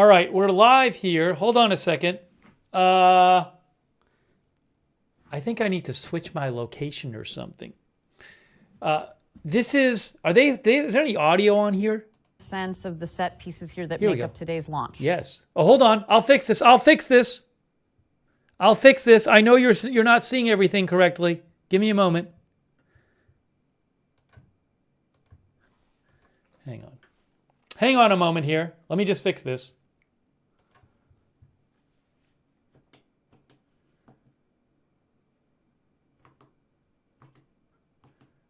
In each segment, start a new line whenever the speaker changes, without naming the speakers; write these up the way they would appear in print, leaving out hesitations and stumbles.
All right, we're live here. Hold on a second. I think I need to switch my location or something. Is there any audio on here?
Sense of the set pieces here that make up today's launch.
Yes. Oh, hold on. I'll fix this. I know you're not seeing everything correctly. Give me a moment. Hang on. Hang on a moment here. Let me just fix this.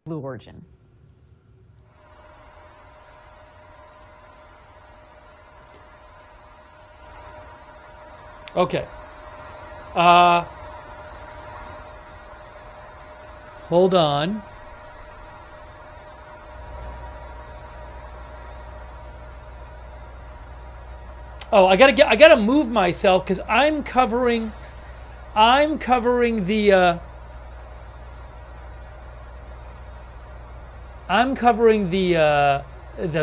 Blue Origin.
Okay. Hold on. Oh, I gotta move myself because I'm covering the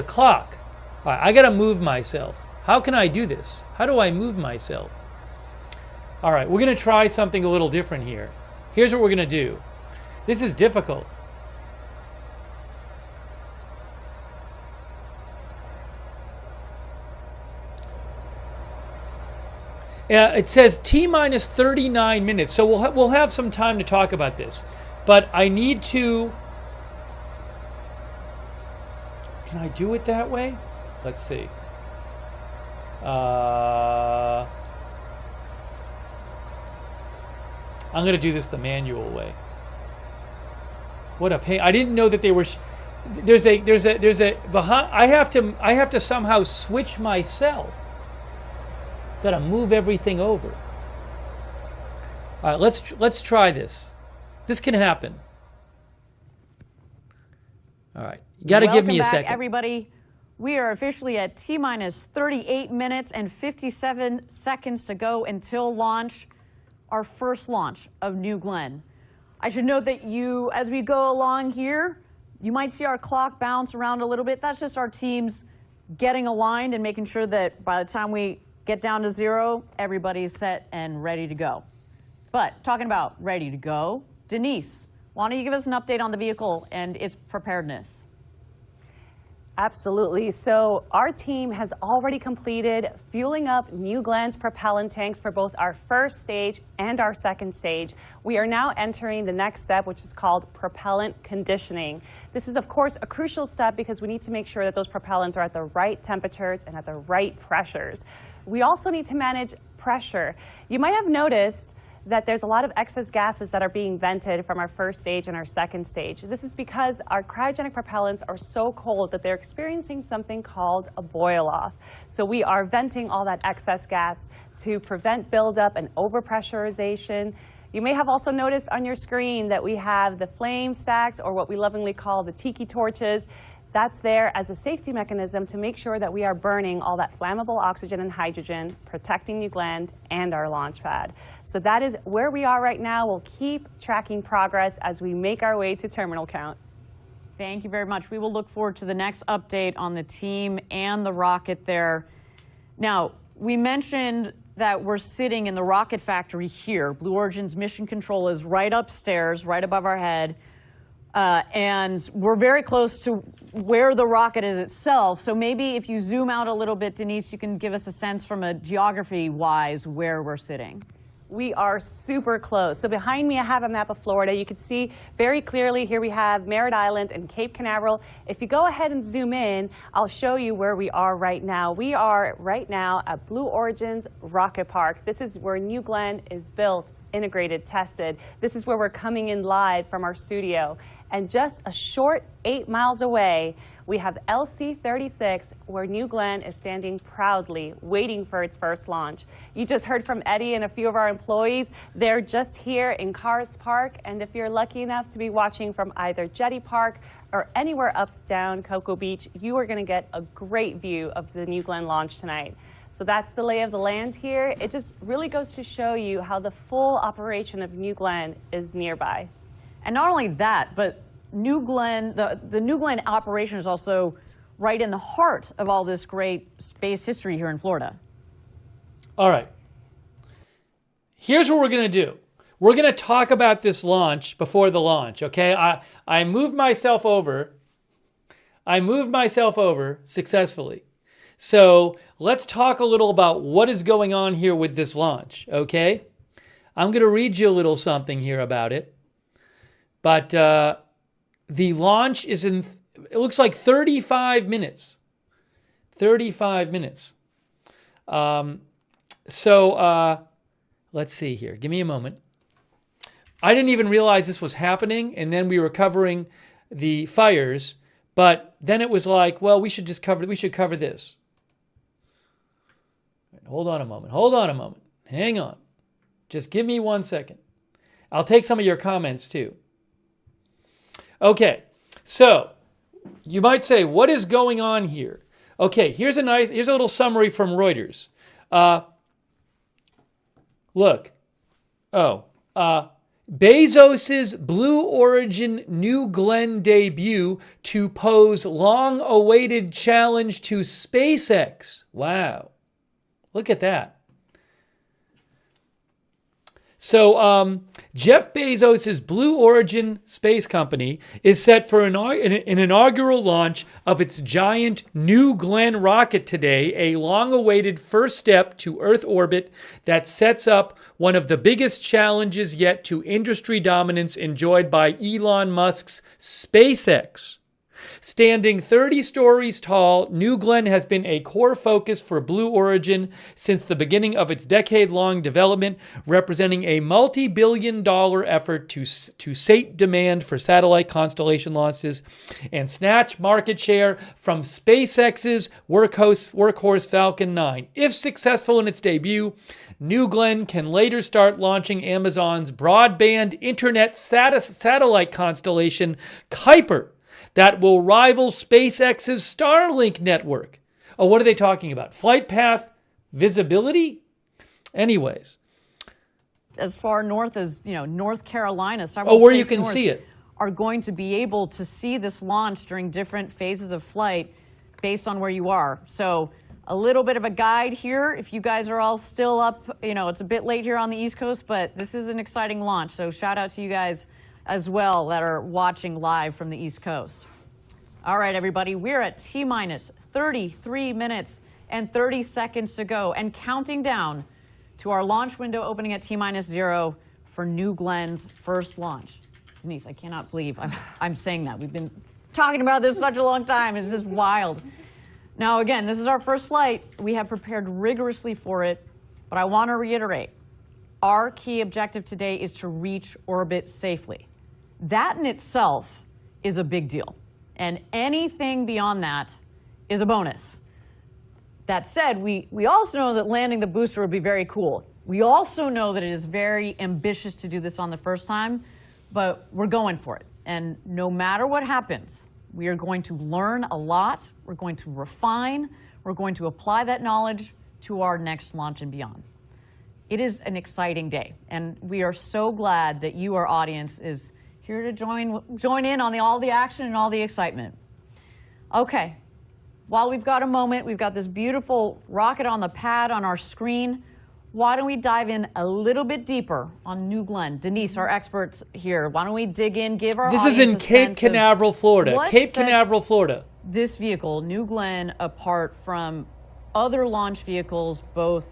clock. All right, I gotta move myself. How can I do this? How do I move myself? All right, we're gonna try something a little different here. Here's what we're gonna do. This is difficult. It says T minus 39 minutes, so we'll have some time to talk about this. But I need to. Can I do it that way? Let's see. I'm going to do this the manual way. What a pain! I didn't know that they were. There's a behind. I have to somehow switch myself. Got to move everything over. All right, let's try this. This can happen. All right, you got to give me a second.
Welcome back, everybody. We are officially at T minus 38 minutes and 57 seconds to go until launch, our first launch of New Glenn. I should note that as we go along here, you might see our clock bounce around a little bit. That's just our teams getting aligned and making sure that by the time we get down to zero, everybody's set and ready to go. But talking about ready to go, Denise, why don't you give us an update on the vehicle and its preparedness?
Absolutely. So our team has already completed fueling up New Glenn's propellant tanks for both our first stage and our second stage. We are now entering the next step, which is called propellant conditioning. This is, of course, a crucial step because we need to make sure that those propellants are at the right temperatures and at the right pressures. We also need to manage pressure. You might have noticed that there's a lot of excess gases that are being vented from our first stage and our second stage. This is because our cryogenic propellants are so cold that they're experiencing something called a boil-off. So we are venting all that excess gas to prevent buildup and overpressurization. You may have also noticed on your screen that we have the flame stacks, or what we lovingly call the tiki torches. That's there as a safety mechanism to make sure that we are burning all that flammable oxygen and hydrogen, protecting New Glenn and our launch pad. So that is where we are right now. We'll keep tracking progress as we make our way to terminal count.
Thank you very much. We will look forward to the next update on the team and the rocket there. Now, we mentioned that we're sitting in the rocket factory here. Blue Origin's mission control is right upstairs, right above our head. And we're very close to where the rocket is itself. So maybe if you zoom out a little bit, Denise, you can give us a sense from a geography-wise where we're sitting.
We are super close. So behind me, I have a map of Florida. You can see very clearly here we have Merritt Island and Cape Canaveral. If you go ahead and zoom in, I'll show you where we are right now. We are right now at Blue Origin's Rocket Park. This is where New Glenn is built, integrated, tested. This is where we're coming in live from our studio. And just a short 8 miles away, we have LC-36, where New Glenn is standing proudly, waiting for its first launch. You just heard from Eddie and a few of our employees. They're just here in Cars Park, and if you're lucky enough to be watching from either Jetty Park or anywhere up down Cocoa Beach, you are going to get a great view of the New Glenn launch tonight. So that's the lay of the land here. It just really goes to show you how the full operation of New Glenn is nearby.
And not only that, but New Glenn, the New Glenn operation is also right in the heart of all this great space history here in Florida.
All right. Here's what we're going to do. We're going to talk about this launch before the launch, okay? I moved myself over. I moved myself over successfully. So let's talk a little about what is going on here with this launch, okay? I'm going to read you a little something here about it. But the launch is in, it looks like 35 minutes. 35 minutes. Let's see here. Give me a moment. I didn't even realize this was happening, and then we were covering the fires, but then it was like, well, we should cover this. Hold on a moment. Hang on. Just give me 1 second. I'll take some of your comments too. Okay, so you might say, what is going on here? Okay, here's a little summary from Reuters. Look. Bezos's Blue Origin New Glenn debut to pose long-awaited challenge to SpaceX. Wow. Look at that. So Jeff Bezos' Blue Origin space company is set for an inaugural launch of its giant New Glenn rocket today, a long-awaited first step to Earth orbit that sets up one of the biggest challenges yet to industry dominance enjoyed by Elon Musk's SpaceX. Standing 30 stories tall, New Glenn has been a core focus for Blue Origin since the beginning of its decade-long development, representing a multi-billion-dollar effort to sate demand for satellite constellation launches and snatch market share from SpaceX's workhorse Falcon 9. If successful in its debut, New Glenn can later start launching Amazon's broadband internet satellite constellation, Kuiper, that will rival SpaceX's Starlink network. Oh, what are they talking about? Flight path visibility? Anyways.
As far north as, North Carolina.
Where you can see it.
Are going to be able to see this launch during different phases of flight based on where you are. So a little bit of a guide here. If you guys are all still up, it's a bit late here on the East Coast, but this is an exciting launch. So shout out to you guys as well that are watching live from the East Coast. All right, everybody, we're at T-minus 33 minutes and 30 seconds to go and counting down to our launch window opening at T-minus 0 for New Glenn's first launch. Denise, I cannot believe I'm saying that. We've been talking about this such a long time. It's just wild. Now, again, this is our first flight. We have prepared rigorously for it, but I want to reiterate, our key objective today is to reach orbit safely. That in itself is a big deal. And anything beyond that is a bonus. That said, we also know that landing the booster would be very cool. We also know that it is very ambitious to do this on the first time, but we're going for it. And no matter what happens, we are going to learn a lot. We're going to refine. We're going to apply that knowledge to our next launch and beyond. It is an exciting day, and we are so glad that you, our audience, is here to join in on all the action and all the excitement. Okay, while we've got a moment, we've got this beautiful rocket on the pad on our screen. Why don't we dive in a little bit deeper on New Glenn? Denise, our experts here, why don't we dig in, give our audience
This is in Cape Canaveral, Florida. Cape Canaveral, Florida.
This vehicle, New Glenn, apart from other launch vehicles, both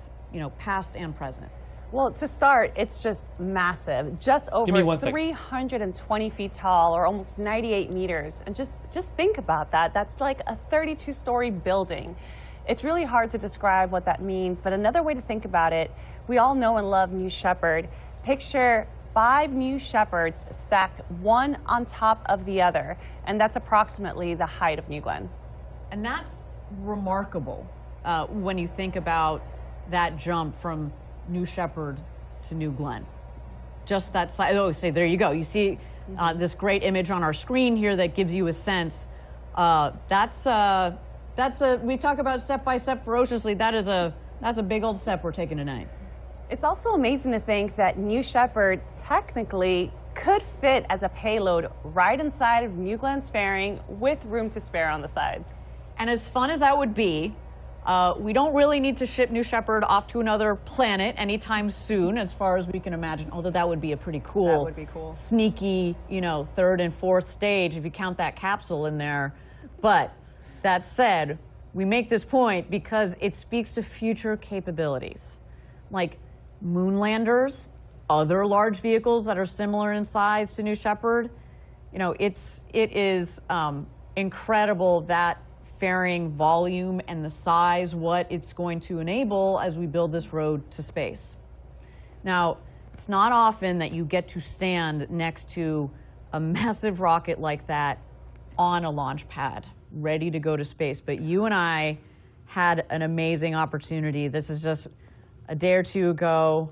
past and present.
Well, to start, it's just massive, just over 320 feet tall, or almost 98 meters. And just think about that. That's like a 32-story building. It's really hard to describe what that means, but another way to think about it, we all know and love New Shepard. Picture 5 New Shepards stacked one on top of the other, and that's approximately the height of New Glenn.
And that's remarkable when you think about that jump from New Shepard to New Glenn. Just that size. Oh, say, there you go. You see this great image on our screen here that gives you a sense. We talk about step by step ferociously. That's a big old step we're taking tonight.
It's also amazing to think that New Shepard technically could fit as a payload right inside of New Glenn's fairing with room to spare on the sides.
And as fun as that would be, We don't really need to ship New Shepard off to another planet anytime soon, as far as we can imagine, although that would be a pretty cool, sneaky, you know, third and fourth stage if you count that capsule in there. But that said, we make this point because it speaks to future capabilities, like moon landers, other large vehicles that are similar in size to New Shepard. You know, it is incredible that fairing volume and the size, what it's going to enable as we build this road to space. Now, it's not often that you get to stand next to a massive rocket like that on a launch pad, ready to go to space. But you and I had an amazing opportunity. This is just a day or two ago.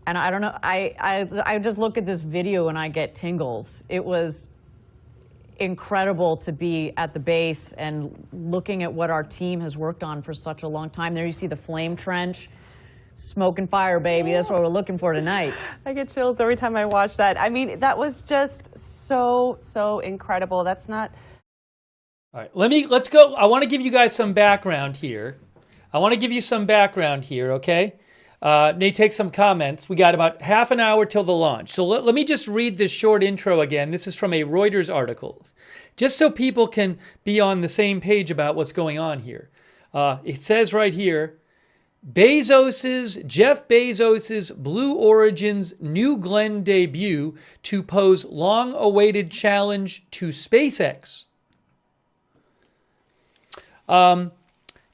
And I don't know, I just look at this video and I get tingles. It was incredible to be at the base and looking at what our team has worked on for such a long time. There you see the flame trench. Smoke and fire, baby. That's what we're looking for tonight.
I get chills every time I watch that. I mean, that was just so incredible. That's not...
All right, let's go. I want to give you guys some background here. Okay? May take some comments. We got about half an hour till the launch. So let me just read this short intro again. This is from a Reuters article, just so people can be on the same page about what's going on here. It says right here, Jeff Bezos's Blue Origin's New Glenn debut to pose long-awaited challenge to SpaceX.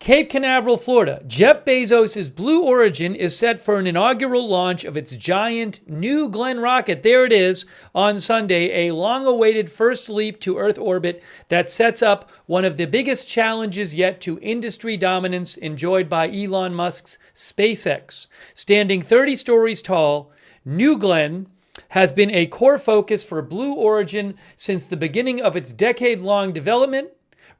Cape Canaveral, Florida. Jeff Bezos' Blue Origin is set for an inaugural launch of its giant New Glenn rocket. There it is on Sunday, a long-awaited first leap to Earth orbit that sets up one of the biggest challenges yet to industry dominance enjoyed by Elon Musk's SpaceX. Standing 30 stories tall, New Glenn has been a core focus for Blue Origin since the beginning of its decade-long development,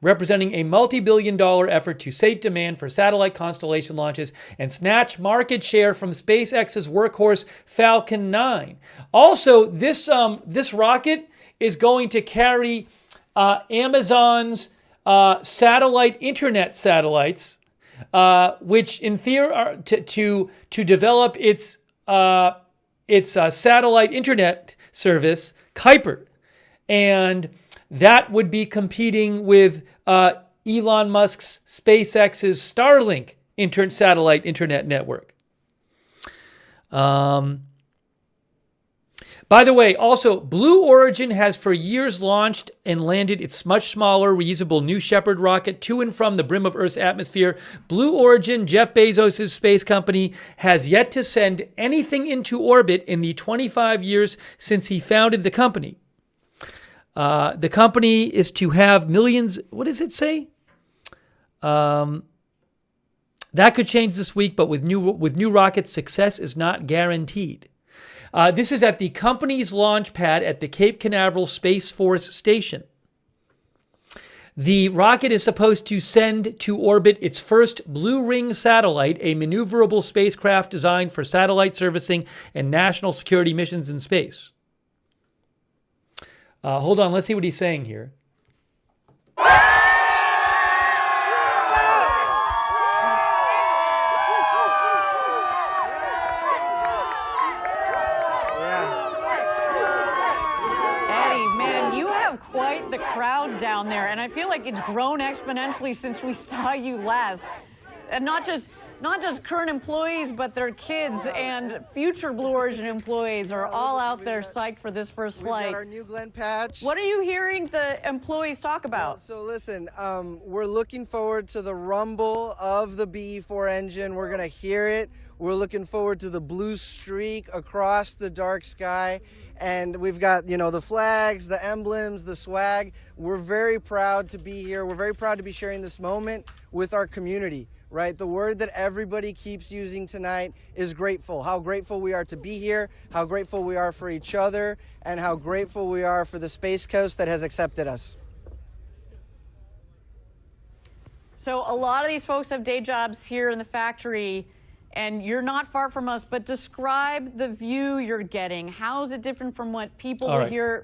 representing a multi-billion-dollar effort to sate demand for satellite constellation launches and snatch market share from SpaceX's workhorse Falcon 9. Also, this rocket is going to carry Amazon's satellite internet satellites, which in theory are to develop its satellite internet service, Kuiper, and that would be competing with Elon Musk's SpaceX's Starlink satellite internet network. By the way, also, Blue Origin has for years launched and landed its much smaller, reusable New Shepard rocket to and from the brim of Earth's atmosphere. Blue Origin, Jeff Bezos' space company, has yet to send anything into orbit in the 25 years since he founded the company. The company is to have millions. What does it say? That could change this week, but with new rockets, success is not guaranteed. This is at the company's launch pad at the Cape Canaveral Space Force Station. The rocket is supposed to send to orbit its first Blue Ring satellite, a maneuverable spacecraft designed for satellite servicing and national security missions in space. Hold on, let's see what he's saying here.
Eddie, man, you have quite the crowd down there, and I feel like it's grown exponentially since we saw you last. And not just current employees, but their kids and future Blue Origin employees are all out there psyched for this first flight.
We've got our New Glenn patch.
What are you hearing the employees talk about?
Well, so listen, we're looking forward to the rumble of the BE-4 engine. We're going to hear it. We're looking forward to the blue streak across the dark sky. And we've got, you know, the flags, the emblems, the swag. We're very proud to be here. We're very proud to be sharing this moment with our community. Right? The word that everybody keeps using tonight is grateful. How grateful we are to be here, how grateful we are for each other, and how grateful we are for the Space Coast that has accepted us.
So a lot of these folks have day jobs here in the factory, and you're not far from us, but describe the view you're getting. How is it different from what people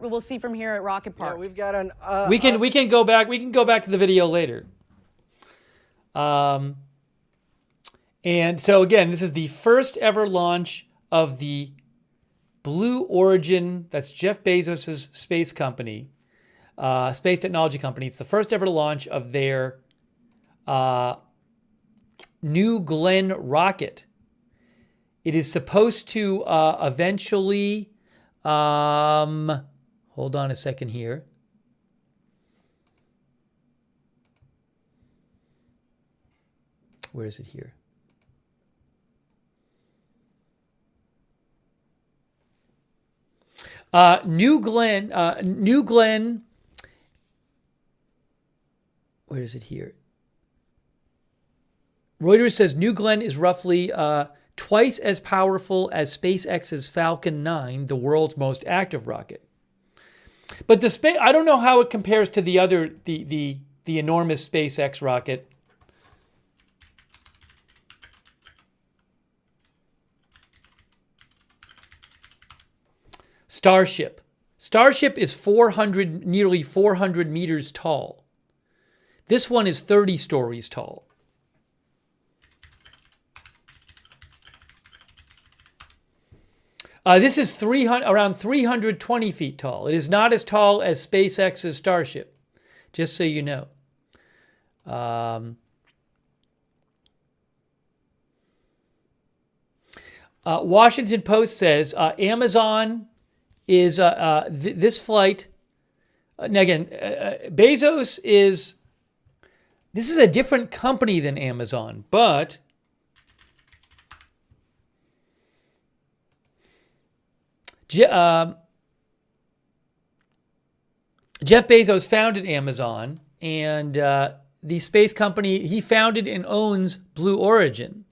will see from here at Rocket Park?
Yeah, we've got an...
we can go back to the video later. And so again, this is the first ever launch of the Blue Origin. That's Jeff Bezos' space company, space technology company. It's the first ever launch of their New Glenn rocket. It is supposed to eventually, hold on a second here. Where is it here? New Glenn, where is it here? Reuters says New Glenn is roughly twice as powerful as SpaceX's Falcon 9, the world's most active rocket. But the I don't know how it compares to the other, the enormous SpaceX rocket. Starship. Starship is nearly 400 meters tall. This one is 30 stories tall. This is around 320 feet tall. It is not as tall as SpaceX's Starship, just so you know. Washington Post says Amazon is this flight. Now again, Bezos is. This is a different company than Amazon, but Jeff Bezos founded Amazon, and the space company he founded and owns Blue Origin,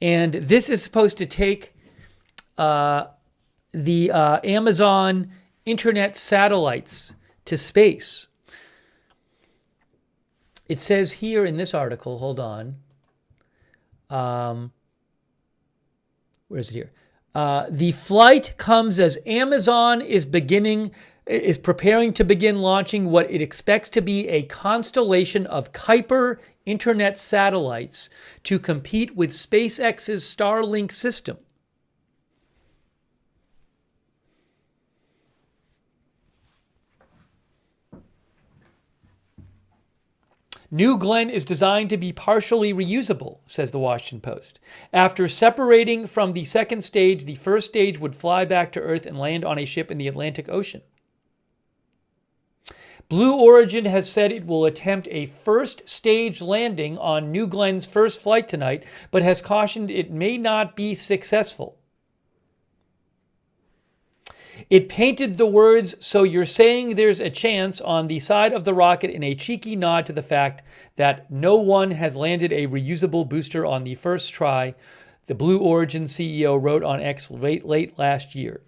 and this is supposed to take the Amazon internet satellites to space. It says here in this article, hold on. Where is it here? The flight comes as Amazon is preparing to begin launching what it expects to be a constellation of Kuiper internet satellites to compete with SpaceX's Starlink system. New Glenn is designed to be partially reusable, says the Washington Post. After separating from the second stage, the first stage would fly back to Earth and land on a ship in the Atlantic Ocean. Blue Origin has said it will attempt a first stage landing on New Glenn's first flight tonight, but has cautioned it may not be successful. It painted the words, "So you're saying there's a chance," on the side of the rocket in a cheeky nod to the fact that no one has landed a reusable booster on the first try, the Blue Origin CEO wrote on X late last year.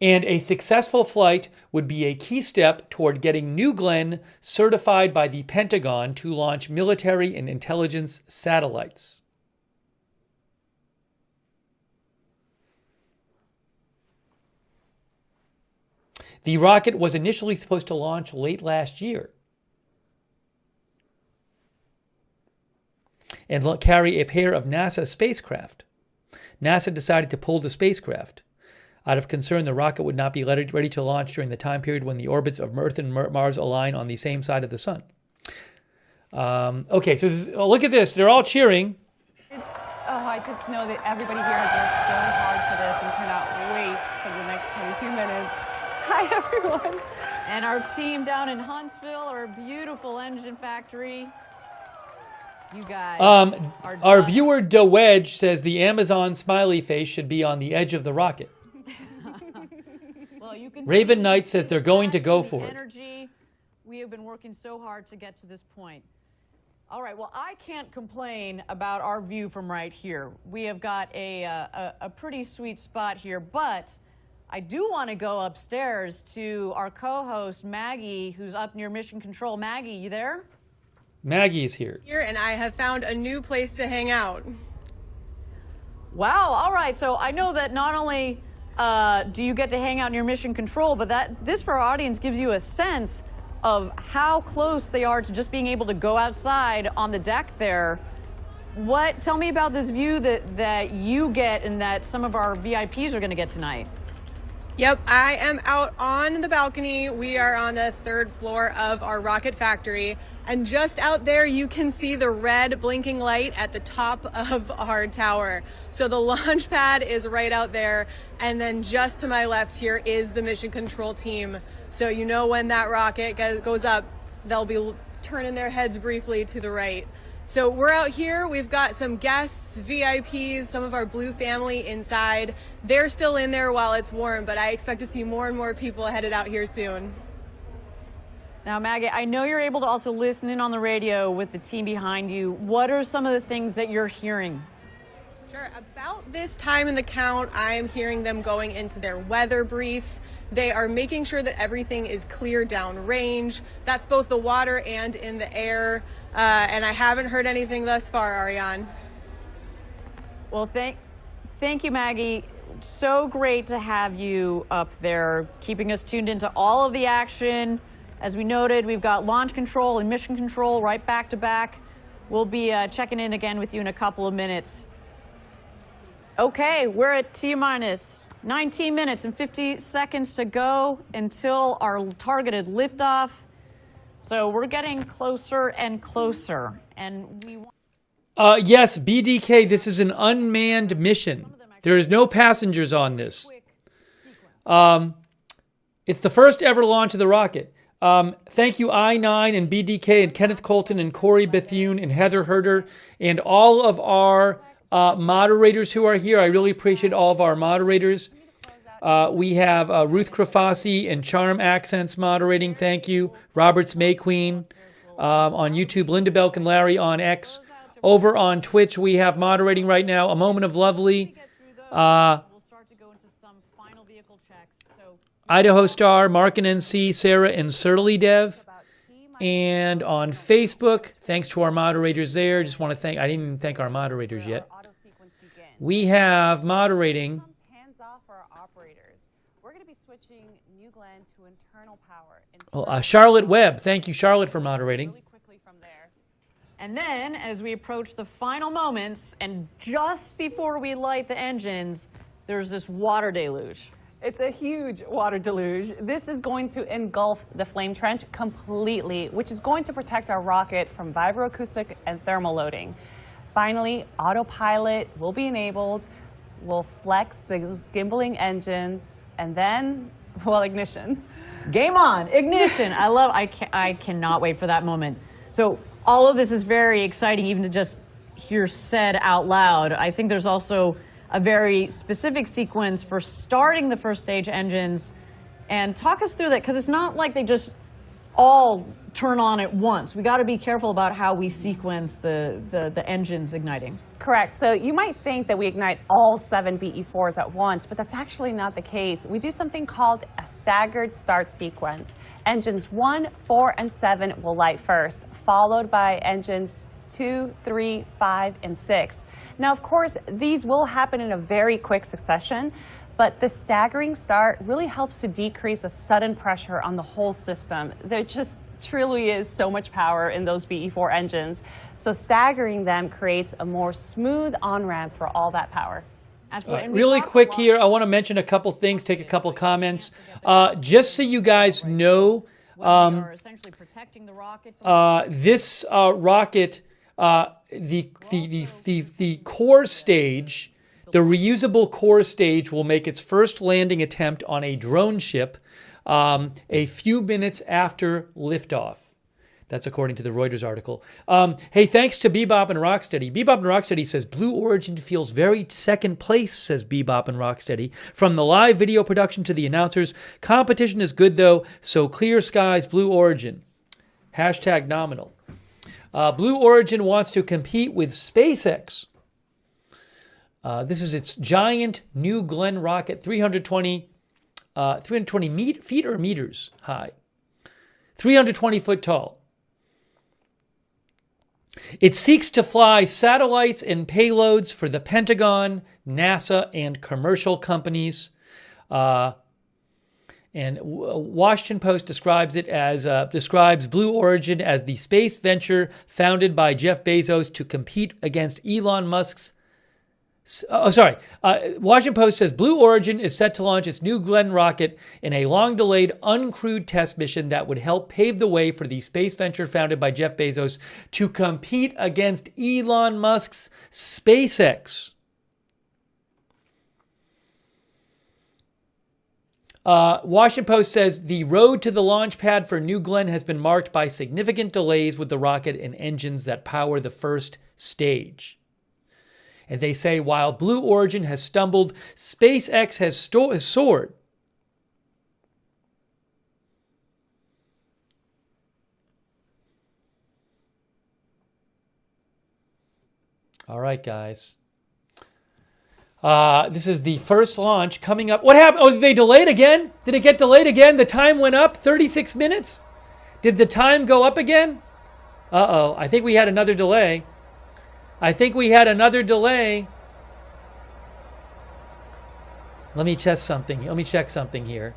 And a successful flight would be a key step toward getting New Glenn certified by the Pentagon to launch military and intelligence satellites. The rocket was initially supposed to launch late last year and carry a pair of NASA spacecraft. NASA decided to pull the spacecraft. Out of concern, the rocket would not be ready to launch during the time period when the orbits of Earth and Mars align on the same side of the sun. Okay, so look at this. They're all cheering.
I just know that everybody here has worked so hard for this and cannot wait for the next 22 minutes. Hi, everyone.
And our team down in Huntsville, our beautiful engine factory. You guys
our viewer DeWedge says the Amazon smiley face should be on the edge of the rocket.
Well, you can
Raven Knight says they're going to go for it.
Energy. We have been working so hard to get to this point. All right, well, I can't complain about our view from right here. We have got a pretty sweet spot here, but I do want to go upstairs to our co-host, Maggie, who's up near Mission Control. Maggie, you there?
Maggie is here.
And I have found a new place to hang out.
Wow, all right. So I know that not only do you get to hang out near Mission Control, but this for our audience gives you a sense of how close they are to just being able to go outside on the deck there. Tell me about this view that you get and that some of our VIPs are going to get tonight.
Yep, I am out on the balcony. We are on the 3rd floor of our rocket factory. And just out there, you can see the red blinking light at the top of our tower. So the launch pad is right out there. And then just to my left here is the mission control team. So you know when that rocket goes up, they'll be turning their heads briefly to the right. So we're out here, we've got some guests, VIPs, some of our Blue family inside. They're still in there while it's warm, but I expect to see more and more people headed out here soon.
Now, Maggie, I know you're able to also listen in on the radio with the team behind you. What are some of the things that you're hearing?
Sure, about this time in the count, I am hearing them going into their weather brief. They are making sure that everything is clear downrange. That's both the water and in the air. And I haven't heard anything thus far, Ariane.
Well, thank you, Maggie. So great to have you up there, keeping us tuned into all of the action. As we noted, we've got launch control and mission control right back to back. We'll be checking in again with you in a couple of minutes. Okay, we're at T-minus 19 minutes and 50 seconds to go until our targeted liftoff. So we're getting closer and closer. And we want
yes, BDK, this is an unmanned mission. There is no passengers on this. It's the first ever launch of the rocket. Thank you, I9 and BDK and Kenneth Colton and Corey Bethune and Heather Herder and all of our moderators who are here. I really appreciate all of our moderators. We have Ruth Krafasi and Charm Accents moderating. Thank you. Roberts May Queen on YouTube. Linda Belk and Larry on X. Over on Twitch, we have moderating right now. A Moment of Lovely. Idaho Star, Mark and NC, Sarah and Surly Dev. And on Facebook, thanks to our moderators there. Just want to thank, I didn't even thank our moderators yet. We have moderating.
Hands off our operators. We're going to be switching New Glenn to internal power.
Charlotte Webb. Thank you, Charlotte, for moderating.
Really quickly from there.
And then, as we approach the final moments, and just before we light the engines, there's this water deluge.
It's a huge water deluge. This is going to engulf the flame trench completely, which is going to protect our rocket from vibroacoustic and thermal loading. Finally, autopilot will be enabled. We'll flex the gimbaling engines, and then, well, ignition.
Game on, ignition. I cannot wait for that moment. So all of this is very exciting, even to just hear said out loud. I think there's also a very specific sequence for starting the first stage engines. And talk us through that, because it's not like they just all turn on at once. We got to be careful about how we sequence the engines igniting.
Correct. So you might think that we ignite all 7 BE4s at once, but that's actually not the case. We do something called a staggered start sequence. Engines 1, 4, and 7 will light first, followed by engines 2, 3, 5, and 6. Now, of course, these will happen in a very quick succession, but the staggering start really helps to decrease the sudden pressure on the whole system. There just truly is so much power in those BE4 engines. So staggering them creates a more smooth on-ramp for all that power.
Absolutely.
Really quick here, I want to mention a couple things, take a couple comments. Just so you guys know, this rocket, the core stage, the reusable core stage will make its first landing attempt on a drone ship a few minutes after liftoff. That's according to the Reuters article. Hey, thanks to Bebop and Rocksteady. Bebop and Rocksteady says, Blue Origin feels very second place, says Bebop and Rocksteady. From the live video production to the announcers, competition is good though, so clear skies, Blue Origin. Hashtag nominal. Blue Origin wants to compete with SpaceX. This is its giant New Glenn rocket, 320 feet or meters high, 320 foot tall. It seeks to fly satellites and payloads for the Pentagon, NASA, and commercial companies. And Washington Post describes it as describes Blue Origin as the space venture founded by Jeff Bezos to compete against Elon Musk's. Washington Post says Blue Origin is set to launch its New Glenn rocket in a long-delayed, uncrewed test mission that would help pave the way for the space venture founded by Jeff Bezos to compete against Elon Musk's SpaceX. Washington Post says the road to the launch pad for New Glenn has been marked by significant delays with the rocket and engines that power the first stage. And they say while Blue Origin has stumbled, SpaceX has soared. All right, guys. This is the first launch coming up. What happened? Oh, did they delay it again? Did it get delayed again? The time went up 36 minutes? Did the time go up again? Uh-oh. I think we had another delay. Let me check something here.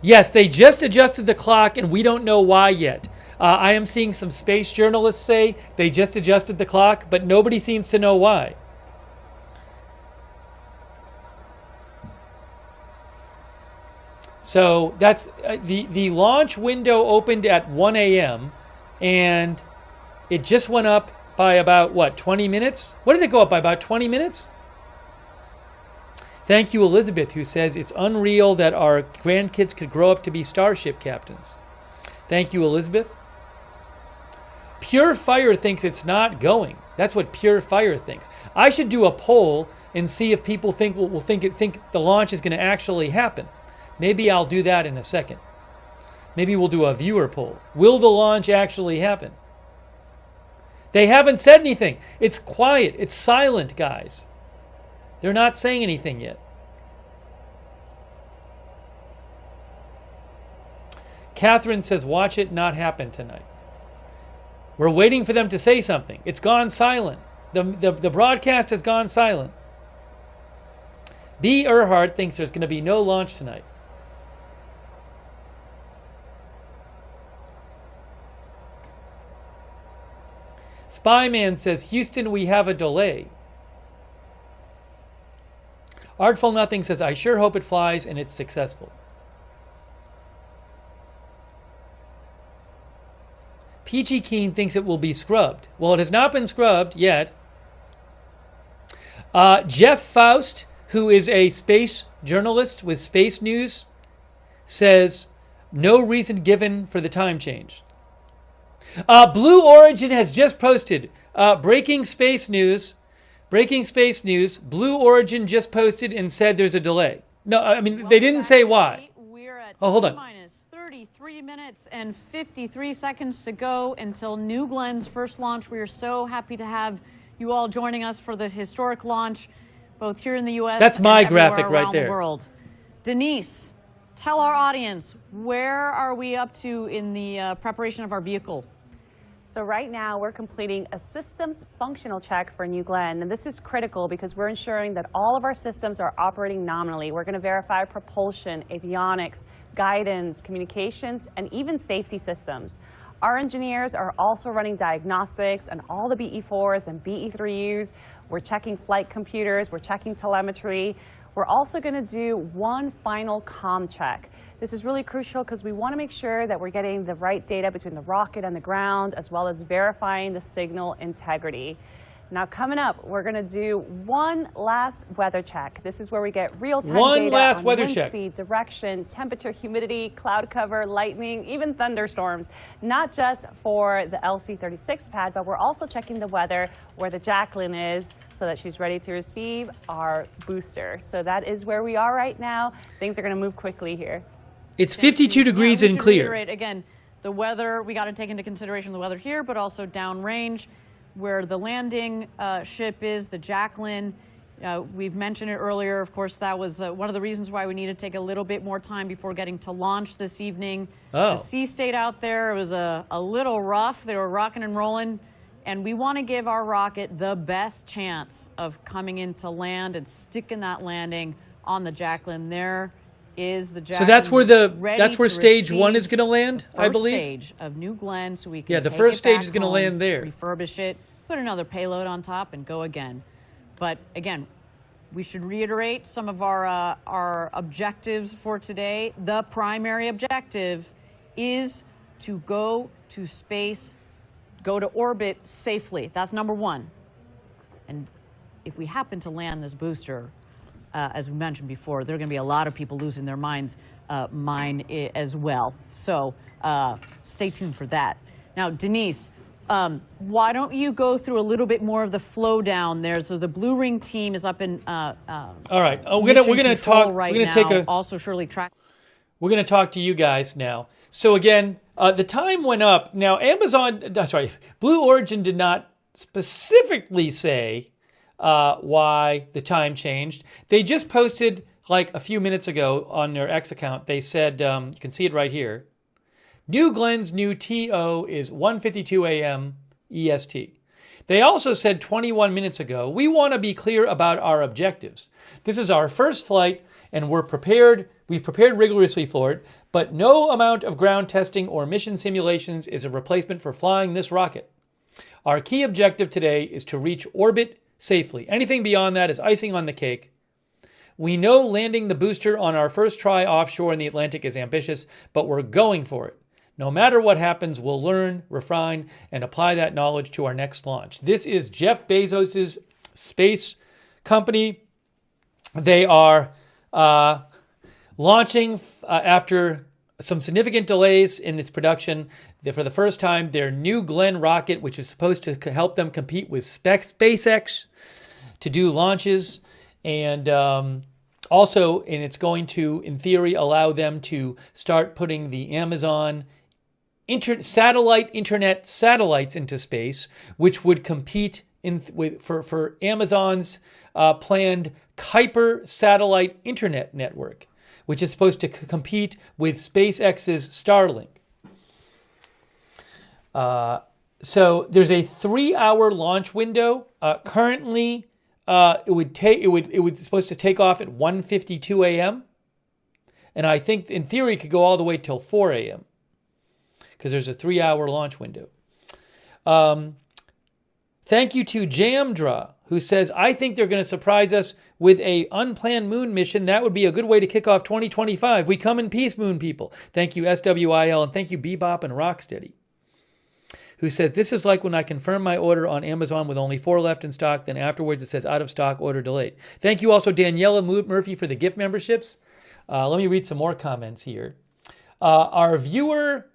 Yes, they just adjusted the clock, and we don't know why yet. I am seeing some space journalists say they just adjusted the clock, but nobody seems to know why. So that's the launch window opened at 1 a.m. and it just went up by about, what, 20 minutes? What did it go up by, about 20 minutes? Thank you, Elizabeth, who says it's unreal that our grandkids could grow up to be starship captains. Thank you, Elizabeth. Pure Fire thinks it's not going. That's what Pure Fire thinks. I should do a poll and see if people think the launch is going to actually happen. Maybe I'll do that in a second. Maybe we'll do a viewer poll. Will the launch actually happen? They haven't said anything. It's quiet. It's silent, guys. They're not saying anything yet. Catherine says, watch it not happen tonight. We're waiting for them to say something. It's gone silent. The broadcast has gone silent. B. Earhart thinks there's going to be no launch tonight. Spyman says, Houston, we have a delay. Artful Nothing says, I sure hope it flies and it's successful. Peachy Keen thinks it will be scrubbed. Well, it has not been scrubbed yet. Jeff Faust, who is a space journalist with Space News, says, no reason given for the time change. Blue Origin has just posted breaking space news. Blue Origin just posted and said there's a delay. No, I mean, they didn't say why.
We're at
hold on.
minus 33 minutes and 53 seconds to go until New Glenn's first launch. We are so happy to have you all joining us for this historic launch, both here in the U.S.
That's my
and
graphic right
around
there.
The world. Denise, tell our audience, where are we up to in the preparation of our vehicle?
So right now we're completing a systems functional check for New Glenn, and this is critical because we're ensuring that all of our systems are operating nominally. We're going to verify propulsion, avionics, guidance, communications, and even safety systems. Our engineers are also running diagnostics on all the BE4s and BE3Us. We're checking flight computers, we're checking telemetry. We're also going to do one final comm check. This is really crucial because we want to make sure that we're getting the right data between the rocket and the ground, as well as verifying the signal integrity. Now, coming up, we're going to do one last weather check. This is where we get real-time data on wind speed, direction, temperature, humidity, cloud cover, lightning, even thunderstorms. Not just for the LC-36 pad, but we're also checking the weather where the Jacqueline is, so that she's ready to receive our booster. So that is where we are right now. Things are going to move quickly here.
It's 52 degrees and clear.
Reiterate, again, the weather, we got to take into consideration the weather here, but also downrange where the landing ship is, the Jacqueline. We've mentioned it earlier. Of course, that was one of the reasons why we needed to take a little bit more time before getting to launch this evening.
Oh.
The sea state out there, it was a little rough. They were rocking and rolling. And we want to give our rocket the best chance of coming into land and sticking that landing on the Jacqueline. There is the Jacqueline.
So that's where stage 1 is going to land, I believe.
First stage of New Glenn, so we can
Yeah, the
take
first
it
stage
back
is going to
home,
land there.
refurbish it, put another payload on top, and go again. But again, we should reiterate some of our objectives for today. The primary objective is to go to space, go to orbit safely. That's number 1. And if we happen to land this booster, as we mentioned before, there are going to be a lot of people losing their minds, mine as well. So stay tuned for that. Now, Denise, why don't you go through a little bit more of the flow down there? So the Blue Ring team is up in
all right. We're gonna talk.
Right
we're gonna
now.
take a.
Also, Shirley track.
We're gonna talk to you guys now. So again, the time went up. Now, Blue Origin did not specifically say why the time changed. They just posted like a few minutes ago on their X account. They said, you can see it right here. New Glenn's new TO is 1:52 a.m. EST. They also said 21 minutes ago, we want to be clear about our objectives. This is our first flight and we're prepared. We've prepared rigorously for it, but no amount of ground testing or mission simulations is a replacement for flying this rocket. Our key objective today is to reach orbit safely. Anything beyond that is icing on the cake. We know landing the booster on our first try offshore in the Atlantic is ambitious, but we're going for it. No matter what happens, we'll learn, refine, and apply that knowledge to our next launch. This is Jeff Bezos' space company. They are launching after some significant delays in its production. For the first time, their New Glenn rocket, which is supposed to help them compete with SpaceX to do launches, and also, and it's going to, in theory, allow them to start putting the Amazon satellite internet satellites into space, which would compete for Amazon's planned Kuiper satellite internet network, which is supposed to compete with SpaceX's Starlink. So there's a 3-hour launch window. Currently, it would supposed to take off at 1:52 a.m. And I think in theory it could go all the way till 4 a.m. because there's a 3-hour launch window. Thank you to Jamdra, who says, I think they're going to surprise us with a unplanned moon mission. That would be a good way to kick off 2025. We come in peace, moon people. Thank you, SWIL, and thank you, Bebop and Rocksteady, who said, this is like when I confirm my order on Amazon with only 4 left in stock, then afterwards it says out of stock, order delayed. Thank you also, Daniela Murphy, for the gift memberships. Let me read some more comments here. Our viewer,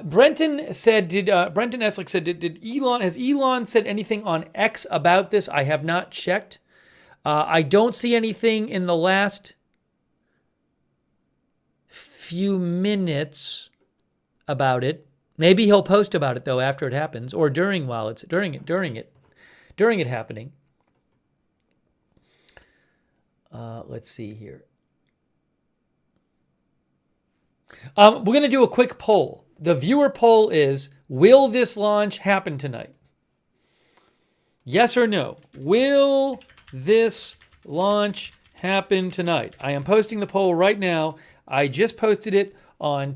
Brenton said, Brenton Eslick said, has Elon said anything on X about this? I have not checked. I don't see anything in the last few minutes about it. Maybe he'll post about it though after it happens, or during it happening. Let's see here. We're going to do a quick poll. The viewer poll is, will this launch happen tonight? Yes or no? Will this launch happen tonight? I am posting the poll right now. I just posted it on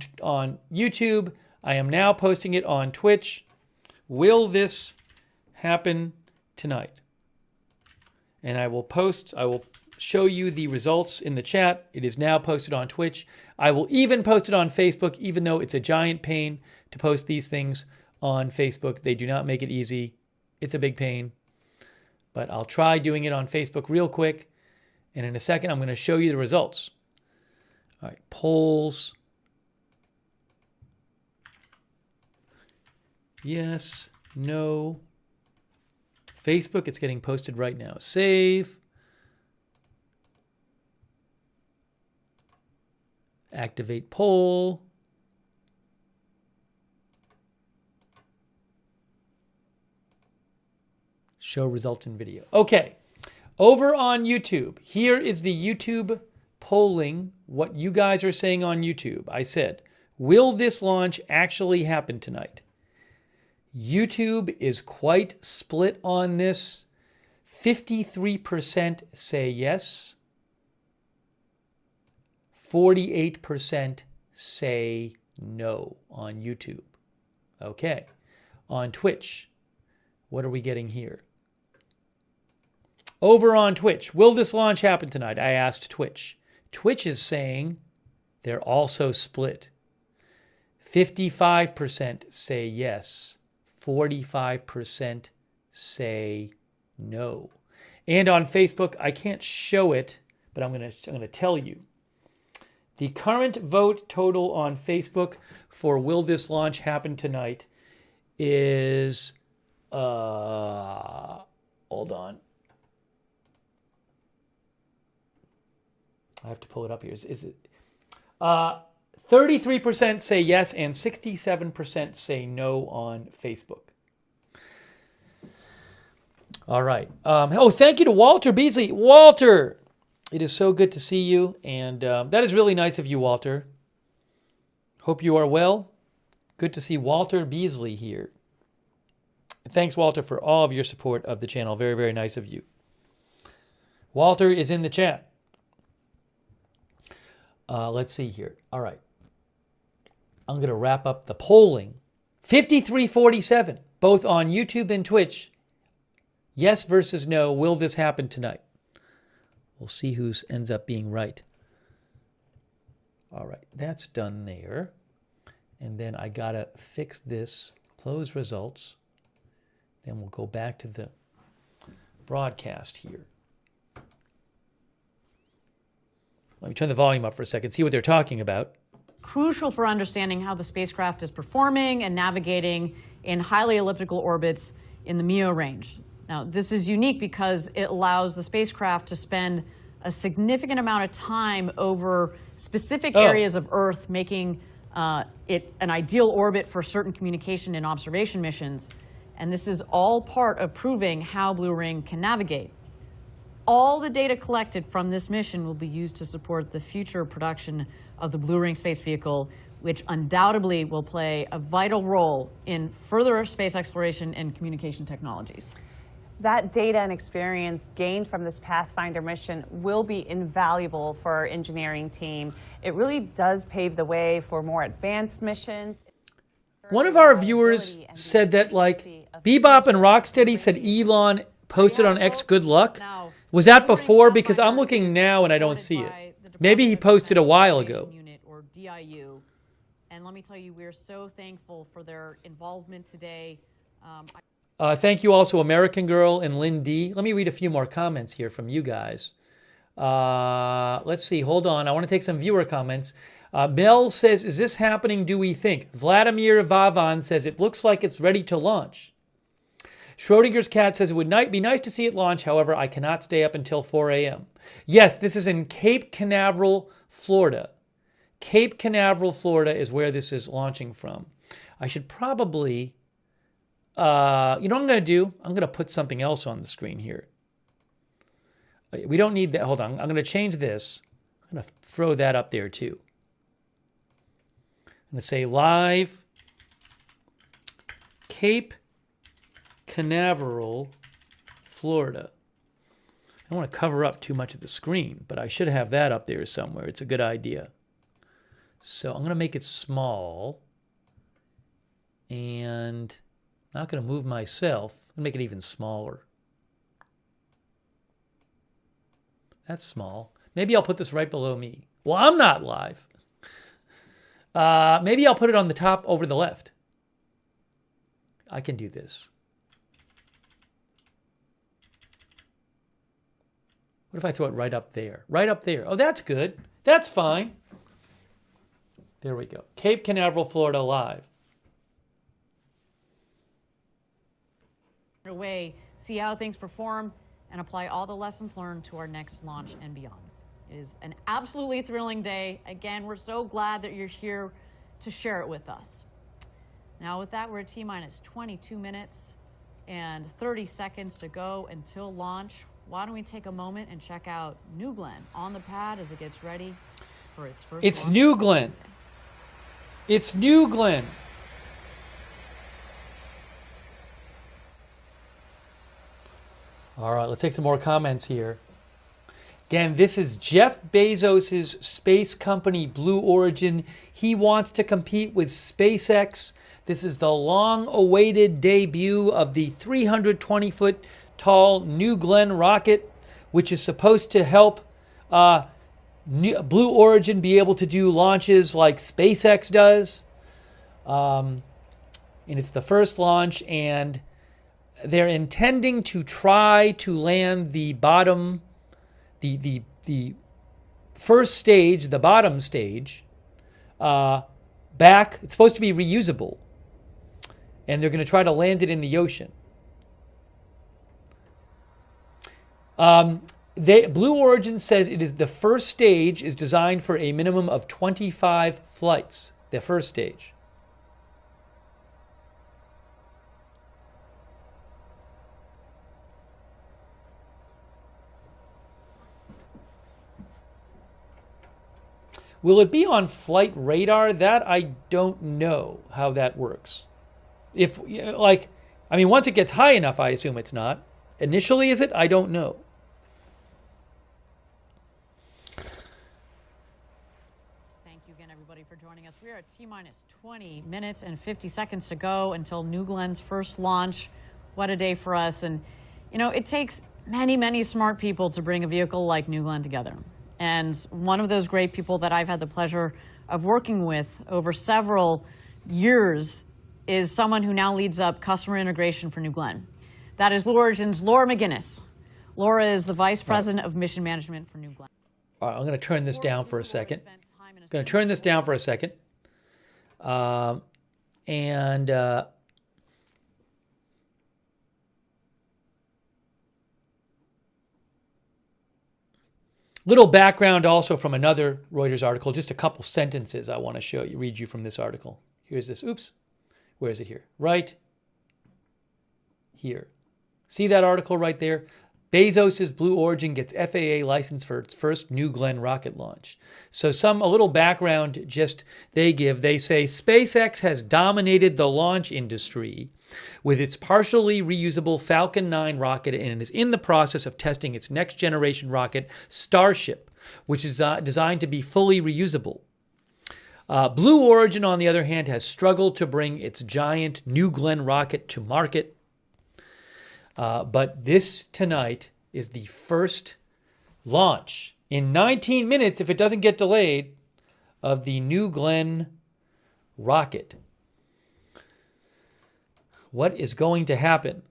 YouTube. I am now posting it on Twitch. Will this happen tonight? And I will show you the results in the chat. It is now posted on Twitch. I will even post it on Facebook, even though it's a giant pain to post these things on Facebook. They do not make it easy. It's a big pain. But I'll try doing it on Facebook real quick. And in a second, I'm going to show you the results. All right, polls. Yes, no. Facebook, it's getting posted right now. Save. Activate poll. Show results in video. Okay. Over on YouTube, here is the YouTube polling, what you guys are saying on YouTube. I said, will this launch actually happen tonight? YouTube is quite split on this. 53% say yes. 48% say no on YouTube. Okay. On Twitch, what are we getting here? Over on Twitch, will this launch happen tonight? I asked Twitch. Twitch is saying they're also split. 55% say yes. 45% say no. And on Facebook, I can't show it, but I'm going to tell you. The current vote total on Facebook for will this launch happen tonight is, hold on. I have to pull it up here. Is it 33% say yes and 67% say no on Facebook. All right. Oh, thank you to Walter Beasley. Walter, it is so good to see you, and that is really nice of you, Walter. Hope you are well. Good to see Walter Beasley here. Thanks, Walter, for all of your support of the channel. Very, very nice of you. Walter is in the chat. Let's see here. All right. I'm going to wrap up the polling. 53-47, both on YouTube and Twitch. Yes versus no. Will this happen tonight? We'll see who ends up being right. All right. That's done there. And then I got to fix this. Close results. Then we'll go back to the broadcast here. Let me turn the volume up for a second, see what they're talking about.
Crucial for understanding how the spacecraft is performing and navigating in highly elliptical orbits in the MEO range. Now, this is unique because it allows the spacecraft to spend a significant amount of time over specific areas of Earth, making it an ideal orbit for certain communication and observation missions. And this is all part of proving how Blue Ring can navigate. All the data collected from this mission will be used to support the future production of the Blue Ring space vehicle, which undoubtedly will play a vital role in further space exploration and communication technologies.
That data and experience gained from this Pathfinder mission will be invaluable for our engineering team. It really does pave the way for more advanced missions.
One of our viewers said that, like, Bebop and Rocksteady said Elon posted on X good luck. Was that before? Because I'm looking now and I don't see it. Maybe he posted a while ago.
Or DIU. And let me tell you, we're so thankful for their involvement today.
Thank you also, American Girl and Lynn D. Let me read a few more comments here from you guys. Let's see. Hold on. I want to take some viewer comments. Mel says, is this happening, do we think? Vladimir Vavan says, it looks like it's ready to launch. Schrodinger's cat says, it would be nice to see it launch. However, I cannot stay up until 4 a.m. Yes, this is in Cape Canaveral, Florida. Cape Canaveral, Florida is where this is launching from. I should probably, you know what I'm going to do? I'm going to put something else on the screen here. We don't need that. Hold on. I'm going to change this. I'm going to throw that up there too. I'm going to say live Cape Canaveral, Florida. I don't want to cover up too much of the screen, but I should have that up there somewhere. It's a good idea. So I'm going to make it small. And I'm not going to move myself. I'm going to make it even smaller. That's small. Maybe I'll put this right below me. Well, I'm not live. Maybe I'll put it on the top over the left. I can do this. What if I throw it right up there? Right up there. Oh, that's good. That's fine. There we go. Cape Canaveral, Florida, live.
Away, see how things perform, and apply all the lessons learned to our next launch and beyond. It is an absolutely thrilling day. Again, we're so glad that you're here to share it with us. Now with that, we're at T-minus 22 minutes and 30 seconds to go until launch. why don't we take a moment and check out New Glenn on the pad as it gets ready for its first
It's
launch.
New Glenn. It's New Glenn. All right, let's take some more comments here. Again, this is Jeff Bezos' space company, Blue Origin. He wants to compete with SpaceX. This is the long-awaited debut of the 320-foot tall New Glenn rocket, which is supposed to help Blue Origin be able to do launches like SpaceX does. And it's the first launch, and they're intending to try to land the bottom, the first stage, the bottom stage, back. It's supposed to be reusable, and they're going to try to land it in the ocean. Blue Origin says it is the first stage is designed for a minimum of 25 flights. The first stage. Will it be on flight radar? That I don't know how that works. If, like, I mean, once it gets high enough, I assume it's not. Initially, is it? I don't know.
Thank you again, everybody, for joining us. We are at T-minus 20 minutes and 50 seconds to go until New Glenn's first launch. What a day for us. And, you know, it takes many, many smart people to bring a vehicle like New Glenn together. And one of those great people that I've had the pleasure of working with over several years is someone who now leads up customer integration for New Glenn. That is Blue Origin's Laura McGinnis. Laura is the Vice President of Mission Management for New Glenn.
All right, I'm going to turn this down for a second. I'm going to turn this down for a second. Little background also from another Reuters article, just a couple sentences I want to read you from this article. Here's this. Oops. Where is it here? Right here. See that article right there? Bezos' Blue Origin gets FAA license for its first New Glenn rocket launch. So a little background just they say SpaceX has dominated the launch industry with its partially reusable Falcon 9 rocket and is in the process of testing its next generation rocket, Starship, which is designed to be fully reusable. Blue Origin, on the other hand, has struggled to bring its giant New Glenn rocket to market. But this tonight is the first launch in 19 minutes, if it doesn't get delayed, of the New Glenn rocket. What is going to happen?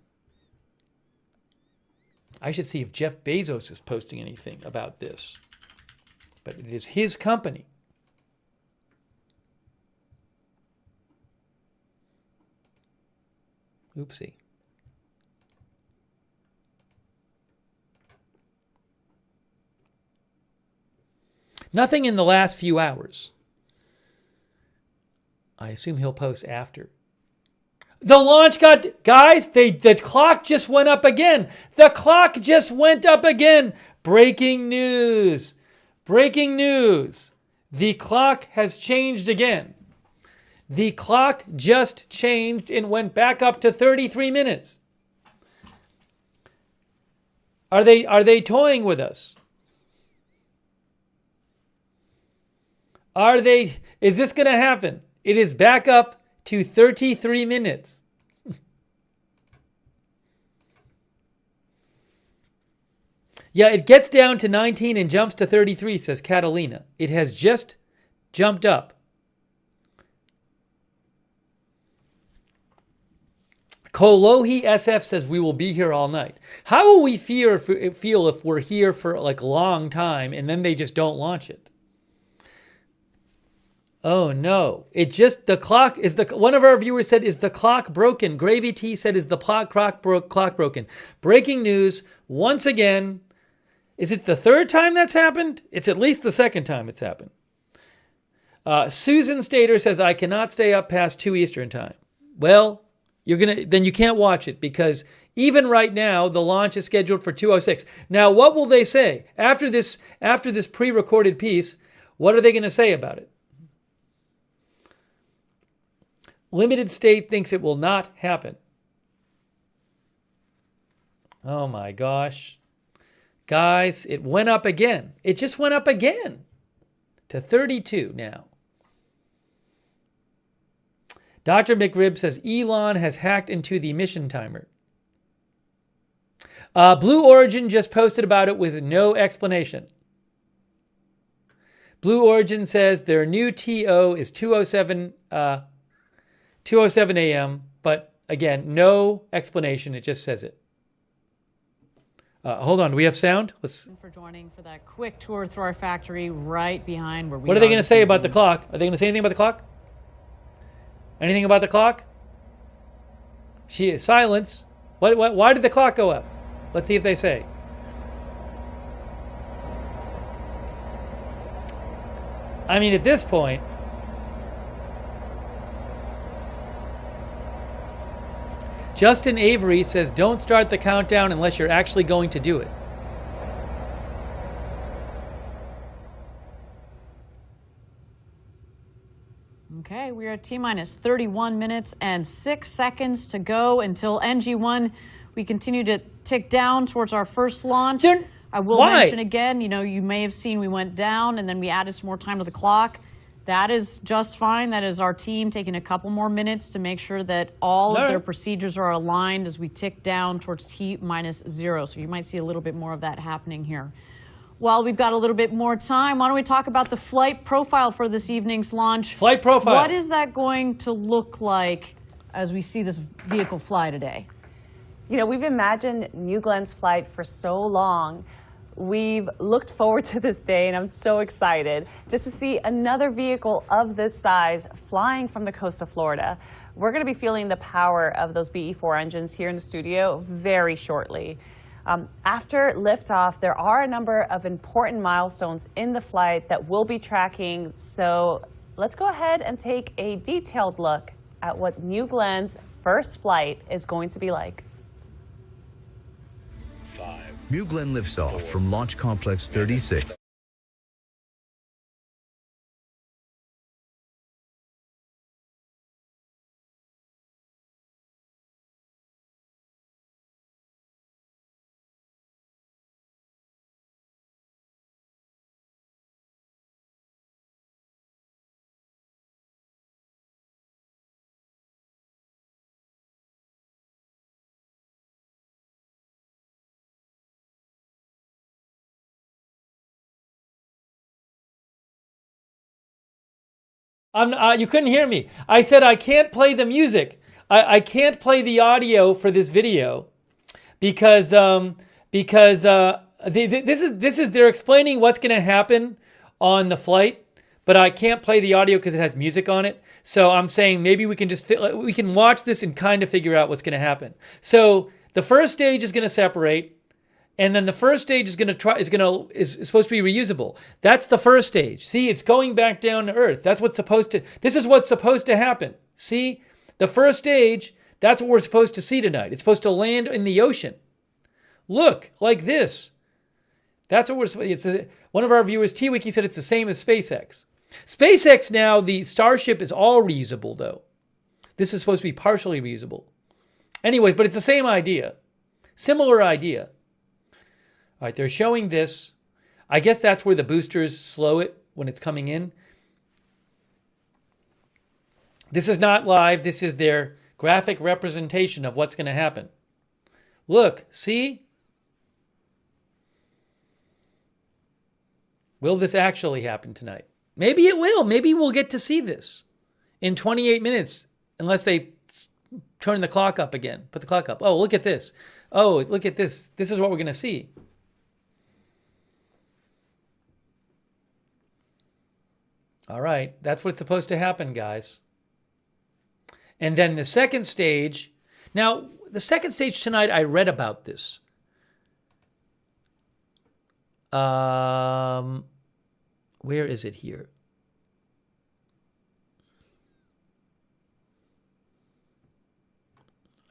I should see if Jeff Bezos is posting anything about this. But it is his company. Oopsie. Nothing in the last few hours. I assume he'll post after. The launch guys, the clock just went up again. The clock just went up again. Breaking news. Breaking news. The clock has changed again. The clock just changed and went back up to 33 minutes. Are they toying with us? Is this going to happen? It is back up to 33 minutes. Yeah, it gets down to 19 and jumps to 33, says Catalina. It has just jumped up. Kolohi SF says we will be here all night. How will we feel if we're here for like a long time and then they just don't launch it? Oh no! The clock is one of our viewers said, "Is the clock broken?" Gravy T said, "Is the clock broken?" Breaking news once again. Is it the third time that's happened? It's at least the second time it's happened. Susan Stater says, "I cannot stay up past 2 Eastern time." Well, then you can't watch it because Even right now, the launch is scheduled for 2:06. Now, what will they say after this pre-recorded piece? What are they going to say about it? Limited State thinks it will not happen. Oh my gosh. Guys, it went up again. It just went up again to 32 now. Dr. McRib says Elon has hacked into the mission timer. Blue Origin just posted about it with no explanation. Blue Origin says their new TO is 2:07 a.m., but again, no explanation. It just says it. Hold on, do we have sound? Let's.
For joining for that quick tour through our factory right behind where we.
What are they going to say about the clock? Are they going to say anything about the clock? Anything about the clock? Silence. Why did the clock go up? Let's see if they say. I mean, at this point, Justin Avery says, don't start the countdown unless you're actually going to do it.
Okay, we are at T-minus 31 minutes and 6 seconds to go until NG1. We continue to tick down towards our first launch. I will mention again, you may have seen we went down and then we added some more time to the clock. That is just fine. That is our team taking a couple more minutes to make sure that all of their procedures are aligned as we tick down towards T-minus 0. So you might see a little bit more of that happening here. While we've got a little bit more time, why don't we talk about the flight profile for this evening's launch?
Flight profile.
What is that going to look like as we see this vehicle fly today?
We've imagined New Glenn's flight for so long. We've looked forward to this day, and I'm so excited just to see another vehicle of this size flying from the coast of Florida. We're going to be feeling the power of those BE-4 engines here in the studio very shortly. After liftoff, there are a number of important milestones in the flight that we'll be tracking. So let's go ahead and take a detailed look at what New Glenn's first flight is going to be like.
New Glenn lifts off from Launch Complex 36.
You couldn't hear me. I said I can't play the music. I can't play the audio for this video because they're explaining what's going to happen on the flight, but I can't play the audio because it has music on it. So I'm saying maybe we can watch this and kind of figure out what's going to happen. So the first stage is going to separate. And then the first stage is supposed to be reusable. That's the first stage. See, it's going back down to Earth. This is what's supposed to happen. See, the first stage, that's what we're supposed to see tonight. It's supposed to land in the ocean. Look, like this. That's what we're supposed to. One of our viewers, T-Wiki, said it's the same as SpaceX. SpaceX now, the Starship is all reusable though. This is supposed to be partially reusable. Anyways, but it's the same idea. Similar idea. All right, they're showing this. I guess that's where the boosters slow it when it's coming in. This is not live. This is their graphic representation of what's going to happen. Look, see? Will this actually happen tonight? Maybe it will. Maybe we'll get to see this in 28 minutes, unless they turn the clock up again. Put the clock up. Oh, look at this. Oh, look at this. This is what we're going to see. All right, that's what's supposed to happen, guys. And then the second stage. Now, the second stage tonight, I read about this. Where is it here?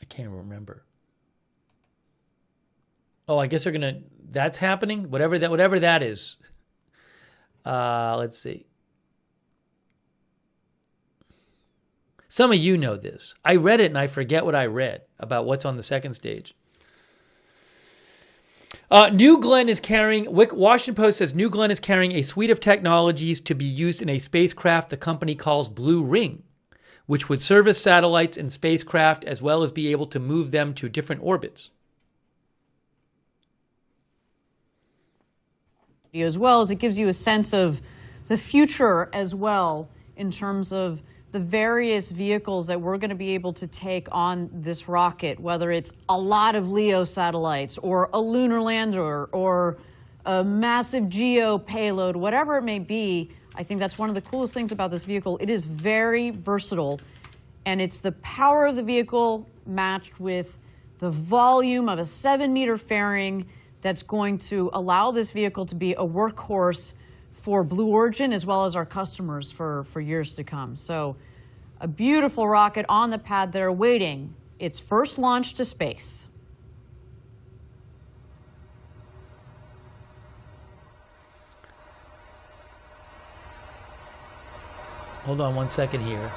I can't remember. Oh, I guess they're gonna. That's happening. Whatever that is. Let's see. Some of you know this. I read it and I forget what I read about what's on the second stage. New Glenn is carrying. Washington Post says New Glenn is carrying a suite of technologies to be used in a spacecraft the company calls Blue Ring, which would service satellites and spacecraft as well as be able to move them to different orbits.
As well as it gives you a sense of the future as well in terms of the various vehicles that we're going to be able to take on this rocket, whether it's a lot of LEO satellites or a lunar lander or a massive GEO payload, whatever it may be. I think that's one of the coolest things about this vehicle. It is very versatile, and it's the power of the vehicle matched with the volume of a 7-meter fairing that's going to allow this vehicle to be a workhorse for Blue Origin as well as our customers for years to come. So a beautiful rocket on the pad there waiting its first launch to space.
Hold on one second here.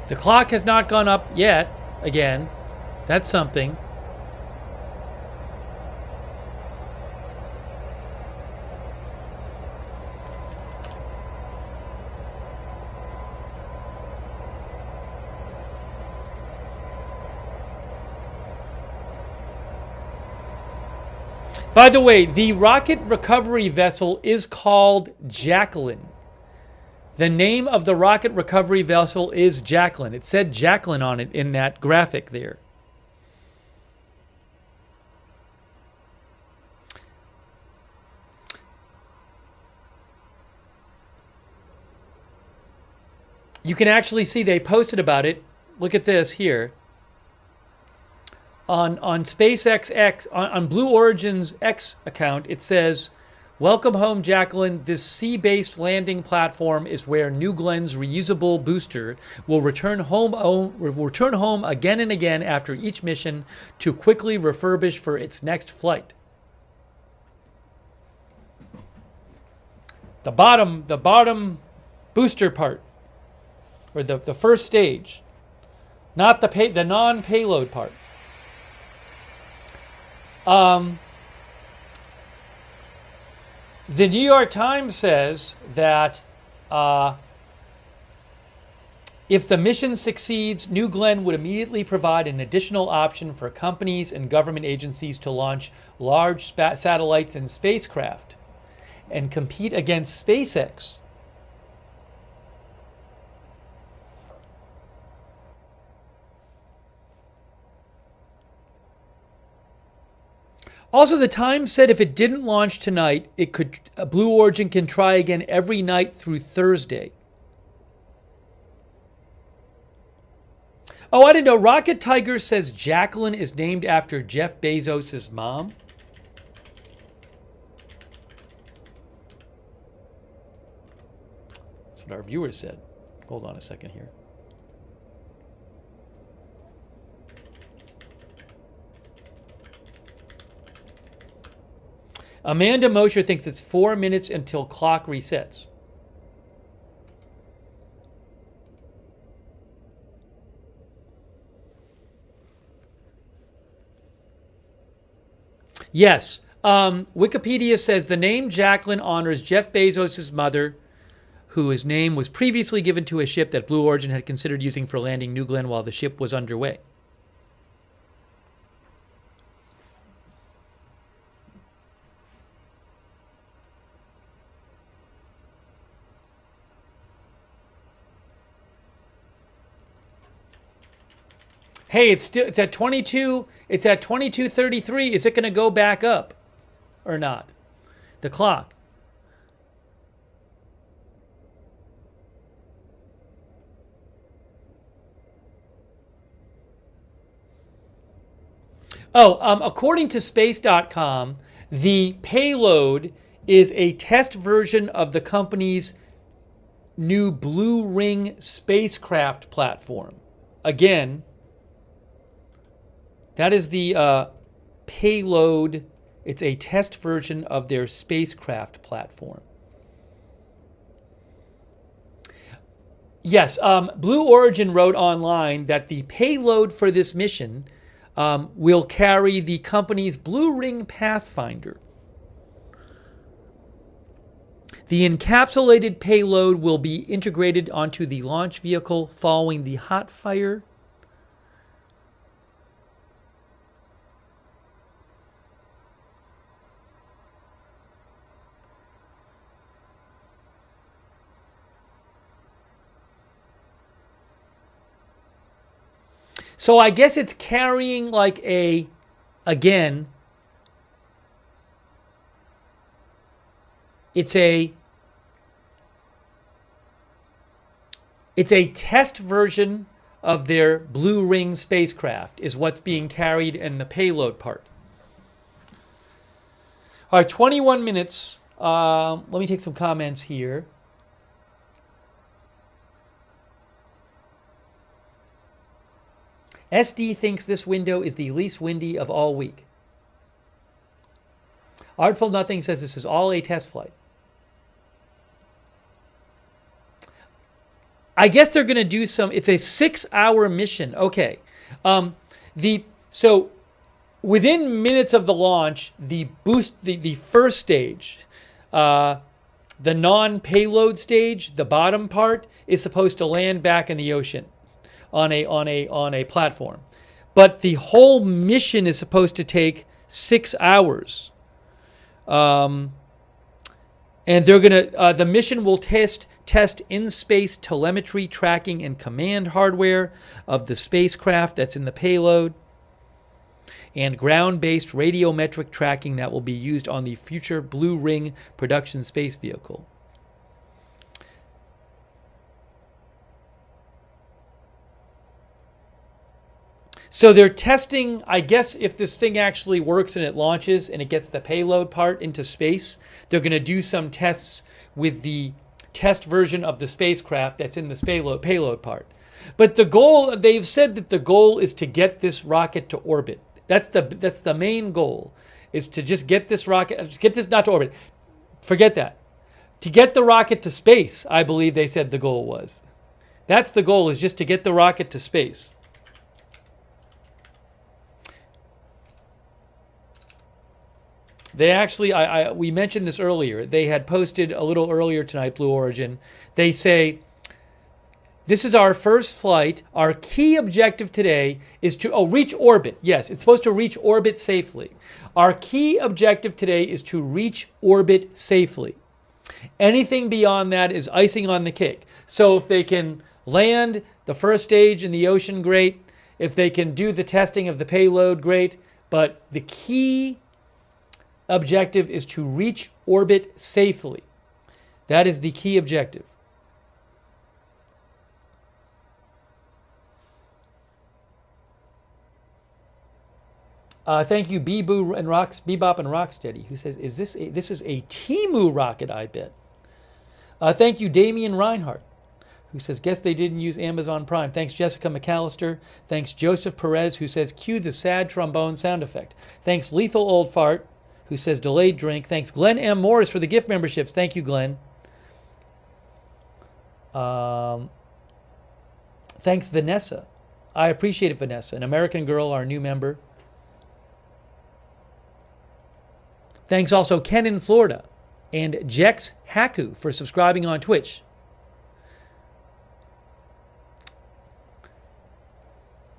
The clock has not gone up yet. Again, that's something. By the way, the rocket recovery vessel is called Jacqueline. The name of the rocket recovery vessel is Jacqueline. It said Jacqueline on it in that graphic there. You can actually see they posted about it. Look at this here. On SpaceX, on Blue Origin's X account, it says, "Welcome home, Jacqueline. This sea-based landing platform is where New Glenn's reusable booster will return home again and again after each mission to quickly refurbish for its next flight." The bottom booster part, or the first stage, not the non-payload part. The New York Times says that if the mission succeeds, New Glenn would immediately provide an additional option for companies and government agencies to launch large satellites and spacecraft and compete against SpaceX. Also, the Times said if it didn't launch tonight, Blue Origin can try again every night through Thursday. Oh, I didn't know. Rocket Tiger says Jacqueline is named after Jeff Bezos' mom. That's what our viewers said. Hold on a second here. Amanda Mosher thinks it's 4 minutes until clock resets. Yes. Wikipedia says the name Jacqueline honors Jeff Bezos' mother, whose name was previously given to a ship that Blue Origin had considered using for landing New Glenn while the ship was underway. Hey, it's at 22. It's at 22:33. Is it going to go back up or not? The clock. Oh, according to space.com, the payload is a test version of the company's new Blue Ring spacecraft platform. Again, that is the payload. It's a test version of their spacecraft platform. Yes, Blue Origin wrote online that the payload for this mission will carry the company's Blue Ring Pathfinder. The encapsulated payload will be integrated onto the launch vehicle following the hot fire. So I guess it's carrying like again, it's a test version of their Blue Ring spacecraft is what's being carried in the payload part. All right, 21 minutes. Let me take some comments here. SD thinks this window is the least windy of all week. Artful Nothing says this is all a test flight. I guess they're going to do it's a 6-hour mission. Okay. So within minutes of the launch, the first stage, the non-payload stage, the bottom part, is supposed to land back in the ocean on a platform. But the whole mission is supposed to take 6 hours. And they're gonna the mission will test in-space telemetry tracking and command hardware of the spacecraft that's in the payload, and ground-based radiometric tracking that will be used on the future Blue Ring production space vehicle. So they're testing, I guess, if this thing actually works and it launches and it gets the payload part into space, they're going to do some tests with the test version of the spacecraft that's in the payload part. But the goal, they've said that the goal is to get this rocket to orbit. That's the main goal, is to just get this rocket, not to orbit. Forget that. To get the rocket to space, I believe they said the goal was. That's the goal, is just to get the rocket to space. They actually, we mentioned this earlier. They had posted a little earlier tonight, Blue Origin. They say, this is our first flight. Our key objective today is to reach orbit. Yes, it's supposed to reach orbit safely. Our key objective today is to reach orbit safely. Anything beyond that is icing on the cake. So if they can land the first stage in the ocean, great. If they can do the testing of the payload, great. But the key objective is to reach orbit safely. That is the key objective. Thank you, Bebop and Rocksteady, who says, this is a Temu rocket, I bet. Thank you, Damian Reinhardt, who says, guess they didn't use Amazon Prime. Thanks, Jessica McAllister. Thanks, Joseph Perez, who says, cue the sad trombone sound effect. Thanks, Lethal Old Fart, who says, delayed drink. Thanks, Glenn M. Morris, for the gift memberships. Thank you, Glenn. Thanks, Vanessa. I appreciate it, Vanessa. An American Girl, our new member. Thanks also Ken in Florida and Jex Haku for subscribing on Twitch.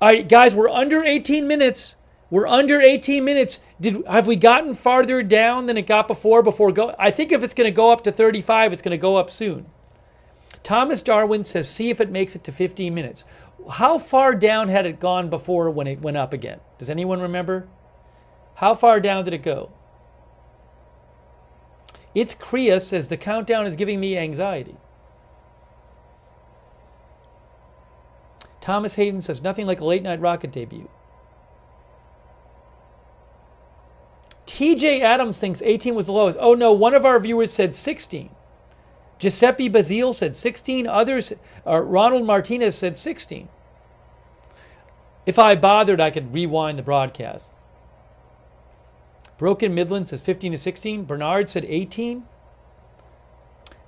All right, guys, we're under 18 minutes. We're under 18 minutes. Have we gotten farther down than it got before? I think if it's going to go up to 35, it's going to go up soon. Thomas Darwin says, see if it makes it to 15 minutes. How far down had it gone before when it went up again? Does anyone remember? How far down did it go? It's Kriya says the countdown is giving me anxiety. Thomas Hayden says nothing like a late night rocket debut. TJ Adams thinks 18 was the lowest. Oh no, one of our viewers said 16. Giuseppe Bazile said 16. Others, Ronald Martinez said 16. If I bothered, I could rewind the broadcast. Broken Midland says 15 to 16. Bernard said 18.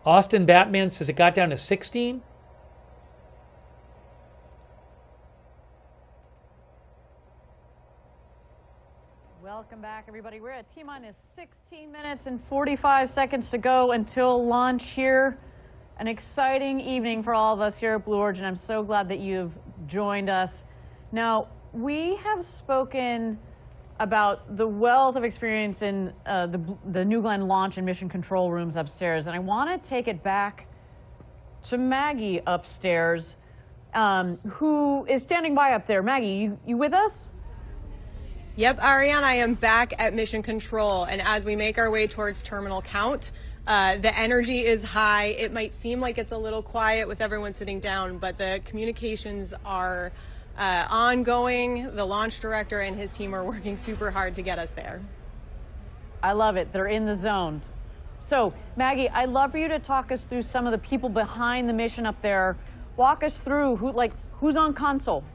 Austin Batman says it got down to 16.
Welcome back, everybody. We're at T-minus 16 minutes and 45 seconds to go until launch here. An exciting evening for all of us here at Blue Origin. I'm so glad that you've joined us. Now, we have spoken about the wealth of experience in the New Glenn launch and mission control rooms upstairs, and I want to take it back to Maggie upstairs, who is standing by up there. Maggie, you with us?
Yep, Ariane, I am back at mission control, and as we make our way towards terminal count, the energy is high. It might seem like it's a little quiet with everyone sitting down, but the communications are ongoing. The launch director and his team are working super hard to get us there.
I love it. They're in the zone. So, Maggie, I'd love for you to talk us through some of the people behind the mission up there. Walk us through who's on console.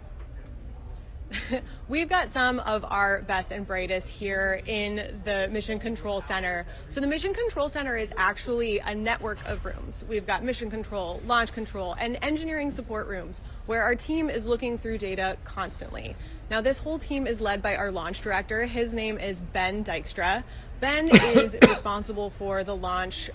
We've got some of our best and brightest here in the Mission Control Center. So the Mission Control Center is actually a network of rooms. We've got Mission Control, Launch Control, and Engineering Support rooms where our team is looking through data constantly. Now this whole team is led by our launch director. His name is Ben Dykstra. Ben is responsible for the launch,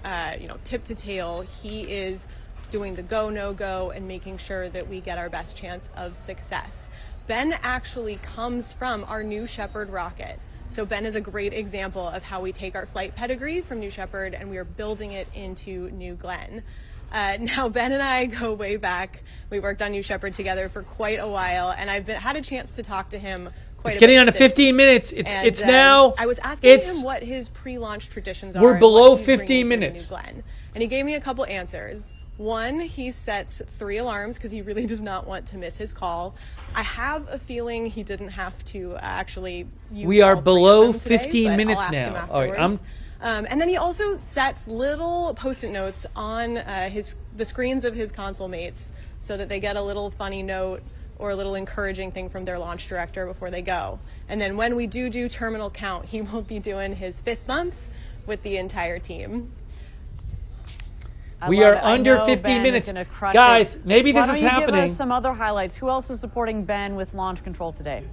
tip to tail. He is doing the go, no go, and making sure that we get our best chance of success. Ben actually comes from our New Shepard rocket. So Ben is a great example of how we take our flight pedigree from New Shepard and we are building it into New Glenn. Now Ben and I go way back. We worked on New Shepard together for quite a while, and I've had a chance to talk to him quite a bit.
It's getting on to 15 minutes. It's now.
I was asking him what his pre-launch traditions are.
We're below 15 minutes.
New Glenn, and he gave me a couple answers. One, he sets 3 alarms because he really does not want to miss his call. I have a feeling he didn't have to actually use
We are below
today,
15 minutes now. All right,
and then he also sets little Post-it notes on the screens of his console mates so that they get a little funny note or a little encouraging thing from their launch director before they go. And then when we do terminal count, he will be doing his fist bumps with the entire team.
We are under 15 minutes. Guys, maybe this is happening.
Why don't you give us some other highlights? Who else is supporting Ben with launch control today?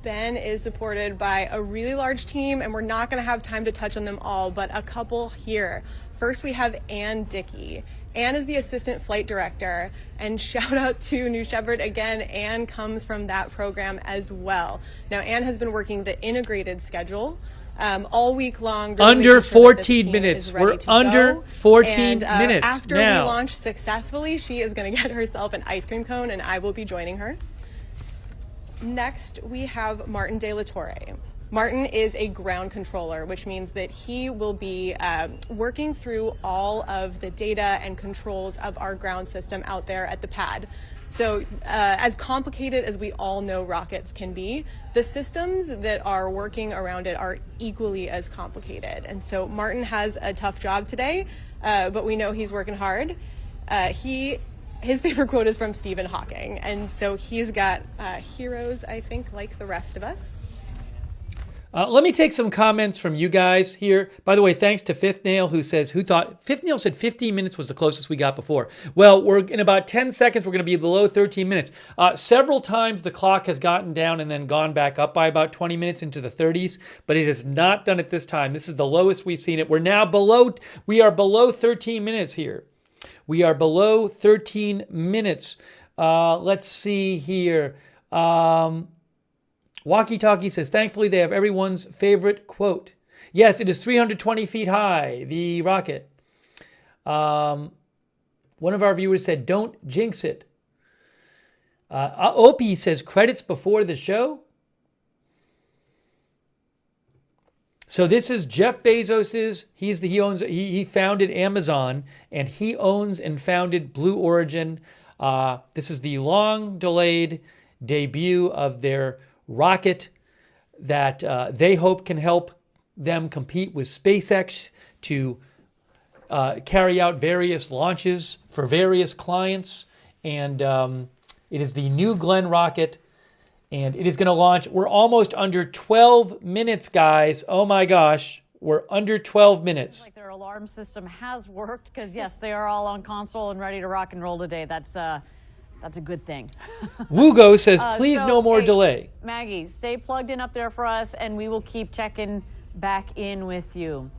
Ben is supported by a really large team, and we're not going to have time to touch on them all, but a couple here. First, we have Ann Dickey. Ann is the assistant flight director, and shout out to New Shepard again. Ann comes from that program as well. Now, Ann has been working the integrated schedule all week long. Really
under 14 minutes. We're under 14 minutes
after
now.
we launch successfully, she is going to get herself an ice cream cone, and I will be joining her. Next, we have Martin De La Torre. Martin is a ground controller, which means that he will be working through all of the data and controls of our ground system out there at the pad. So as complicated as we all know rockets can be, the systems that are working around it are equally as complicated. And so Martin has a tough job today, but we know he's working hard. His favorite quote is from Stephen Hawking. And so he's got heroes, I think, like the rest of us.
Let me take some comments from you guys here. By the way, thanks to Fifth Nail, who thought Fifth Nail said 15 minutes was the closest we got before. Well, we're in about 10 seconds. We're going to be below 13 minutes. Several times the clock has gotten down and then gone back up by about 20 minutes into the 30s, but it has not done it this time. This is the lowest we've seen it. We are below 13 minutes here. We are below 13 minutes. Let's see here. Walkie Talkie says, thankfully they have everyone's favorite quote. Yes, it is 320 feet high, the rocket. One of our viewers said, don't jinx it. Opie says credits before the show. So this is Jeff Bezos's. He founded Amazon, and he owns and founded Blue Origin. This is the long-delayed debut of their rocket that they hope can help them compete with SpaceX to carry out various launches for various clients. And it is the New Glenn rocket, and it is going to launch. We're almost under 12 minutes, guys. Oh my gosh, we're under 12 minutes.
Like their alarm system has worked, because yes, they are all on console and ready to rock and roll today. That's a good thing.
Wugo says, please no more
hey,
delay.
Maggie, stay plugged in up there for us, and we will keep checking back in with you.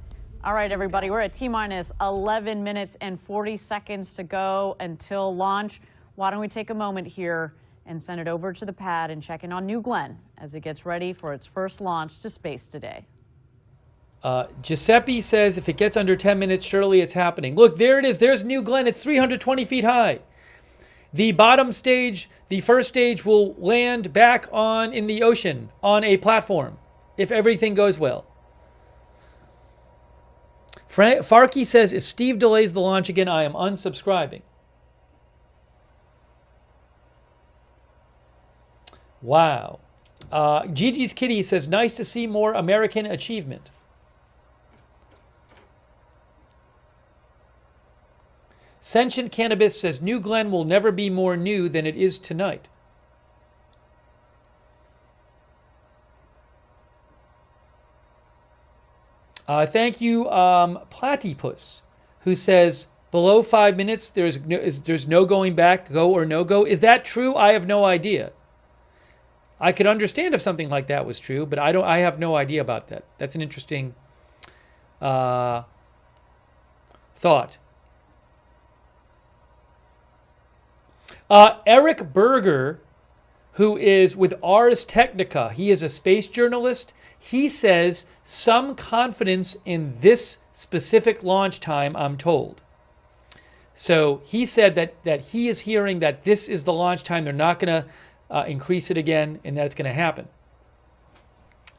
All right, everybody, we're at T-minus 11 minutes and 40 seconds to go until launch. Why don't we take a moment here and send it over to the pad and check in on New Glenn as it gets ready for its first launch to space today.
Giuseppe says, if it gets under 10 minutes, surely it's happening. Look, there it is. There's New Glenn. It's 320 feet high. The bottom stage, the first stage, will land back in the ocean on a platform if everything goes well. Farkey says, if Steve delays the launch again, I am unsubscribing. Wow. Gigi's Kitty says, nice to see more American achievement. Sentient Cannabis says, New Glenn will never be more new than it is tonight. Thank you, Platypus, who says, below 5 minutes, there's no going back, go or no go. Is that true? I have no idea. I could understand if something like that was true, but I have no idea about that. That's an interesting thought. Eric Berger, who is with Ars Technica, he is a space journalist. He says some confidence in this specific launch time, I'm told. So he said that he is hearing that this is the launch time. They're not going to increase it again, and that it's going to happen.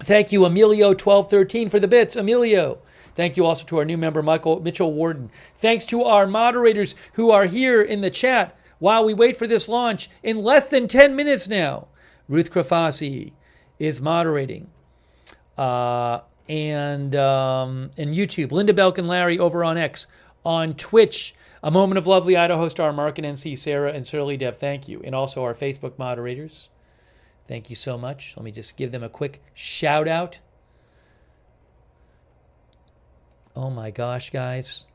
Thank you, Emilio1213, for the bits. Emilio. Thank you also to our new member, Mitchell Warden. Thanks to our moderators who are here in the chat while we wait for this launch in less than 10 minutes now. Ruth Krafasi is moderating. And YouTube. Linda Belk and Larry over on X. On Twitch, A Moment of Lovely Idaho star Mark and NC, Sarah and Surly Dev. Thank you. And also our Facebook moderators. Thank you so much. Let me just give them a quick shout out. Oh my gosh, guys.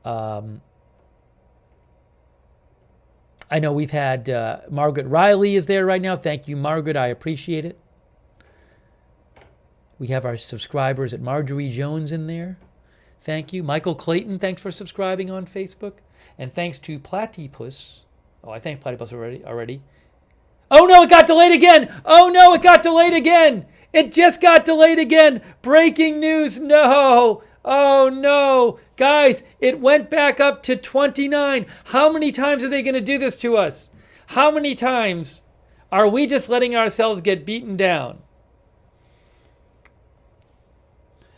I know we've had Margaret Riley is there right now. Thank you, Margaret. I appreciate it. We have our subscribers at Marjorie Jones in there. Thank you. Michael Clayton, thanks for subscribing on Facebook. And thanks to Platypus. Oh, I thanked Platypus already. Oh no, it got delayed again. Oh no, it got delayed again. It just got delayed again. Breaking news. No. Oh no. Guys, it went back up to 29. How many times are they going to do this to us? How many times are we just letting ourselves get beaten down?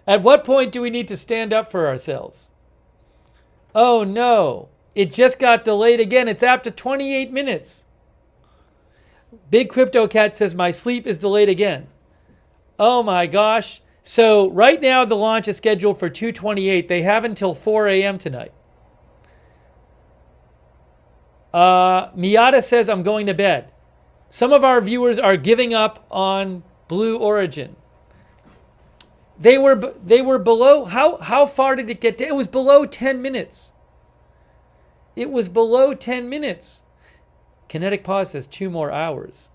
At what point do we need to stand up for ourselves? Oh no, it just got delayed again. It's after 28 minutes. Big Crypto Cat says my sleep is delayed again. Oh my gosh. So right now the launch is scheduled for 2:28. They have until 4 a.m. tonight. Miata says I'm going to bed. Some of our viewers are giving up on Blue Origin. They were below. How far did it get? It was below 10 minutes. It was below 10 minutes. Kinetic Pause says 2 more hours.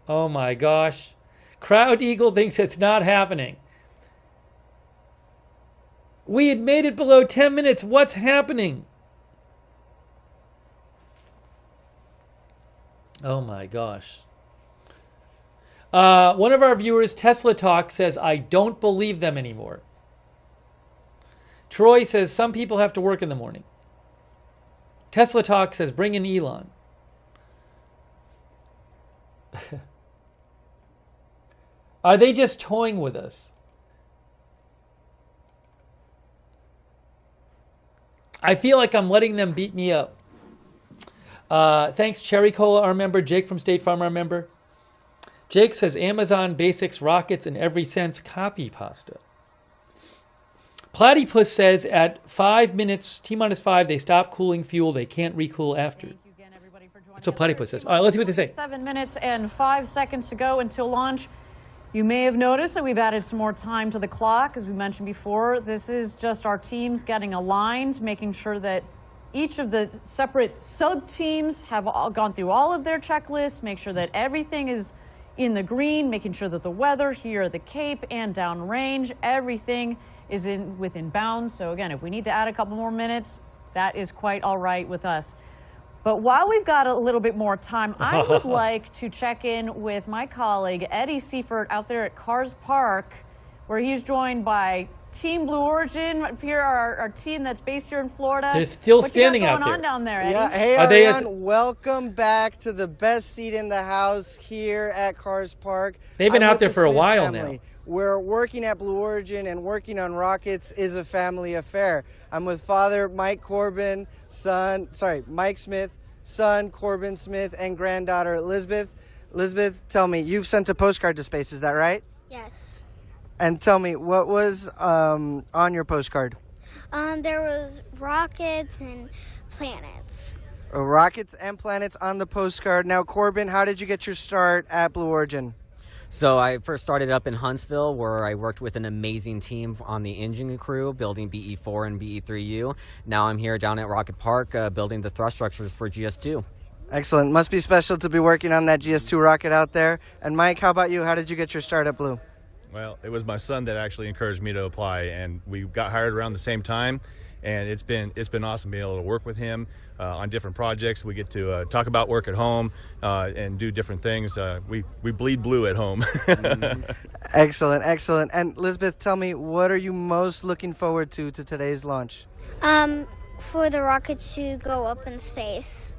Oh my gosh. Crowd Eagle thinks it's not happening. We had made it below 10 minutes. What's happening? Oh my gosh. One of our viewers, Tesla Talk, says, I don't believe them anymore. Troy says, some people have to work in the morning. Tesla Talk says, bring in Elon. Are they just toying with us? I feel like I'm letting them beat me up. Thanks, Cherry Cola, our member. Jake from State Farm, our member. Jake says Amazon basics rockets in every sense copy pasta. Platypus says at 5 minutes, T minus 5, they stop cooling fuel. They can't recool after.
Thank you again, everybody, for joining
That's what
us.
Platypus says. All right, let's see what they say.
7 minutes and 5 seconds to go until launch. You may have noticed that we've added some more time to the clock. As we mentioned before, this is just our teams getting aligned, making sure that each of the separate sub-teams have all gone through all of their checklists, make sure that everything is in the green, making sure that the weather here at the Cape and downrange, everything is within bounds. So again, if we need to add a couple more minutes, that is quite all right with us. But while we've got a little bit more time, I would like to check in with my colleague, Eddie Seifert, out there at Cars Park, where he's joined by Team Blue Origin, here our team that's based here in Florida.
They're still
What
standing
you got
out
going
there.
on down there, Eddie?
Yeah, hey,
Are they
Ariane, welcome back to the best seat in the house here at Cars Park.
They've been
I'm
out
with
there
the
for a
Smith
while
family.
now.
We're working at Blue Origin, and working on rockets is a family affair. I'm with Father Mike Corbin, Mike Smith, son Corbin Smith, and granddaughter Elizabeth. Elizabeth, tell me, you've sent a postcard to space, is that right?
Yes.
And tell me, what was on your postcard?
There was rockets and planets.
Rockets and planets on the postcard. Now, Corbin, how did you get your start at Blue Origin?
So I first started up in Huntsville, where I worked with an amazing team on the engine crew, building BE4 and BE3U. Now I'm here down at Rocket Park, building the thrust structures for GS2.
Excellent. Must be special to be working on that GS2 rocket out there. And Mike, how about you? How did you get your start at Blue?
Well, it was my son that actually encouraged me to apply, and we got hired around the same time. And it's been awesome being able to work with him on different projects. We get to talk about work at home and do different things. We bleed blue at home.
Excellent, excellent. And Elizabeth, tell me, what are you most looking forward to today's launch?
For the rocket to go up in space.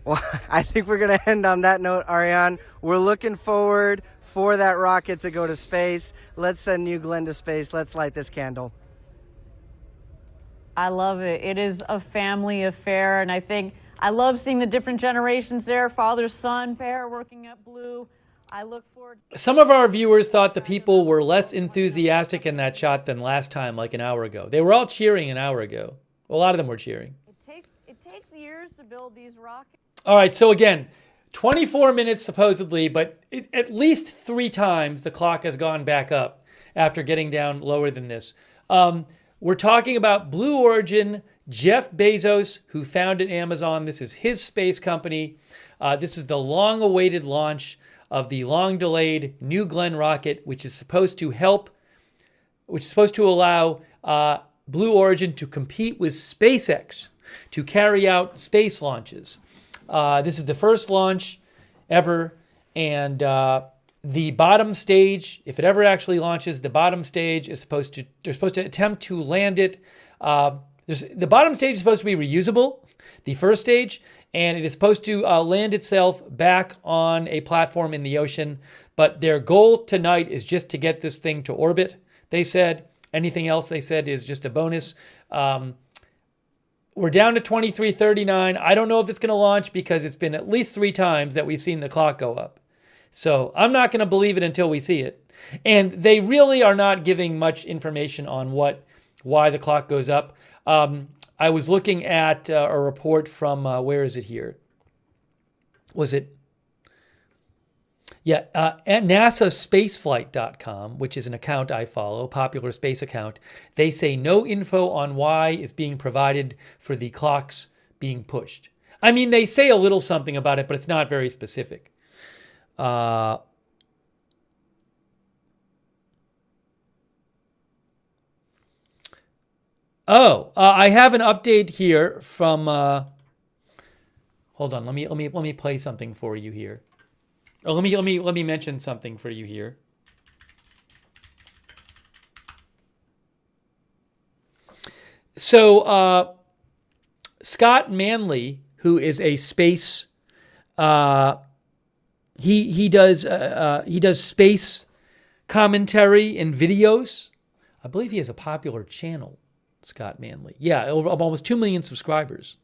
Well, I think we're going to end on that note, Ariane. We're looking forward for that rocket to go to space. Let's send New Glenn to space. Let's light this candle.
I love it. It is a family affair, and I think I love seeing the different generations there, father-son pair working at Blue. I look forward.
Some of our viewers thought the people were less enthusiastic in that shot than last time, like an hour ago. They were all cheering an hour ago. A lot of them were cheering.
It takes years to build these rockets.
All right, so again, 24 minutes supposedly, but at least 3 times the clock has gone back up after getting down lower than this. We're talking about Blue Origin, Jeff Bezos, who founded Amazon. This is his space company. This is the long-awaited launch of the long-delayed New Glenn rocket, which is supposed to allow Blue Origin to compete with SpaceX to carry out space launches. This is the first launch ever, and the bottom stage, if it ever actually launches, the bottom stage is they're supposed to attempt to land it. The bottom stage is supposed to be reusable, the first stage, and it is supposed to land itself back on a platform in the ocean. But their goal tonight is just to get this thing to orbit, they said. Anything else, they said, is just a bonus. We're down to 23:39. I don't know if it's going to launch because it's been at least 3 times that we've seen the clock go up. So I'm not going to believe it until we see it. And they really are not giving much information on why the clock goes up. I was looking at a report from, where is it here? Was it? Yeah, at NASAspaceflight.com, which is an account I follow, popular space account. They say no info on why is being provided for the clocks being pushed. I mean, they say a little something about it, but it's not very specific. I have an update here from. Hold on, let me play something for you here. Or let me mention something for you here. So Scott Manley, who is a space he does space commentary and videos. I believe he has a popular channel, Scott Manley. Yeah, over almost 2 million subscribers.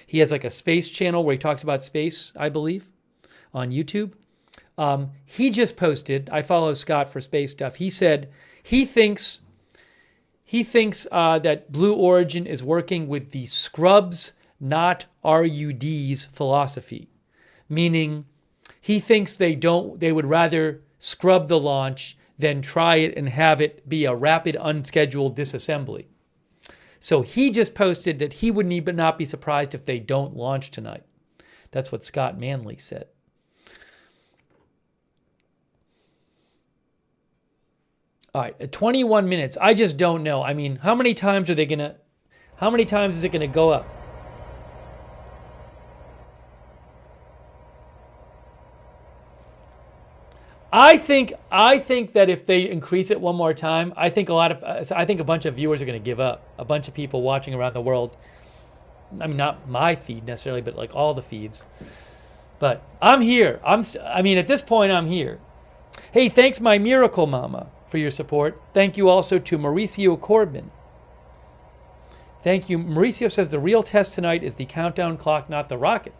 He has like a space channel where he talks about space, I believe, on YouTube. He just posted, I follow Scott for space stuff. He said he thinks that Blue Origin is working with the scrubs, not RUDs philosophy, meaning he thinks they would rather scrub the launch than try it and have it be a rapid, unscheduled disassembly. So he just posted that he would not be surprised if they don't launch tonight. That's what Scott Manley said. All right, at 21 minutes. I just don't know. I mean, how many times is it going to go up? I think that if they increase it one more time, I think a bunch of viewers are going to give up. A bunch of people watching around the world. I mean, not my feed necessarily, but like all the feeds. But I'm here. I mean, at this point, I'm here. Hey, thanks, my miracle mama, for your support. Thank you also to Mauricio Corbin. Thank you. Mauricio says the real test tonight is the countdown clock, not the rocket.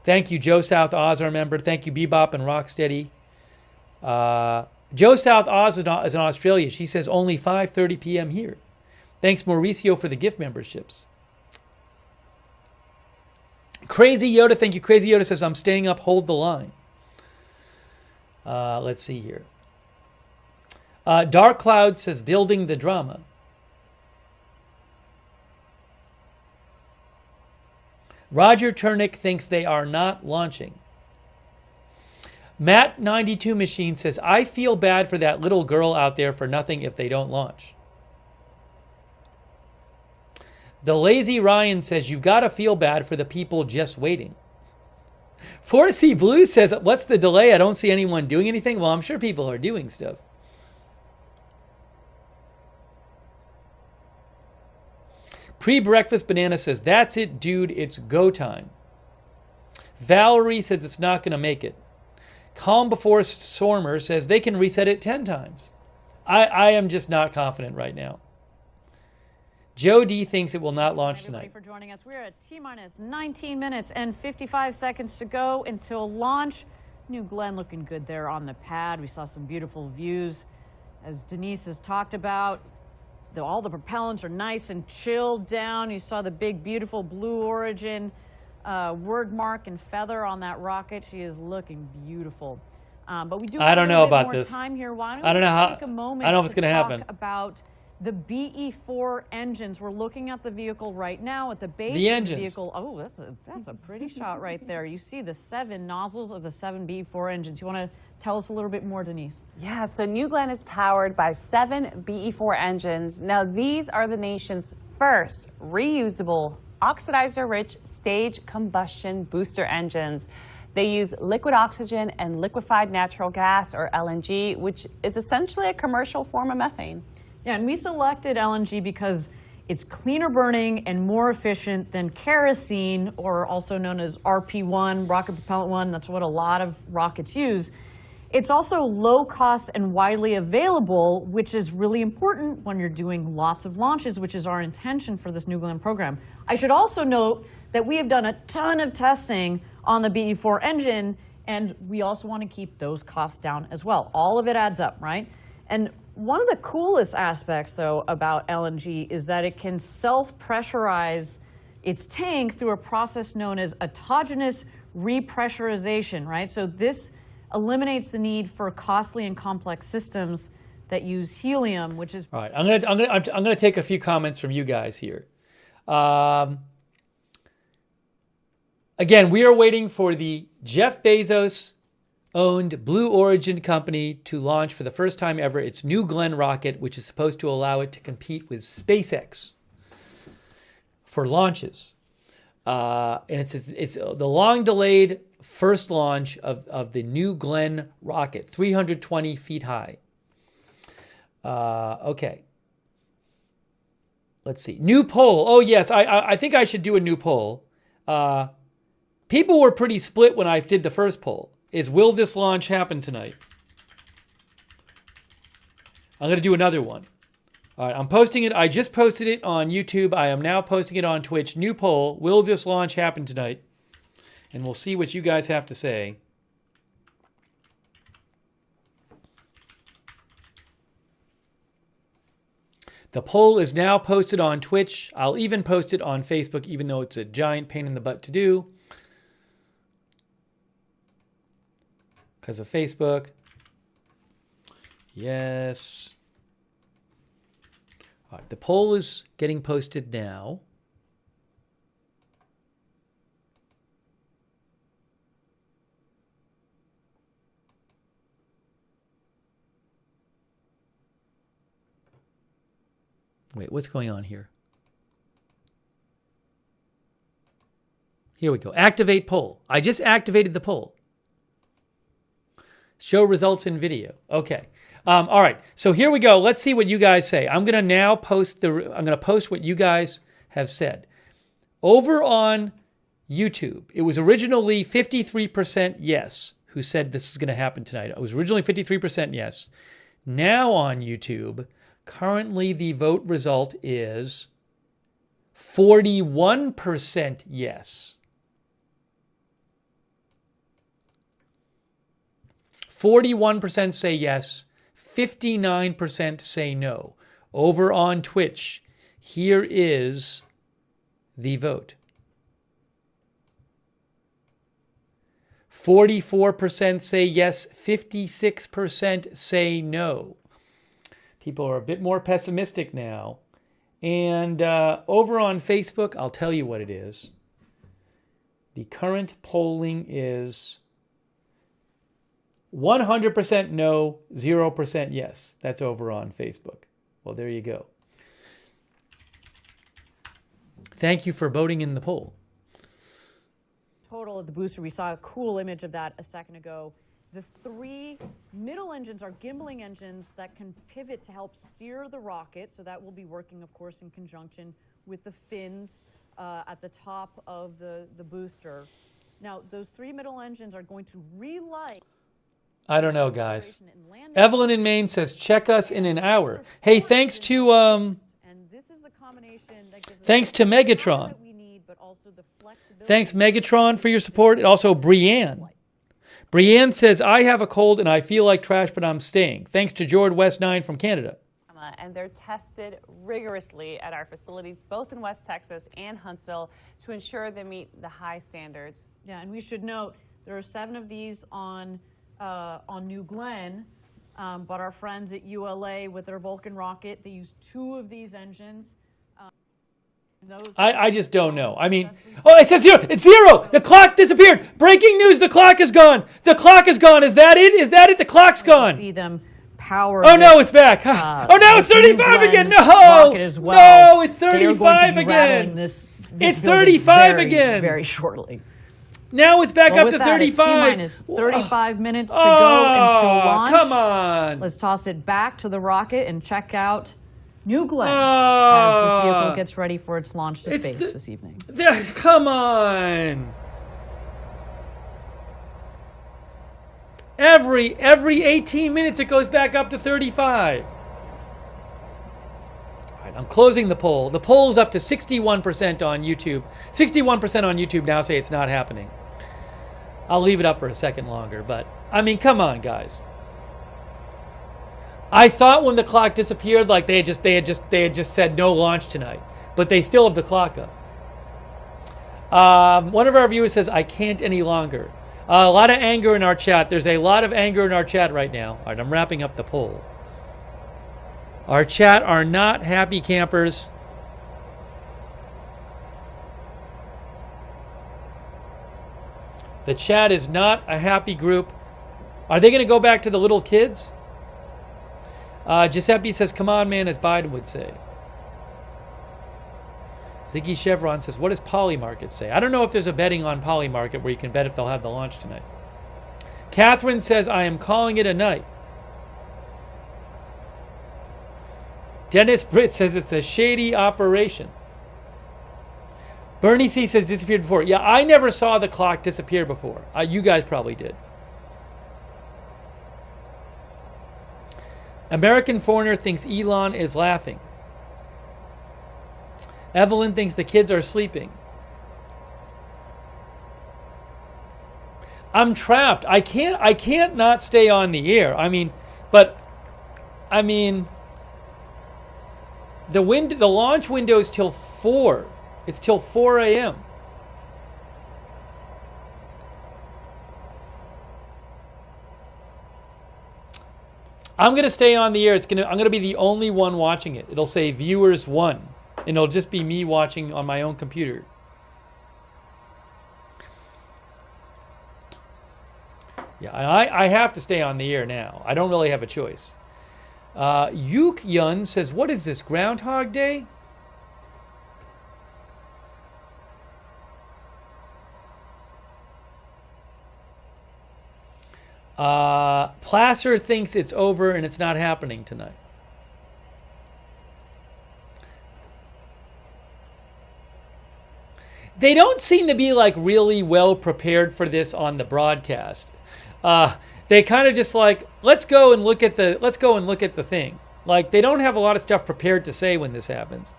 Thank you, Joe South Oz, our member. Thank you, Bebop and Rocksteady. Joe South Oz is in Australia. She says only 5:30 p.m. here. Thanks, Mauricio, for the gift memberships. Crazy Yoda, thank you. Crazy Yoda says, I'm staying up, hold the line. Let's see here. Dark Cloud says, building the drama. Roger Turnick thinks they are not launching. Matt92 Machine says, I feel bad for that little girl out there for nothing if they don't launch. The Lazy Ryan says, you've got to feel bad for the people just waiting. 4C Blue says, what's the delay? I don't see anyone doing anything. Well, I'm sure people are doing stuff. Pre-Breakfast Banana says, that's it, dude. It's go time. Valerie says it's not going to make it. Calm Before Stormer says they can reset it 10 times. I am just not confident right now. Joe D thinks it will not launch tonight.
For joining us. We're at T-minus 19 minutes and 55 seconds to go until launch. New Glenn looking good there on the pad. We saw some beautiful views. As Denise has talked about, all the propellants are nice and chilled down. You saw the big, beautiful Blue Origin word mark and feather on that rocket. She is looking beautiful. But we do have
I don't know about
more
this.
Time here. Why don't
I don't know how.
take a moment
I don't know if it's
to
going to
talk
happen.
About the BE4 engines. We're looking at the vehicle right now at the base
The
of
engines.
the vehicle. Oh, that's a pretty shot right there. You see the 7 nozzles of the 7 BE4 engines. You want to tell us a little bit more, Denise?
Yeah, so New Glenn is powered by 7 BE4 engines. Now, these are the nation's first reusable, oxidizer-rich stage combustion booster engines. They use liquid oxygen and liquefied natural gas, or LNG, which is essentially a commercial form of methane.
Yeah, and we selected LNG because it's cleaner burning and more efficient than kerosene, or also known as RP1, rocket propellant 1. That's what a lot of rockets use. It's also low cost and widely available, which is really important when you're doing lots of launches, which is our intention for this New Glenn program. I should also note that we have done a ton of testing on the BE4 engine, and we also want to keep those costs down as well. All of it adds up, right? And one of the coolest aspects, though, about LNG is that it can self-pressurize its tank through a process known as autogenous repressurization, right? So this eliminates the need for costly and complex systems that use helium, which is...
All right, I'm gonna take a few comments from you guys here. Again, we are waiting for the Jeff Bezos owned Blue Origin company to launch for the first time ever its New Glenn rocket, which is supposed to allow it to compete with SpaceX for launches. And it's the long-delayed first launch of the New Glenn rocket, 320 feet high. Okay. Let's see. New poll. Oh, yes, I think I should do a new poll. People were pretty split when I did the first poll. Is will this launch happen tonight? I'm going to do another one. All right, I'm posting it. I just posted it on YouTube. I am now posting it on Twitch. New poll. Will this launch happen tonight? And we'll see what you guys have to say. The poll is now posted on Twitch. I'll even post it on Facebook, even though it's a giant pain in the butt to do. Because of Facebook. Yes. All right, the poll is getting posted now. Wait, what's going on here? Here we go. Activate poll. I just activated the poll. Show results in video. Okay. All right. So here we go. Let's see what you guys say. I'm going to now post what you guys have said. Over on YouTube, it was originally 53% yes who said this is going to happen tonight. It was originally 53% yes. Now on YouTube, currently the vote result is 41% yes. 41% say yes, 59% say no. Over on Twitch, here is the vote. 44% say yes, 56% say no. People are a bit more pessimistic now. And over on Facebook, I'll tell you what it is. The current polling is 100% no, 0% yes. That's over on Facebook. Well, there you go. Thank you for voting in the poll.
Total of the booster, we saw a cool image of that a second ago. The 3 middle engines are gimbaling engines that can pivot to help steer the rocket. So that will be working, of course, in conjunction with the fins at the top of the booster. Now, those 3 middle engines are going to relight.
I don't know, guys. Evelyn in Maine says, check us in an hour. Hey, thanks to Megatron. Thanks, Megatron, for your support. And also, Brienne. Brienne says, I have a cold and I feel like trash, but I'm staying. Thanks to Jord West 9 from Canada.
And they're tested rigorously at our facilities, both in West Texas and Huntsville, to ensure they meet the high standards.
Yeah, and we should note there are 7 of these on New Glenn, but our friends at ULA with their Vulcan rocket, they use 2 of these engines.
I just don't know. I mean, oh, it says 0. It's 0. The clock disappeared. Breaking news, the clock is gone. The clock is gone. Is that it? Is that it? The clock's gone.
See them power.
Oh, no, it's back. Oh, no, it's 35 again. No. No, it's 35 again. It's 35 again.
Very shortly.
Now it's back up to 35.
T-minus 35 minutes to go until launch.
Come on.
Let's toss it back to the rocket and check out New Glenn as this vehicle gets ready for its launch to space this evening.
Come on. Every 18 minutes it goes back up to 35. All right, I'm closing the poll. The poll is up to 61% on YouTube. 61% on YouTube now say it's not happening. I'll leave it up for a second longer, but I mean, come on, guys. I thought when the clock disappeared, like they had just said no launch tonight, but they still have the clock up. One of our viewers says, I can't any longer. A lot of anger in our chat. There's a lot of anger in our chat right now. All right, I'm wrapping up the poll. Our chat are not happy campers. The chat is not a happy group. Are they going to go back to the little kids? Giuseppe says, come on, man, as Biden would say. Ziggy Chevron says, what does Polymarket say? I don't know if there's a betting on Polymarket where you can bet if they'll have the launch tonight. Catherine says, I am calling it a night. Dennis Britt says it's a shady operation. Bernie C says disappeared before. Yeah, I never saw the clock disappear before. You guys probably did. American Foreigner thinks Elon is laughing. Evelyn thinks the kids are sleeping. I'm trapped. I can't not stay on the air. The launch window is till 4. It's till 4 a.m. I'm going to stay on the air. I'm going to be the only one watching it. It'll say viewers 1, and it'll just be me watching on my own computer. Yeah, I have to stay on the air now. I don't really have a choice. Yuk Yun says, what is this, Groundhog Day? Placer thinks it's over and it's not happening tonight. They don't seem to be like really well prepared for this on the broadcast. They kind of just like, let's go and look at the thing. Like, they don't have a lot of stuff prepared to say when this happens.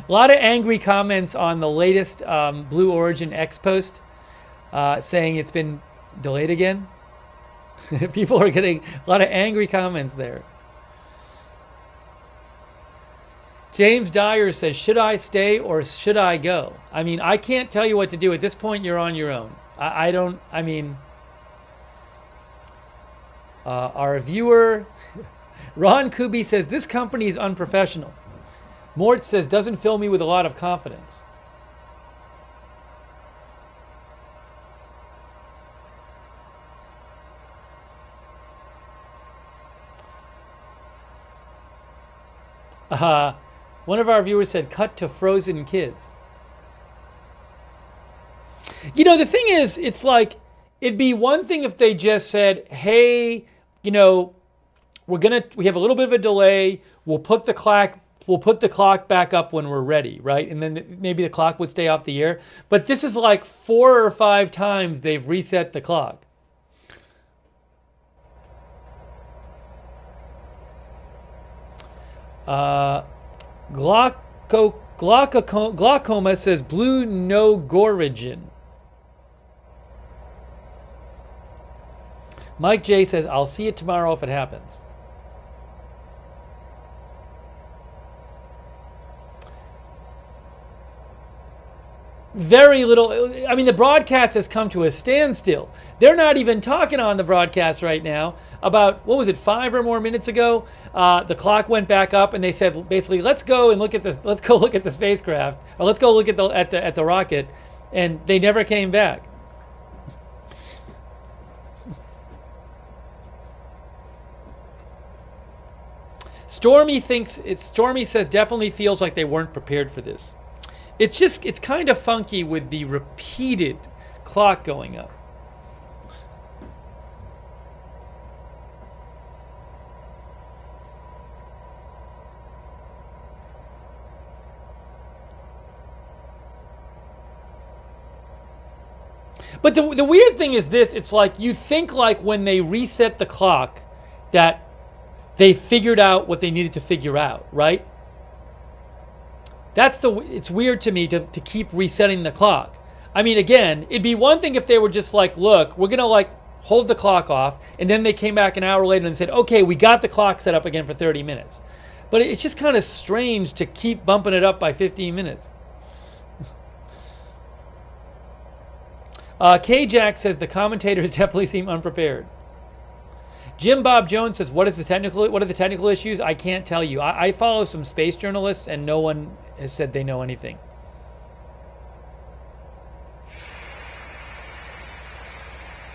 A lot of angry comments on the latest Blue Origin X post saying it's been delayed again. People are getting a lot of angry comments there. James Dyer says, should I stay or should I go? I mean, I can't tell you what to do. At this point, you're on your own. Our viewer, Ron Kubi, says, this company is unprofessional. Mort says, doesn't fill me with a lot of confidence. One of our viewers said, cut to frozen kids. You know, the thing is, it's like, it'd be one thing if they just said, hey, you know, we have a little bit of a delay. We'll put the clock back up when we're ready, right? And then maybe the clock would stay off the air. But this is like 4 or 5 times they've reset the clock. Glaucoma says blue no gorigin. Mike J says, I'll see it tomorrow if it happens. Very little. I mean, the broadcast has come to a standstill. They're not even talking on the broadcast right now about, what was it, 5 or more minutes ago? The clock went back up, and they said basically, let's go look at the spacecraft, or let's go look at the rocket, and they never came back. Stormy says definitely feels like they weren't prepared for this. It's kind of funky with the repeated clock going up. But the weird thing is this, it's like you think like when they reset the clock that they figured out what they needed to figure out, right? It's weird to me to keep resetting the clock. I mean, again, it'd be one thing if they were just like, look, we're going to like hold the clock off, and then they came back an hour later and said, okay, we got the clock set up again for 30 minutes. But it's just kind of strange to keep bumping it up by 15 minutes. K-Jack says the commentators definitely seem unprepared. Jim Bob Jones says, what are the technical issues? I can't tell you. I follow some space journalists, and no one has said they know anything.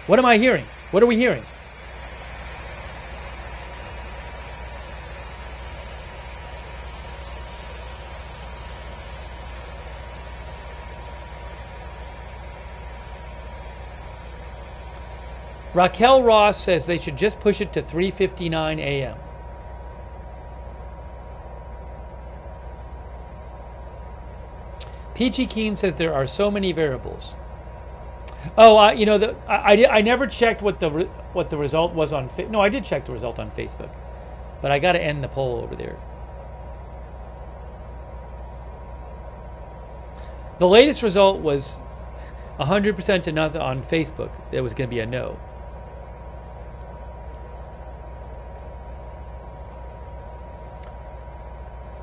What am I hearing? What are we hearing? Raquel Ross says they should just push it to 3:59 a.m. Peachy Keen says there are so many variables. Oh, you know, I never checked what the result was on. No, I did check the result on Facebook, but I got to end the poll over there. The latest result was 100% to nothing on Facebook. There was going to be a no.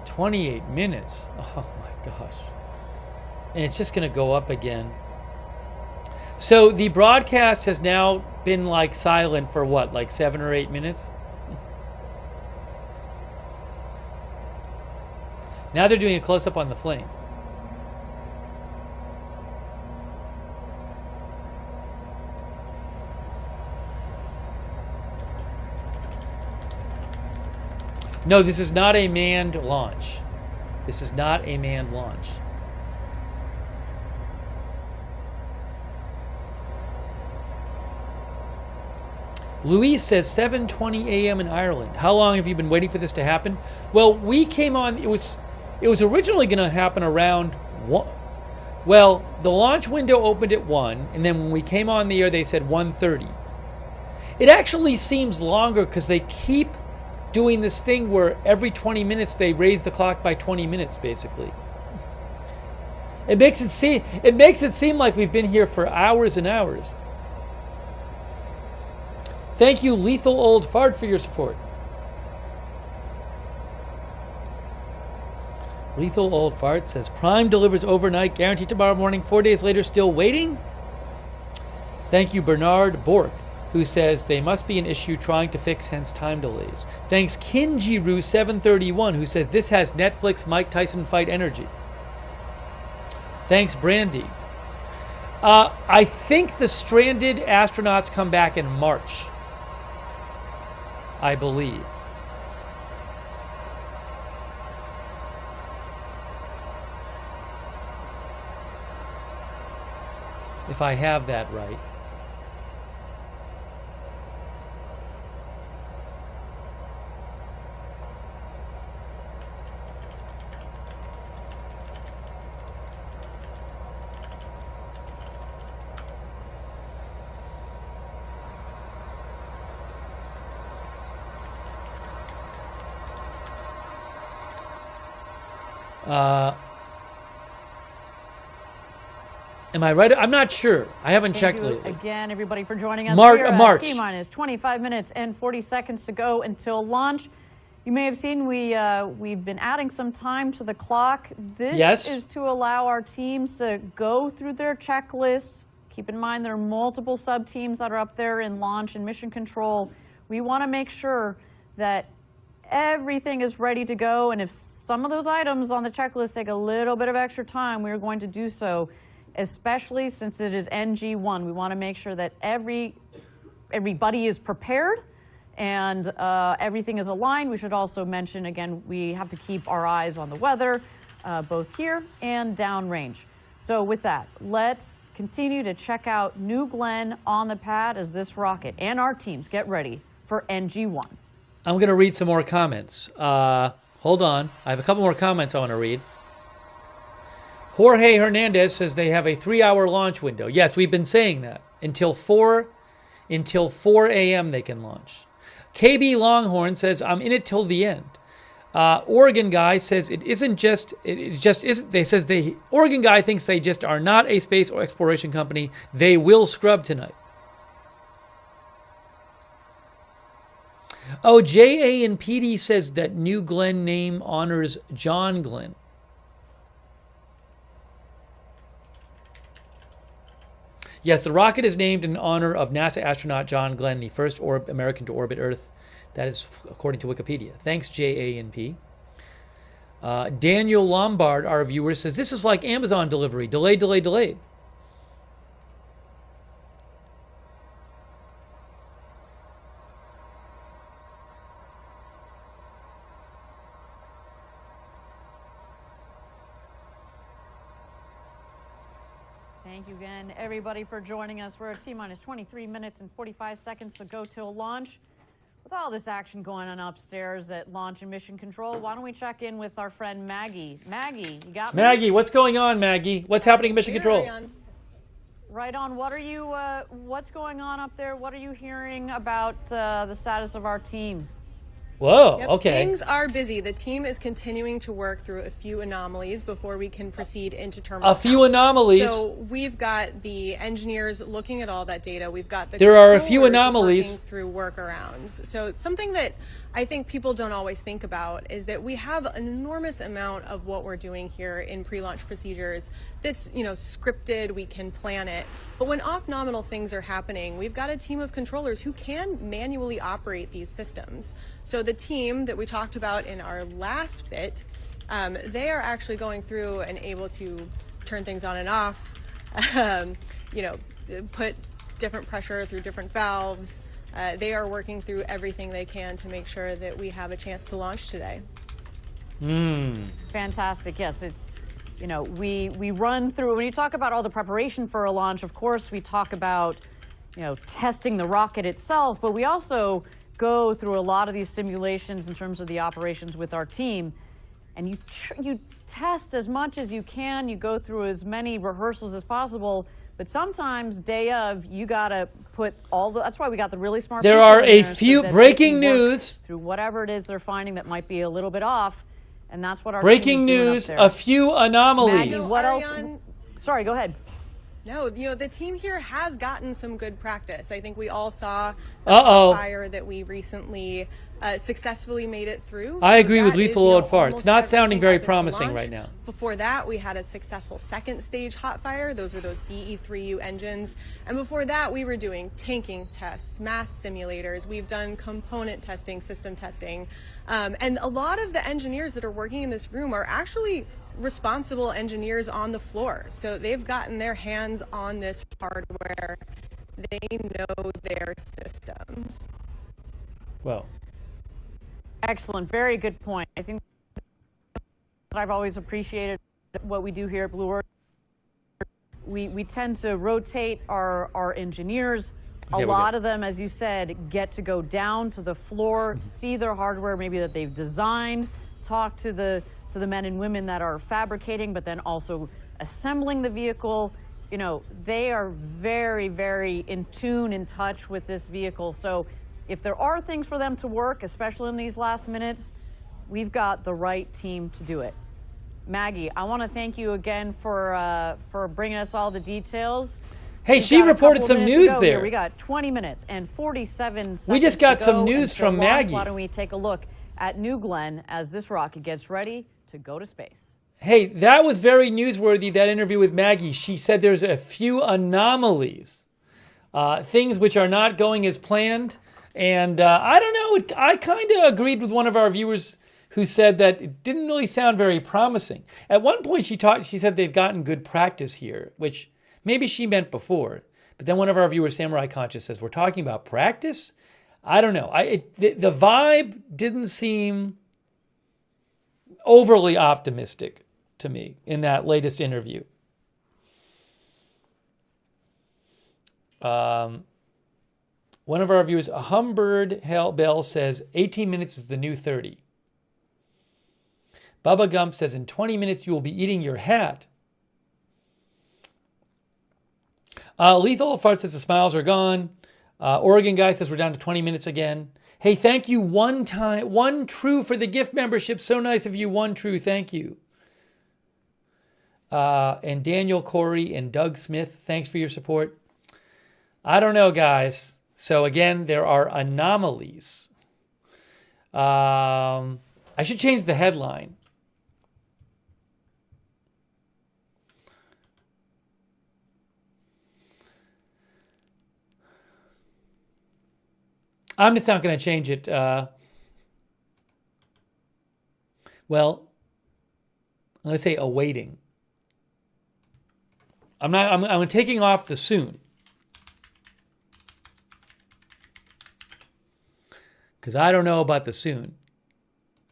"28 minutes. Oh my gosh. And it's just going to go up again. So the broadcast has now been like silent for what, like 7 or 8 minutes? Now they're doing a close-up on the flame. No, this is not a manned launch. This is not a manned launch. Louise says 7:20 a.m. in Ireland. How long have you been waiting for this to happen? Well, we came on. It was originally going to happen around 1. Well, the launch window opened at 1, and then when we came on the air, they said 1:30. It actually seems longer because they keep doing this thing where every 20 minutes they raise the clock by 20 minutes, basically. It makes it seem like we've been here for hours and hours. Thank you, Lethal Old Fart, for your support. Lethal Old Fart says, Prime delivers overnight, guaranteed tomorrow morning, 4 days later, still waiting? Thank you, Bernard Bork, who says they must be an issue trying to fix, hence time delays. Thanks, Kinjiru731, who says this has Netflix Mike Tyson fight energy. Thanks, Brandy. I think the stranded astronauts come back in March, I believe. If I have that right. Am I right? I'm not sure. I haven't checked lately.
Again, everybody, for joining us.
March.
T-minus 25 minutes and 40 seconds to go until launch. You may have seen we've been adding some time to the clock. This is to allow our teams to go through their checklists. Keep in mind there are multiple sub-teams that are up there in launch and mission control. We want to make sure that everything is ready to go, and if some of those items on the checklist take a little bit of extra time, we're going to do so, especially since it is NG1. We want to make sure that everybody is prepared and everything is aligned. We should also mention, again, we have to keep our eyes on the weather, both here and downrange. So with that, let's continue to check out New Glenn on the pad as this rocket and our teams get ready for NG1.
I'm going to read some more comments. Hold on. I have a couple more comments I want to read. Jorge Hernandez says they have a 3-hour launch window. Yes, we've been saying that. Until 4 a.m. they can launch. KB Longhorn says, I'm in it till the end. Oregon guy says it just isn't. Oregon guy thinks they just are not a space or exploration company. They will scrub tonight. Oh, J.A. and PD says that New Glenn name honors John Glenn. Yes, the rocket is named in honor of NASA astronaut John Glenn, the first American to orbit Earth. That is according to Wikipedia. Thanks, J.A. and P. Daniel Lombard, our viewer, says this is like Amazon delivery. Delayed, delayed, delayed.
Thank you again, everybody, for joining us. We're at T-minus 23 minutes and 45 seconds to go till launch. With all this action going on upstairs at Launch and Mission Control, why don't we check in with our friend Maggie? Maggie, you got me?
Maggie, what's going on, Maggie? What's happening in Mission Control?
Right on. What are you? What's going on up there? What are you hearing about the status of our teams?
Whoa,
Yep,
okay.
Things are busy. The team is continuing to work through a few anomalies before we can proceed into terminal.
A few anomalies.
So we've got the engineers looking at all that data. We've got the
There are a few
controllers
anomalies.
working through workarounds. So something that I think people don't always think about is that we have an enormous amount of what we're doing here in pre-launch procedures that's, scripted. We can plan it. But when off-nominal things are happening, we've got a team of controllers who can manually operate these systems. So the team that we talked about in our last bit, they are actually going through and able to turn things on and off, put different pressure through different valves. They are working through everything they can to make sure that we have a chance to launch today.
Fantastic. Yes, it's, we run through, when you talk about all the preparation for a launch, of course, we talk about, testing the rocket itself, but we also go through a lot of these simulations in terms of the operations with our team. And you test as much as you can, you go through as many rehearsals as possible, but sometimes day of, you gotta put that's why we got the really smart
There
people
are
in
a
there so
few
that they
breaking
can work
news.
through whatever it is they're finding that might be a little bit off, and that's what our
Breaking
team is doing up
news,
there.
a few anomalies.
Maggie, what else? Sorry, go ahead.
No, the team here has gotten some good practice. I think we all saw the fire that we recently successfully made it through.
I agree with
that
lethal
is,
load fart. It's not sounding very
everything
promising
happened to
right now.
launch. Before that, we had a successful second stage hot fire. Those were those BE3U engines. And before that, we were doing tanking tests, mass simulators. We've done component testing, system testing. And a lot of the engineers that are working in this room are actually responsible engineers on the floor. So they've gotten their hands on this hardware. They know their systems.
Well,
excellent. Very good point. I think I've always appreciated what we do here at Blue Origin. We tend to rotate our engineers. A lot of them, as you said, get to go down to the floor, see their hardware maybe that they've designed, talk to the men and women that are fabricating, but then also assembling the vehicle. They are very, very in tune, in touch with this vehicle. So if there are things for them to work, especially in these last minutes, we've got the right team to do it. Maggie, I want to thank you again for bringing us all the details.
Hey, she reported some news there.
Here. We got 20 minutes and 47 seconds.
We just got some news from Maggie.
Why don't we take a look at New Glenn as this rocket gets ready to go to space?
Hey, that was very newsworthy, that interview with Maggie. She said there's a few anomalies, things which are not going as planned. And I don't know, I kind of agreed with one of our viewers who said that it didn't really sound very promising. At one point she said they've gotten good practice here, which maybe she meant before. But then one of our viewers, Samurai Conscious, says, we're talking about practice? I don't know. The vibe didn't seem overly optimistic to me in that latest interview. One of our viewers, Humbird Bell, says 18 minutes is the new 30. Bubba Gump says in 20 minutes you will be eating your hat. Lethal Fart says the smiles are gone. Oregon Guy says we're down to 20 minutes again. Hey, thank you one true for the gift membership. So nice of you, one true. Thank you. And Daniel Corey and Doug Smith, thanks for your support. I don't know, guys. So again, there are anomalies. I should change the headline. I'm just not going to change it. Well, I'm going to say awaiting. I'm taking off the soon. Because I don't know about the soon.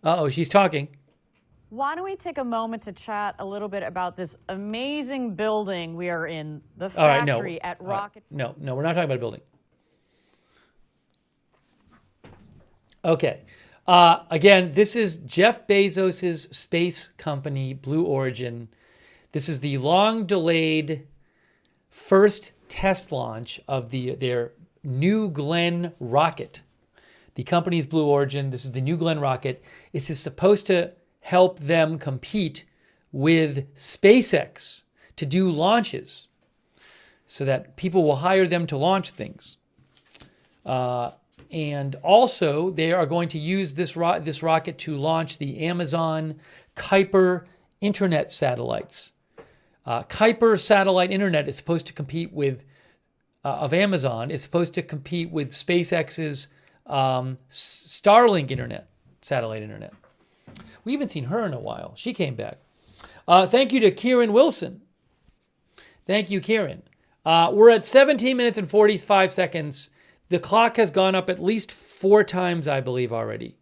Uh-oh, she's talking.
Why don't we take a moment to chat a little bit about this amazing building we are in, the factory at Rocket.
No, we're not talking about a building. Okay. Again, this is Jeff Bezos' space company, Blue Origin. This is the long-delayed first test launch of their New Glenn rocket. The company's Blue Origin. This is the New Glenn rocket. This is supposed to help them compete with SpaceX to do launches so that people will hire them to launch things. And also, they are going to use this rocket to launch the Amazon Kuiper internet satellites. Kuiper satellite internet is supposed to compete with, of Amazon, is supposed to compete with SpaceX's Starlink internet, satellite internet. We haven't seen her in a while. She came back. Thank you to Kieran Wilson. Thank you, Kieran. We're at 17 minutes and 45 seconds. The clock has gone up at least 4 times, I believe, already.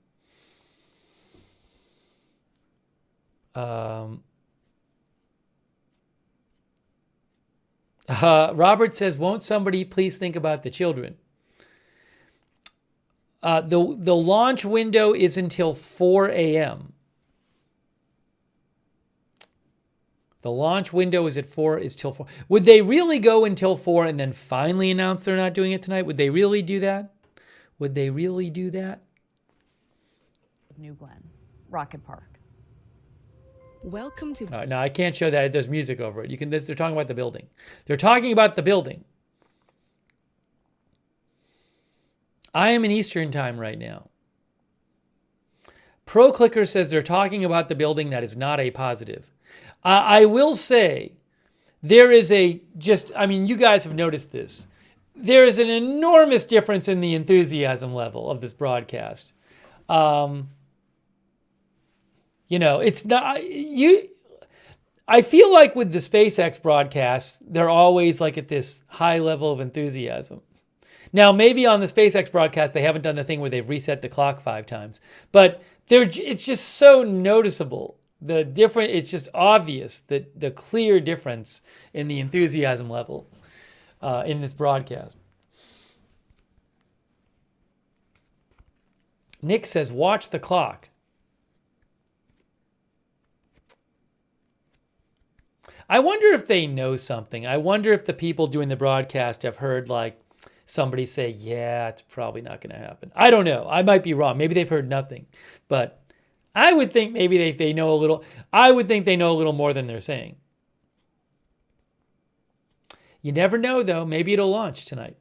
Robert says, won't somebody please think about the children? The launch window is until 4 a.m. The launch window is till 4. Would they really go until 4 and then finally announce they're not doing it tonight? Would they really do that? Would they really do that?
New Glenn, Rocket Park.
Welcome to...
No, I can't show that. There's music over it. They're talking about the building. They're talking about the building. I am in Eastern time right now. ProClicker says they're talking about the building. That is not a positive. I will say there is you guys have noticed this. There is an enormous difference in the enthusiasm level of this broadcast. It's not, I feel like with the SpaceX broadcasts, they're always like at this high level of enthusiasm. Now, maybe on the SpaceX broadcast, they haven't done the thing where they've reset the clock 5 times, but it's just so noticeable. It's just obvious that the clear difference in the enthusiasm level in this broadcast. Nick says, watch the clock. I wonder if they know something. I wonder if the people doing the broadcast have heard somebody say, yeah, it's probably not going to happen. I don't know. I might be wrong. Maybe they've heard nothing, but I would think maybe they know a little. I would think they know a little more than they're saying. You never know, though. Maybe it'll launch tonight.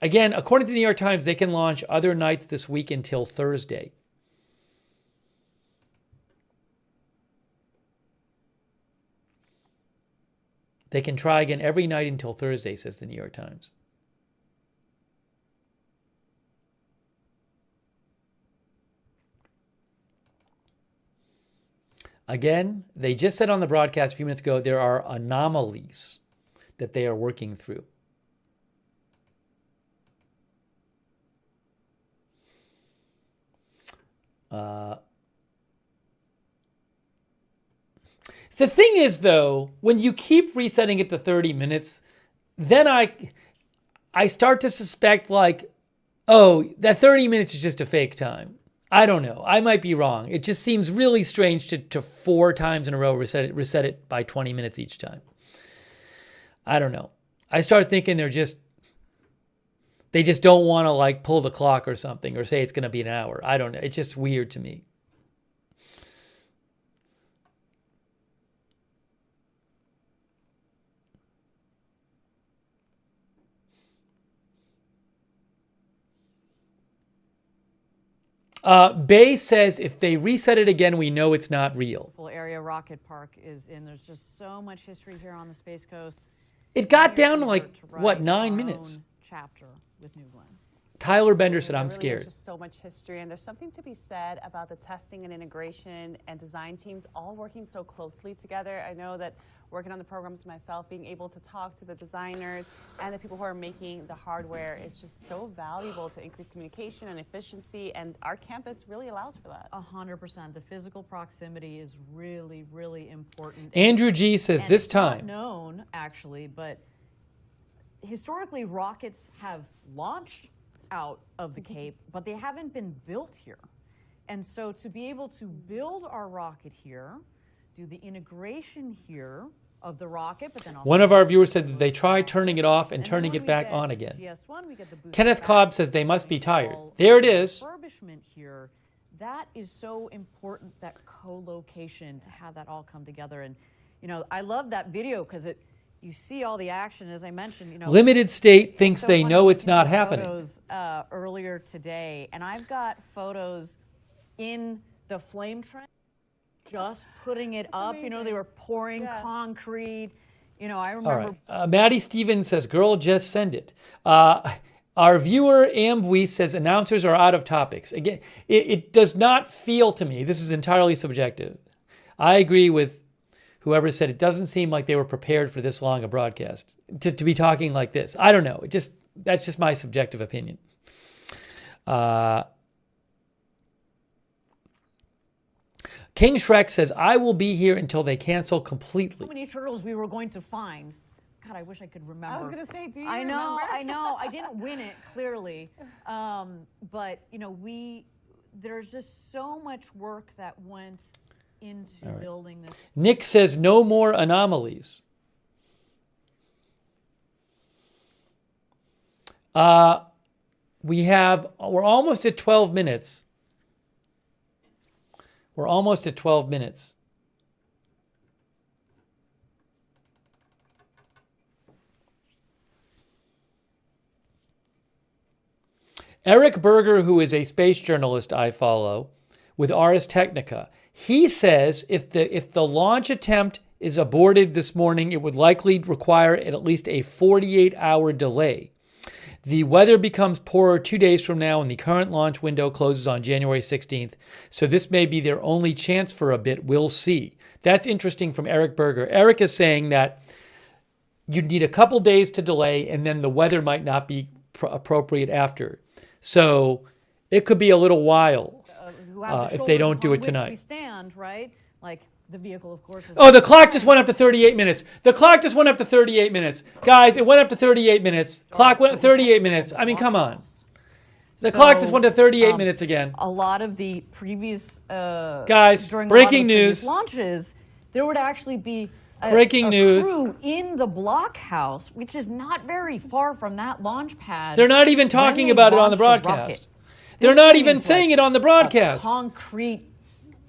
Again, according to the New York Times, they can launch other nights this week until Thursday. They can try again every night until Thursday, says the New York Times. Again, they just said on the broadcast a few minutes ago, there are anomalies that they are working through. The thing is, though, when you keep resetting it to 30 minutes, then I start to suspect that 30 minutes is just a fake time. I don't know. I might be wrong. It just seems really strange to 4 times in a row reset it by 20 minutes each time. I don't know. I start thinking they just don't want to pull the clock or something or say it's going to be an hour. I don't know. It's just weird to me. Bay says if they reset it again, we know it's not real.
Area Rocket Park is in. There's just so much history here on the Space Coast.
It got down to 9 minutes.
Chapter with New Glenn.
Tyler Bender said, I'm
There really
scared.
is just so much history, and there's something to be said about the testing and integration and design teams all working so closely together. I know that working on the programs myself, being able to talk to the designers and the people who are making the hardware is just so valuable to increase communication and efficiency, and our campus really allows for that.
100%. The physical proximity is really, really important.
Andrew G says
And
this
it's not
time.
known, actually, but historically rockets have launched out of the Cape, but they haven't been built here. And so to be able to build our rocket here, do the integration here of the rocket, but then also
One of our viewers said that they tried turning it off and turning it back on again. Kenneth Cobb says they must be tired. There it is.
Refurbishment here, that is so important, that co-location, to have that all come together. And you know, I love that video because you see all the action, as I mentioned. You know,
Limited State thinks
so
they
funny,
know
I
it's
took
not
some
happening.
Photos, earlier today, and I've got photos in the flame trench, just putting it up. You know, they were pouring concrete. You know, I remember.
All right. Maddie Stevens says, girl, just send it. Our viewer, Ambwe, says announcers are out of topics. Again, it does not feel to me, this is entirely subjective. I agree with whoever said it doesn't seem like they were prepared for this long a broadcast to be talking like this. I don't know. That's just my subjective opinion. King Shrek says, I will be here until they cancel completely.
How many turtles we were going to find. God, I wish I could remember.
I was going to say, do you
I know,
remember?
I know. I didn't win it, clearly. But, you know, there's just so much work that went into building this.
Nick says, no more anomalies. We're almost at 12 minutes. We're almost at 12 minutes. Eric Berger, who is a space journalist I follow with Ars Technica, he says if the launch attempt is aborted this morning, it would likely require at least a 48-hour delay. The weather becomes poorer 2 days from now, and the current launch window closes on January 16th. So this may be their only chance for a bit. We'll see. That's interesting from Eric Berger. Eric is saying that you'd need a couple days to delay, and then the weather might not be appropriate after. So it could be a little while if they don't do it tonight.
We stand, right? Like the vehicle, of course.
Oh, the clock just went up to 38 minutes. The clock just went up to 38 minutes. Guys, it went up to 38 minutes. Clock went 38 minutes. I mean, come on. The clock just went to 38 minutes again.
A lot of the previous
guys,
during
breaking
a lot of the
news.
Launches, there would actually be a
crew
in the blockhouse, which is not very far from that launch pad.
They're not even talking about it on the broadcast. They're not even saying it on the broadcast.
Concrete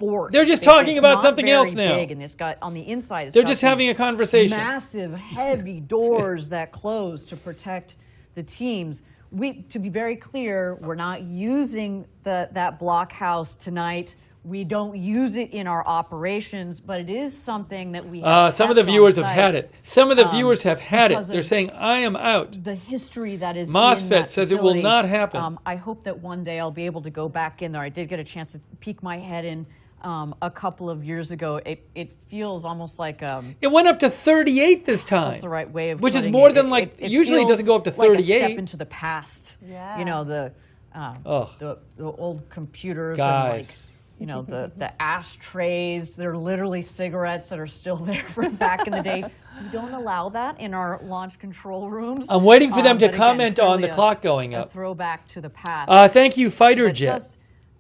fort.
They're just talking about something else now.
Big, and it's got on the inside.
They're just having a conversation.
Massive, heavy doors that close to protect the teams. To be very clear, we're not using that blockhouse tonight. We don't use it in our operations, but it is something that we have.
Some of the viewers have had it. Some of the viewers have had it. They're saying, I am out.
The history that is
MOSFET says it will not happen.
I hope that one day I'll be able to go back in there. I did get a chance to peek my head in a couple of years ago. It feels almost like
it went up to 38 this time.
That's the right way of
which is
putting
more
it.
than like usually it doesn't go up to 38.
Like a step into the past. Yeah. You know the old computers.
Guys.
And you know, the ashtrays, they're literally cigarettes that are still there from back in the day. We don't allow that in our launch control rooms.
I'm waiting for them to
but
comment
again,
on the clock going up.
A throwback to the past.
Thank you, Fighter Jet.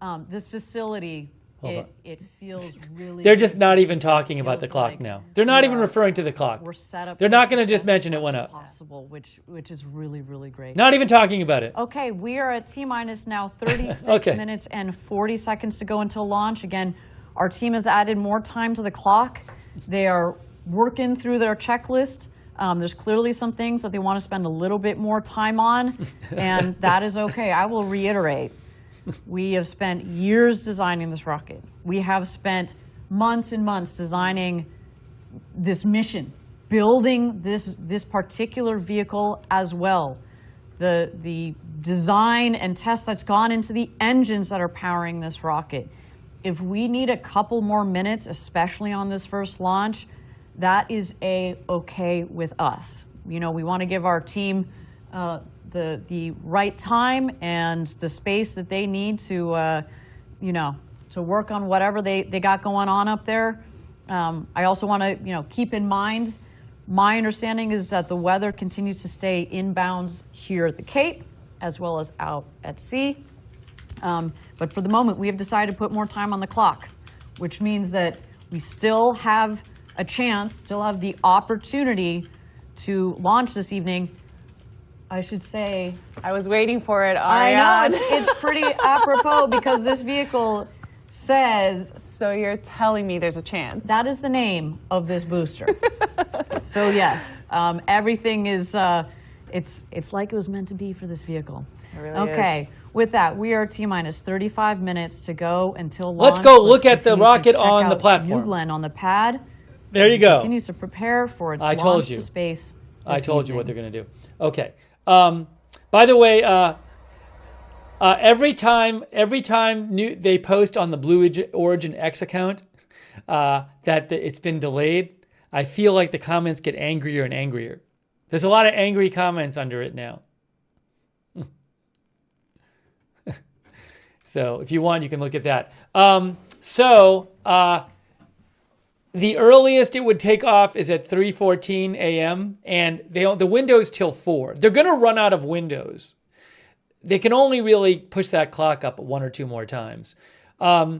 Just, this facility, it feels really...
They're just not even talking about the clock now. They're not even referring to the clock.
We're set up.
They're not going to just mention it went up.
Possible, which is really, really great.
Not even talking about it.
Okay, we are at T-minus now 36 minutes and 40 seconds to go until launch. Again, our team has added more time to the clock. They are working through their checklist. There's clearly some things that they want to spend a little bit more time on, and that is okay. I will reiterate. We have spent years designing this rocket. We have spent months and months designing this mission, building this particular vehicle as well. the design and test that's gone into the engines that are powering this rocket. If we need a couple more minutes, especially on this first launch, that is okay with us. You know, we want to give our team the right time and the space that they need to, you know, to work on whatever they got going on up there. I also want to, you know, keep in mind, my understanding is that the weather continues to stay inbounds here at the Cape, as well as out at sea. But for the moment, we have decided to put more time on the clock, which means that we still have a chance, still have the opportunity to launch this evening. I should say,
I was waiting for it,
I
Ariane.
know, it's pretty apropos because this vehicle says...
So you're telling me there's a chance?
That is the name of this booster. So yes, everything is, it's like it was meant to be for this vehicle.
It really
okay,
is.
with that, we are T-minus 35 minutes to go until launch.
Let's go look at the
continue to
rocket
check
on the
out
platform.
New Glenn on the pad.
There you go.
Continues to prepare for its
I
launch
told you.
to space.
I
this
told you
evening.
what they're going to do. Okay. By the way, every time they post on the Blue Origin X account that it's been delayed, I feel like the comments get angrier and angrier. There's a lot of angry comments under it now. So if you want, you can look at that. The earliest it would take off is at 3:14 a.m. and the window's till 4. They're going to run out of windows. They can only really push that clock up one or two more times. I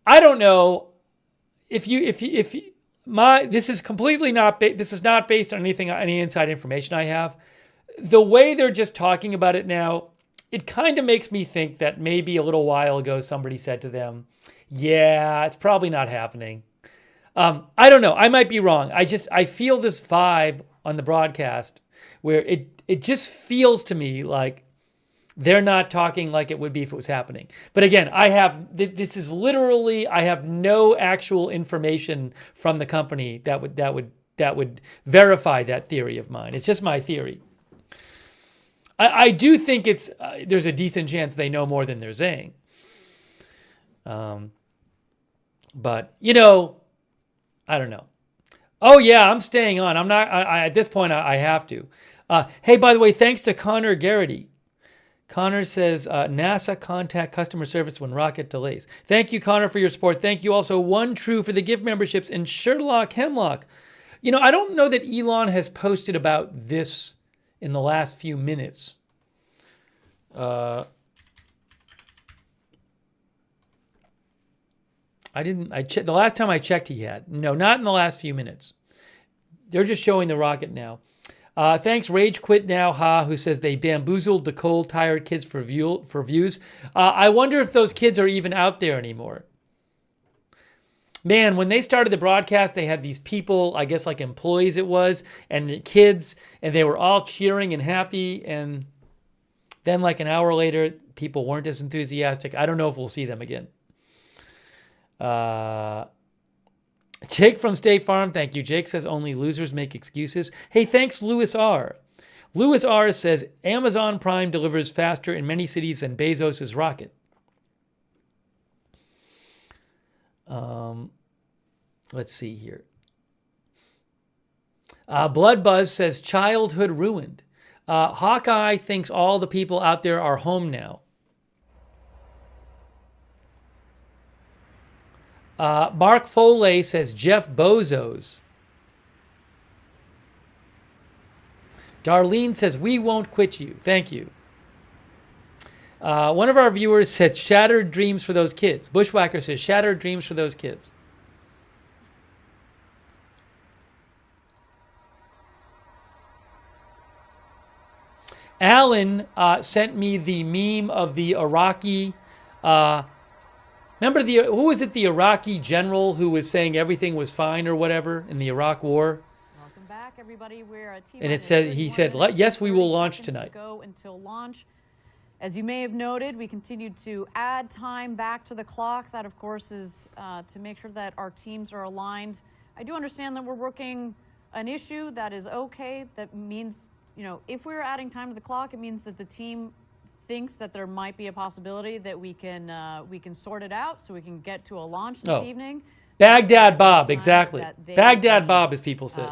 don't know if this is completely not this is not based on any inside information I have. The way they're just talking about it now, it kind of makes me think that maybe a little while ago somebody said to them, "Yeah, it's probably not happening." I don't know. I might be wrong. I feel this vibe on the broadcast where it just feels to me like they're not talking like it would be if it was happening. But again, I have no actual information from the company that would verify that theory of mine. It's just my theory. I do think there's a decent chance they know more than they're saying. But you know, I don't know. Oh yeah, I'm staying on. I'm not. At this point, I have to. Hey, by the way, thanks to Connor Garrity. Connor says, NASA contact customer service when rocket delays. Thank you, Connor, for your support. Thank you also, One True, for the gift memberships, and Sherlock Hemlock. You know, I don't know that Elon has posted about this in the last few minutes. The last time I checked, he had. No, not in the last few minutes. They're just showing the rocket now. Thanks, Rage Quit Now, who says they bamboozled the cold, tired kids for views. I wonder if those kids are even out there anymore. Man, when they started the broadcast, they had these people, I guess like employees it was, and the kids, and they were all cheering and happy. And then like an hour later, people weren't as enthusiastic. I don't know if we'll see them again. Jake from State Farm, thank you. Jake says only losers make excuses. Hey, thanks, Louis R. Louis R. says Amazon Prime delivers faster in many cities than Bezos' rocket. Let's see here. Blood Buzz says childhood ruined. Hawkeye thinks all the people out there are home now. Mark Foley says Jeff Bezos. Darlene says we won't quit you. Thank you. One of our viewers said shattered dreams for those kids. Bushwhacker says shattered dreams for those kids. Alan sent me the meme of the Iraqi. Remember who was it? The Iraqi general who was saying everything was fine or whatever in the Iraq War.
Welcome back, everybody. We're
and it said he said, "Yes, we will launch tonight."
Go until launch. As you may have noted, we continued to add time back to the clock. That, of course, is to make sure that our teams are aligned. I do understand that we're working an issue that is okay. That means you know, if we're adding time to the clock, it means that the team thinks that there might be a possibility that we can sort it out so we can get to a launch this evening.
Baghdad Bob, exactly. Baghdad Bob, as people said.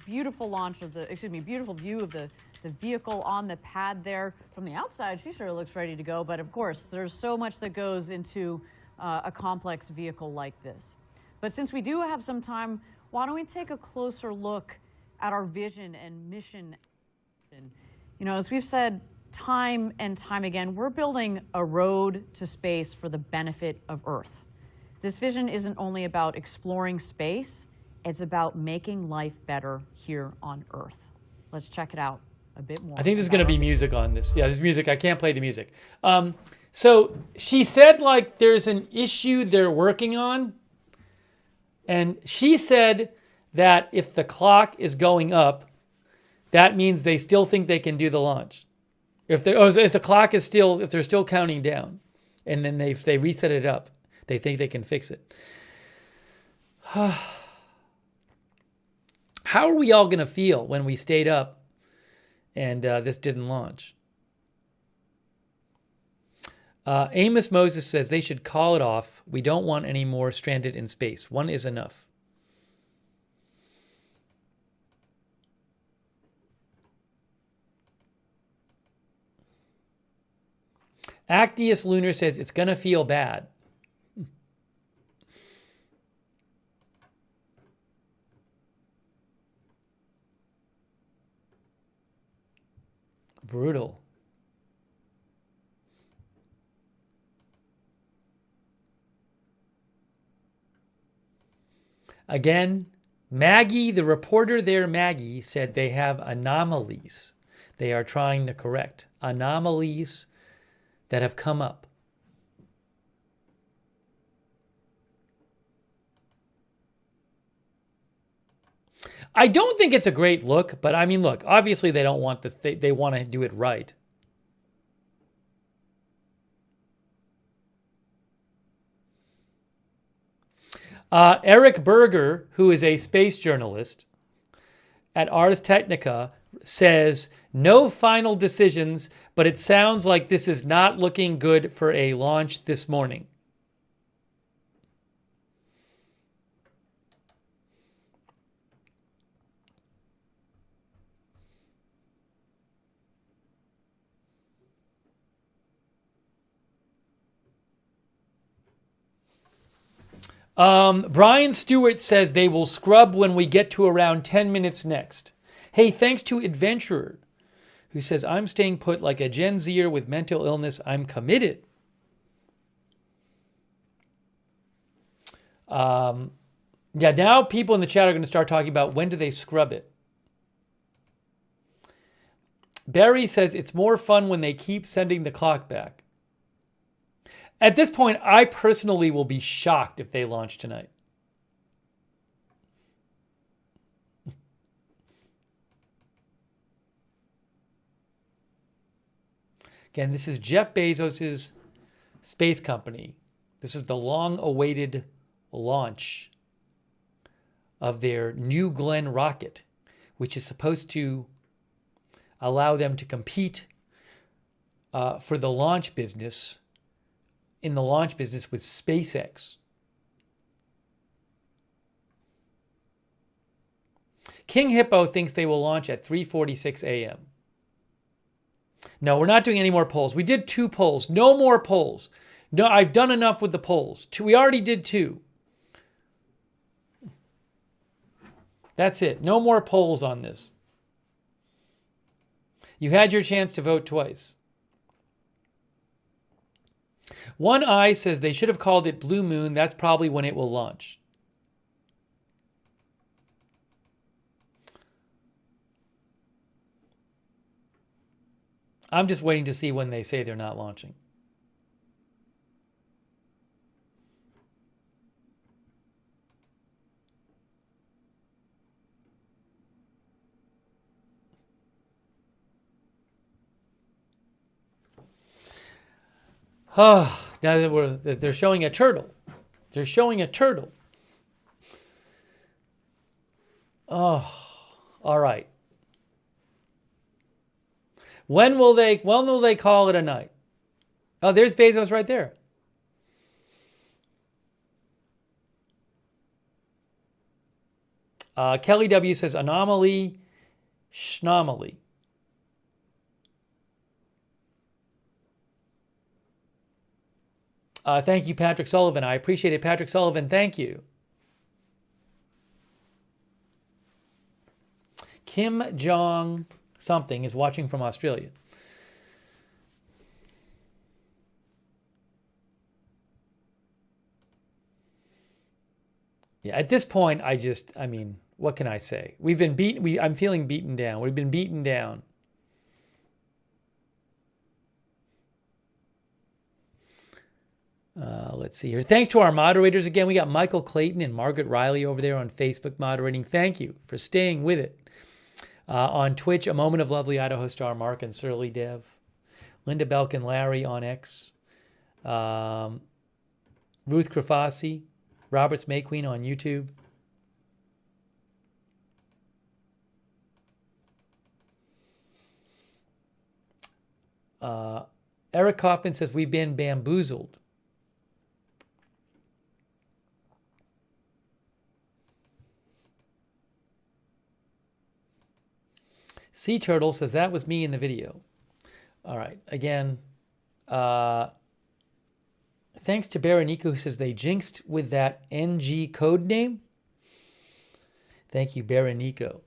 Beautiful launch of the, excuse me, beautiful view of the vehicle on the pad there. From the outside, she sure looks ready to go, but of course, there's so much that goes into a complex vehicle like this. But since we do have some time, why don't we take a closer look at our vision and mission? You know, as we've said time and time again, we're building a road to space for the benefit of Earth. This vision isn't only about exploring space, it's about making life better here on Earth. Let's check it out a bit more.
I think there's going to be music on this. Yeah, there's music. I can't play the music. So she said, like, there's an issue they're working on. And she said that if the clock is going up, that means they still think they can do the launch. If the clock is still, if they're still counting down, and then if they reset it up, they think they can fix it. How are we all going to feel when we stayed up and this didn't launch? Amos Moses says they should call it off. We don't want any more stranded in space. One is enough. Actius Lunar says it's going to feel bad. Brutal. Again, Maggie, the reporter there, Maggie, said they have anomalies they are trying to correct. Anomalies that have come up. I don't think it's a great look, but I mean, look, obviously they don't want they want to do it right. Eric Berger, who is a space journalist at Ars Technica, says no final decisions, but it sounds like this is not looking good for a launch this morning. Brian Stewart says they will scrub when we get to around 10 minutes next. Hey, thanks to Adventurer, who says, I'm staying put like a Gen Zer with mental illness. I'm committed. Yeah, now people in the chat are going to start talking about when do they scrub it. Barry says it's more fun when they keep sending the clock back. At this point, I personally will be shocked if they launch tonight. Again, this is Jeff Bezos' space company. This is the long-awaited launch of their New Glenn rocket, which is supposed to allow them to compete for the launch business, in the launch business with SpaceX. King Hippo thinks they will launch at 3:46 a.m. No, we're not doing any more polls. We did 2 polls. No more polls. No, I've done enough with the polls. We already did 2. That's it. No more polls on this. You had your chance to vote twice. One Eye says they should have called it Blue Moon. That's probably when it will launch. I'm just waiting to see when they say they're not launching. Oh, now that they're showing a turtle. They're showing a turtle. Oh, all right. When will they call it a night? Oh, there's Bezos right there. Kelly W says anomaly, schnomaly. Thank you, Patrick Sullivan. I appreciate it, Patrick Sullivan. Thank you. Kim Jong something is watching from Australia. Yeah, at this point, I mean, what can I say? We've been beaten. I'm feeling beaten down. We've been beaten down. Let's see here. Thanks to our moderators again. We got Michael Clayton and Margaret Riley over there on Facebook moderating. Thank you for staying with it. On Twitch, A Moment of Lovely Idaho star Mark and Surly Dev. Linda Belk and Larry on X. Ruth Krafasi. Roberts May Queen on YouTube. Eric Kaufman says, we've been bamboozled. Sea Turtle says, that was me in the video. All right. Again, thanks to Berenico, who says they jinxed with that NG code name. Thank you, Berenico.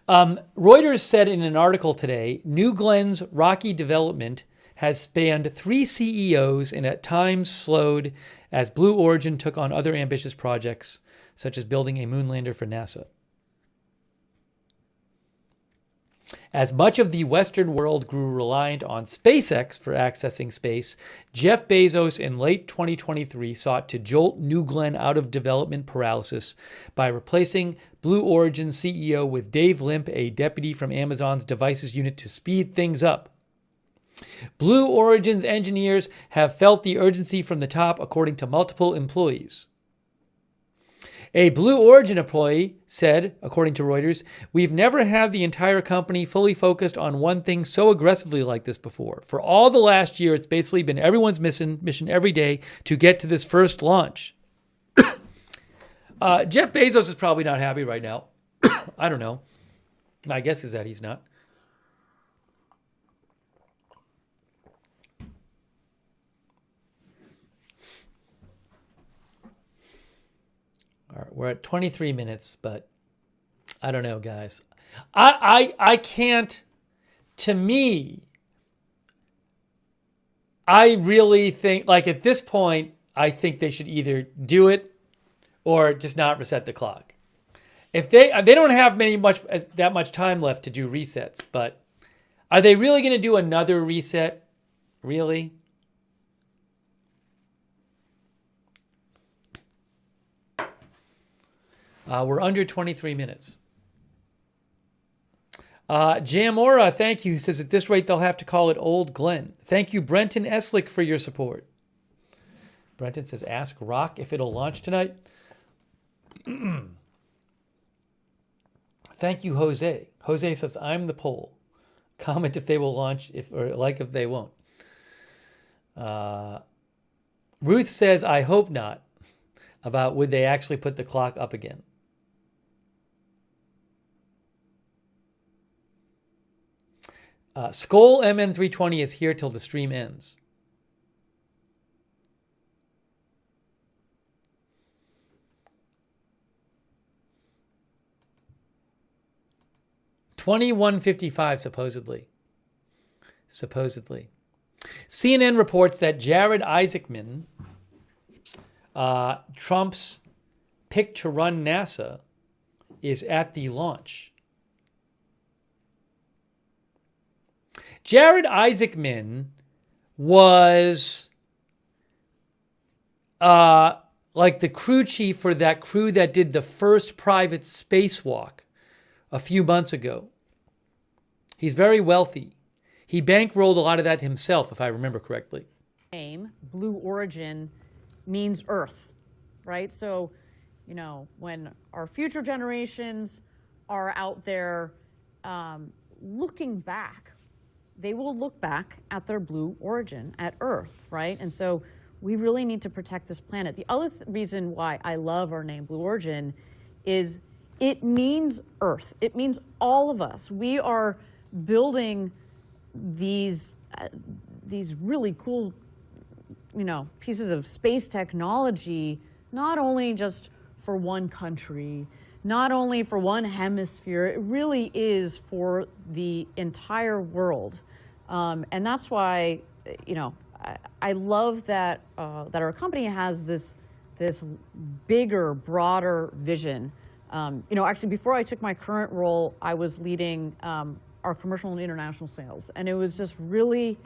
Reuters said in an article today, New Glen's rocky development has spanned 3 CEOs and at times slowed as Blue Origin took on other ambitious projects, such as building a moonlander for NASA. As much of the Western world grew reliant on SpaceX for accessing space, Jeff Bezos in late 2023 sought to jolt New Glenn out of development paralysis by replacing Blue Origin CEO with Dave Limp, a deputy from Amazon's devices unit, to speed things up. Blue Origin's engineers have felt the urgency from the top, according to multiple employees. A Blue Origin employee said, according to Reuters, we've never had the entire company fully focused on one thing so aggressively like this before. For all the last year, it's basically been everyone's mission every day to get to this first launch. Jeff Bezos is probably not happy right now. I don't know. My guess is that he's not. All right, we're at 23 minutes, but I don't know, guys. I can't, to me, I really think, like at this point, I think they should either do it or just not reset the clock. If they don't have that much time left to do resets, but are they really going to do another reset? Really? We're under 23 minutes. Jamora, thank you. He says at this rate, they'll have to call it Old Glen. Thank you, Brenton Eslick, for your support. Brenton says, ask Rock if it'll launch tonight. Thank you, Jose. Jose says, I'm the poll. Comment if they will launch, if they won't. Ruth says, I hope not. About would they actually put the clock up again? Skoll MN320 is here till the stream ends. $21.55 supposedly. CNN reports that Jared Isaacman, Trump's pick to run NASA, is at the launch. Jared Isaacman was like the crew chief for that crew that did the first private spacewalk a few months ago. He's very wealthy. He bankrolled a lot of that himself, if I remember correctly.
Blue Origin means Earth, right? So, you know, when our future generations are out there looking back, they will look back at their blue origin, at Earth, right? And so we really need to protect this planet. The other reason why I love our name Blue Origin is it means Earth. It means all of us. We are building these really cool, you know, pieces of space technology, not only just for one country, not only for one hemisphere, it really is for the entire world. And that's why, you know, I love that that our company has this bigger, broader vision. You know, actually, before I took my current role, I was leading our commercial and international sales, and it was just really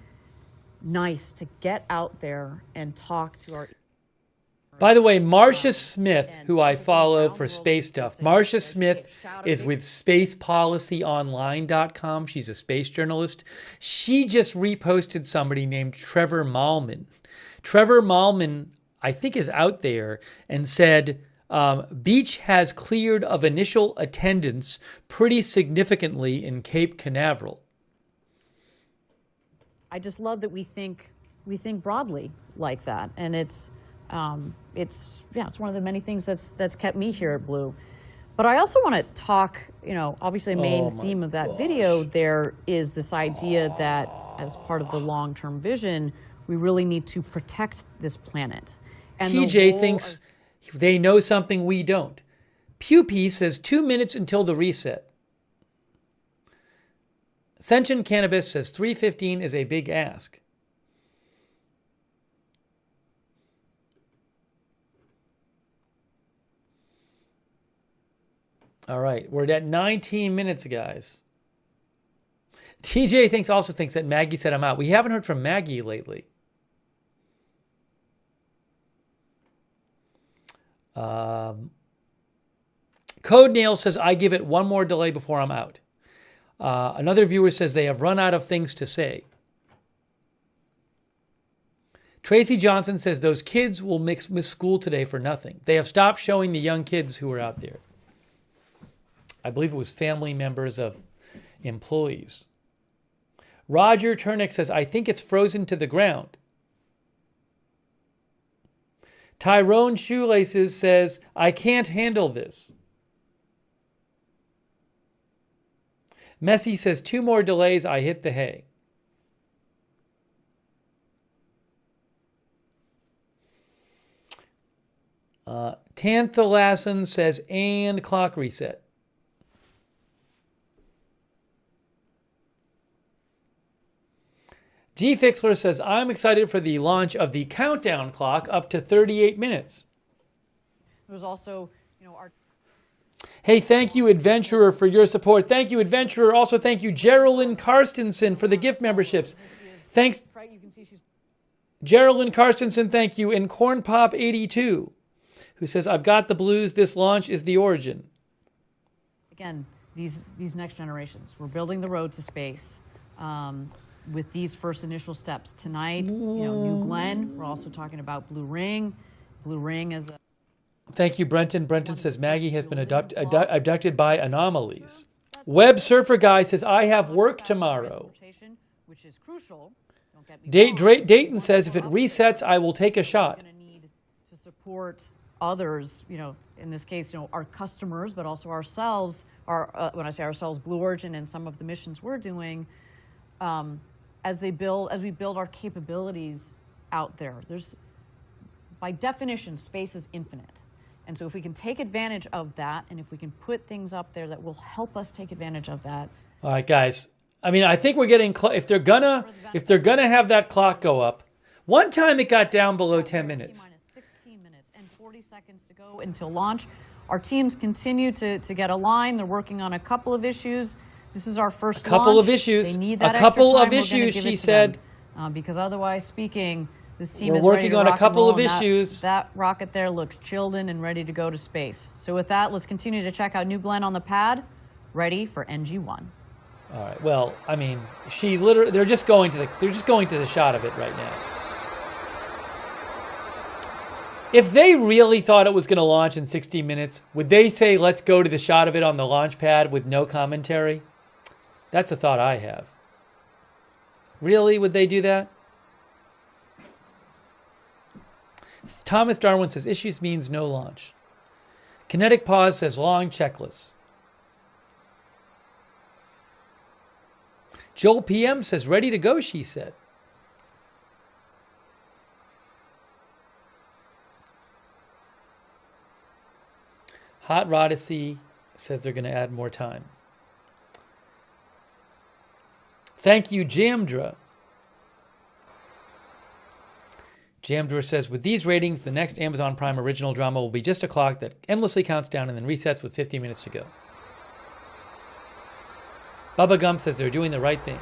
nice to get out there and talk to our.
By the way, Marcia Smith, who I follow for space stuff, Marcia Smith is with spacepolicyonline.com. She's a space journalist. She just reposted somebody named Trevor Malman. Trevor Malman, I think, is out there and said, Beach has cleared of initial attendance pretty significantly in Cape Canaveral.
I just love that we think broadly like that, and it's one of the many things that's kept me here at Blue. But I also want to talk, you know, obviously the main theme of that video there is this idea that as part of the long-term vision, we really need to protect this planet. And
TJ thinks they know something we don't. Pewpee says 2 minutes until the reset. Sentient Cannabis says 3:15 is a big ask. All right, we're at 19 minutes, guys. TJ also thinks that Maggie said I'm out. We haven't heard from Maggie lately. Code Nail says, I give it one more delay before I'm out. Another viewer says they have run out of things to say. Tracy Johnson says those kids will miss school today for nothing. They have stopped showing the young kids who are out there. I believe it was family members of employees. Roger Turnick says, I think it's frozen to the ground. Tyrone Shoelaces says, I can't handle this. Messi says, 2 more delays, I hit the hay. Tanthalasson says, and clock reset. G Fixler says, I'm excited for the launch of the countdown clock up to 38 minutes.
There was also, you know, our...
Hey, thank you, Adventurer, for your support. Thank you, Adventurer. Also, thank you, Geraldine Karstensen, for the gift memberships. Thanks. Geraldine Karstensen, thank you. And Cornpop82, who says, I've got the blues. This launch is the origin.
Again, these next generations. We're building the road to space. With these first initial steps tonight, you know, New Glenn. We're also talking about Blue Ring. Blue Ring is a...
Thank you, Brenton. Brenton says Maggie has been abducted by Anomalies. Web Surfer Guy says, I have work tomorrow.
Which is crucial.
Dayton says, if it resets, I will take a shot.
We're going to need to support others, you know, in this case, you know, our customers, but also ourselves, when I say ourselves, Blue Origin and some of the missions we're doing, as we build our capabilities out there. By definition, space is infinite. And so if we can take advantage of that, and if we can put things up there that will help us take advantage of that.
All right, guys. I mean, I think we're getting close. If they're gonna have that clock go up, one time it got down below 10 minutes.
16 minutes and 40 seconds to go until launch. Our teams continue to get aligned. They're working on a couple of issues. This is our first
launch. A couple of issues. They need that couple of issues, she said.
Because otherwise speaking, this team
is working on a couple of issues.
That rocket there looks chilled in and ready to go to space. So with that, let's continue to check out New Glenn on the pad, ready for NG1.
All right. Well, I mean, they're just going to the shot of it right now. If they really thought it was going to launch in 60 minutes, would they say, let's go to the shot of it on the launch pad with no commentary? That's a thought I have. Really? Would they do that? Thomas Darwin says, issues means no launch. Kinetic Pause says, long checklists. Joel PM says, ready to go, she said. Hot Rodacy says they're going to add more time. Thank you, Jamdra. Jamdra says, with these ratings, the next Amazon Prime original drama will be just a clock that endlessly counts down and then resets with 15 minutes to go. Bubba Gump says they're doing the right thing.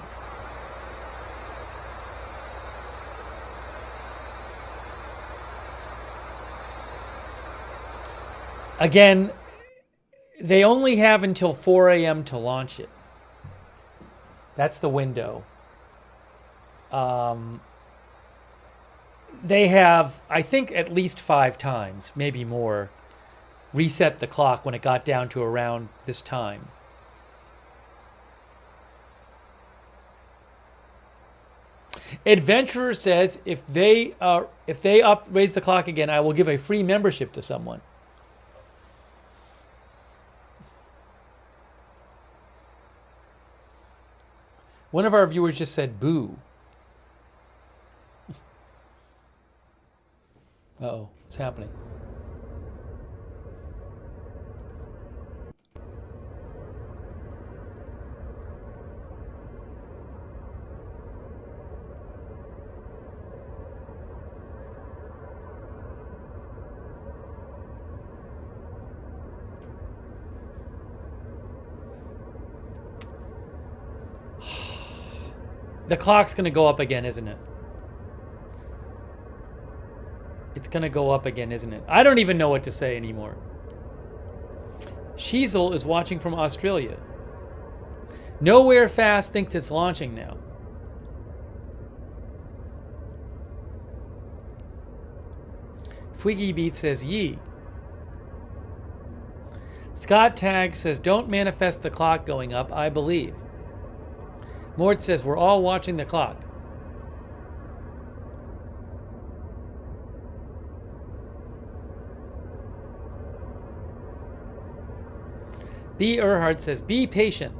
Again, they only have until 4 a.m. to launch it. That's the window. They have, I think, at least 5 times, maybe more, reset the clock when it got down to around this time. Adventurer says if they raise the clock again, I will give a free membership to someone. One of our viewers just said boo. Uh-oh, what's happening? The clock's going to go up again, isn't it? It's going to go up again, isn't it? I don't even know what to say anymore. Sheezel is watching from Australia. Nowhere Fast thinks it's launching now. Fwiggy Beat says, yee. Scott Tag says, don't manifest the clock going up, I believe. Mort says, we're all watching the clock. B. Earhart says, be patient.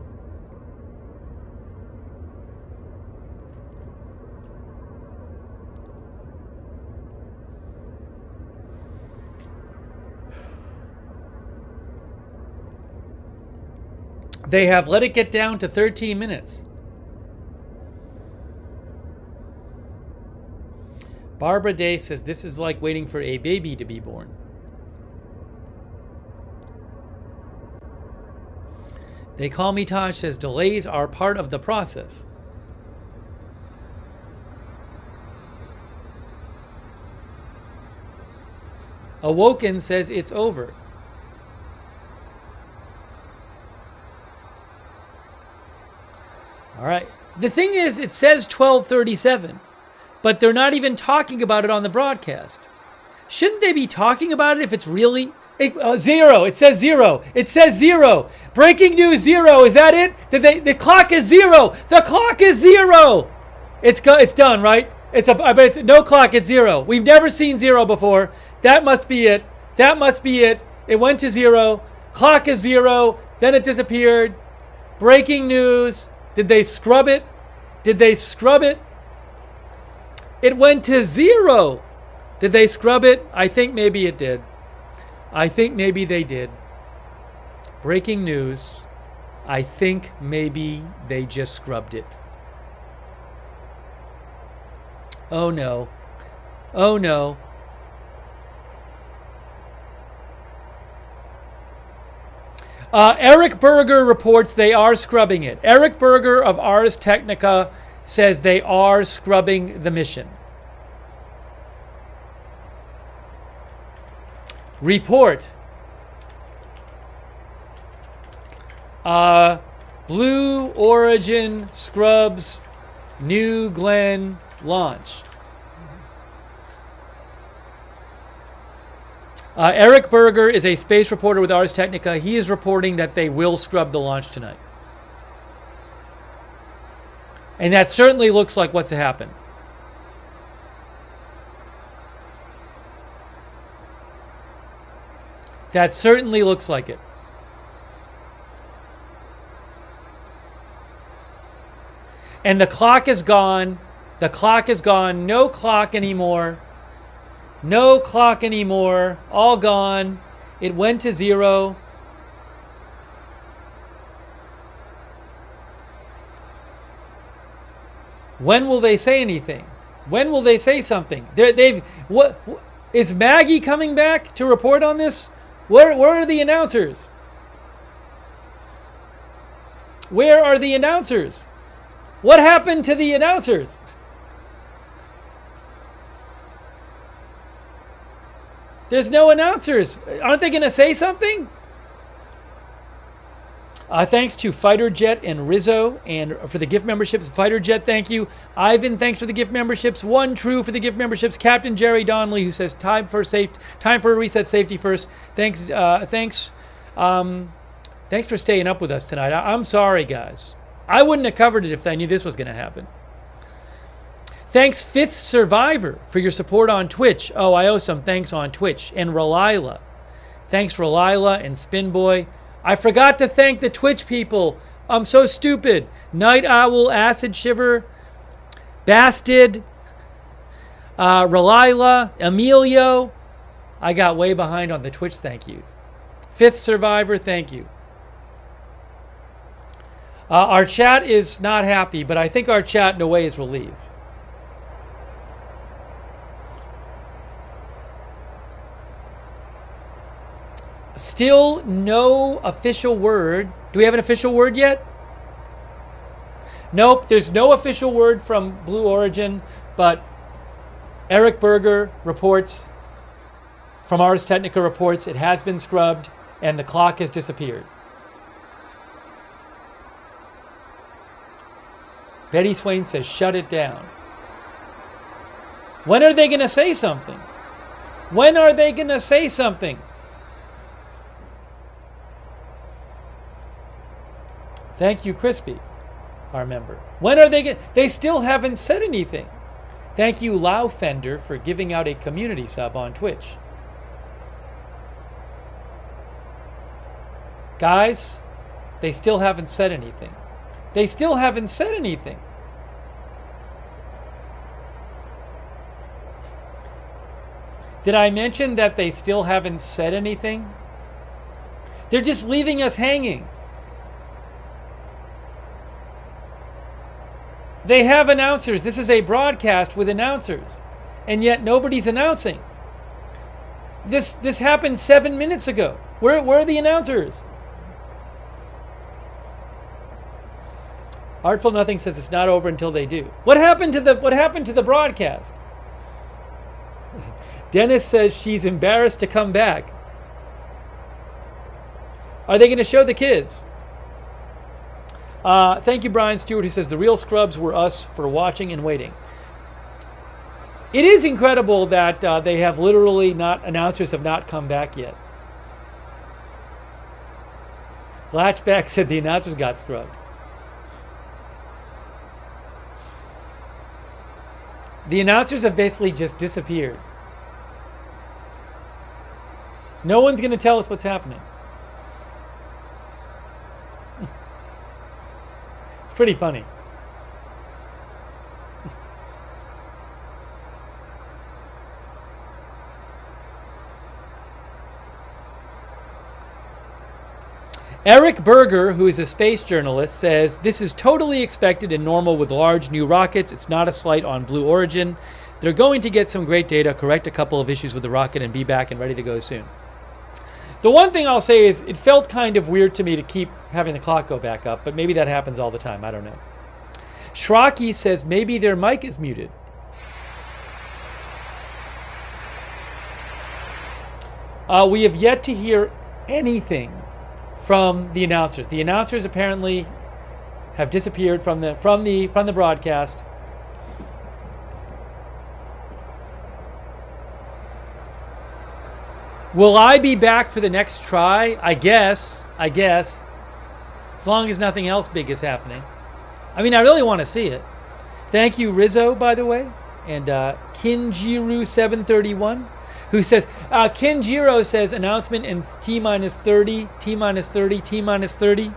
They have let it get down to 13 minutes. Barbara Day says, this is like waiting for a baby to be born. They Call Me Taj says, delays are part of the process. Awoken says, it's over. All right. The thing is, it says 12:37. But they're not even talking about it on the broadcast. Shouldn't they be talking about it if it's really... zero. It says 0. It says 0. Breaking news 0. Is that it? The clock is 0. The clock is 0. It's done, right? It's no clock. It's 0. We've never seen 0 before. That must be it. That must be it. It went to 0. Clock is 0. Then it disappeared. Breaking news. Did they scrub it? Did they scrub it? It went to 0. Did they scrub it? I think maybe it did. I think maybe they did. Breaking news. I think maybe they just scrubbed it. Oh no. Oh no. Eric Berger reports they are scrubbing it. Eric Berger of Ars Technica says they are scrubbing the mission. Report. Blue Origin scrubs New Glenn launch. Eric Berger is a space reporter with Ars Technica. He is reporting that they will scrub the launch tonight. And that certainly looks like what's to happen. That certainly looks like it. And the clock is gone. The clock is gone. No clock anymore. No clock anymore. All gone. It went to 0. When will they say anything? When will they say something? What is Maggie coming back to report on this? Where are the announcers? Where are the announcers? What happened to the announcers? There's no announcers. Aren't they going to say something? Thanks to Fighter Jet and Rizzo and for the gift memberships. Fighter Jet, thank you. Ivan, thanks for the gift memberships. One True for the gift memberships. Captain Jerry Donnelly, who says time for a reset, safety first. Thanks for staying up with us tonight. I'm sorry, guys. I wouldn't have covered it if I knew this was going to happen. Thanks, Fifth Survivor, for your support on Twitch. Oh, I owe some thanks on Twitch. And Relila. Thanks, Relila and Spinboy. I forgot to thank the Twitch people. I'm so stupid. Night Owl, Acid Shiver, Bastid, Relila, Emilio. I got way behind on the Twitch thank yous. Fifth Survivor, thank you. Our chat is not happy, but I think our chat in a way is relieved. Still no official word. Do we have an official word yet? Nope, there's no official word from Blue Origin, but Eric Berger reports, from Ars Technica reports, it has been scrubbed and the clock has disappeared. Betty Swain says, shut it down. When are they going to say something? When are they going to say something? Thank you, Crispy, our member. When are they going to... They still haven't said anything. Thank you, Lau Fender, for giving out a community sub on Twitch. Guys, they still haven't said anything. They still haven't said anything. Did I mention that they still haven't said anything? They're just leaving us hanging. They have announcers. This is a broadcast with announcers. And yet nobody's announcing. This happened 7 minutes ago. Where are the announcers? Artful Nothing says it's not over until they do. What happened to the broadcast? Dennis says she's embarrassed to come back. Are they going to show the kids? Thank you, Brian Stewart, who says the real scrubs were us for watching and waiting. It is incredible that they have literally announcers have not come back yet. Latchback said the announcers got scrubbed. The announcers have basically just disappeared. No one's going to tell us what's happening. It's pretty funny. Eric Berger, who is a space journalist, says, this is totally expected and normal with large new rockets. It's not a slight on Blue Origin. They're going to get some great data, correct a couple of issues with the rocket, and be back and ready to go soon. The one thing I'll say is it felt kind of weird to me to keep having the clock go back up, but maybe that happens all the time. I don't know. Shraki says maybe their mic is muted. We have yet to hear anything from the announcers. The announcers apparently have disappeared from the broadcast. Will I be back for the next try? I guess. As long as nothing else big is happening. I mean, I really want to see it. Thank you, Rizzo, by the way. And Kinjiru731, who says, Kinjiro says, announcement in T-minus 30, T-minus 30, T-minus 30.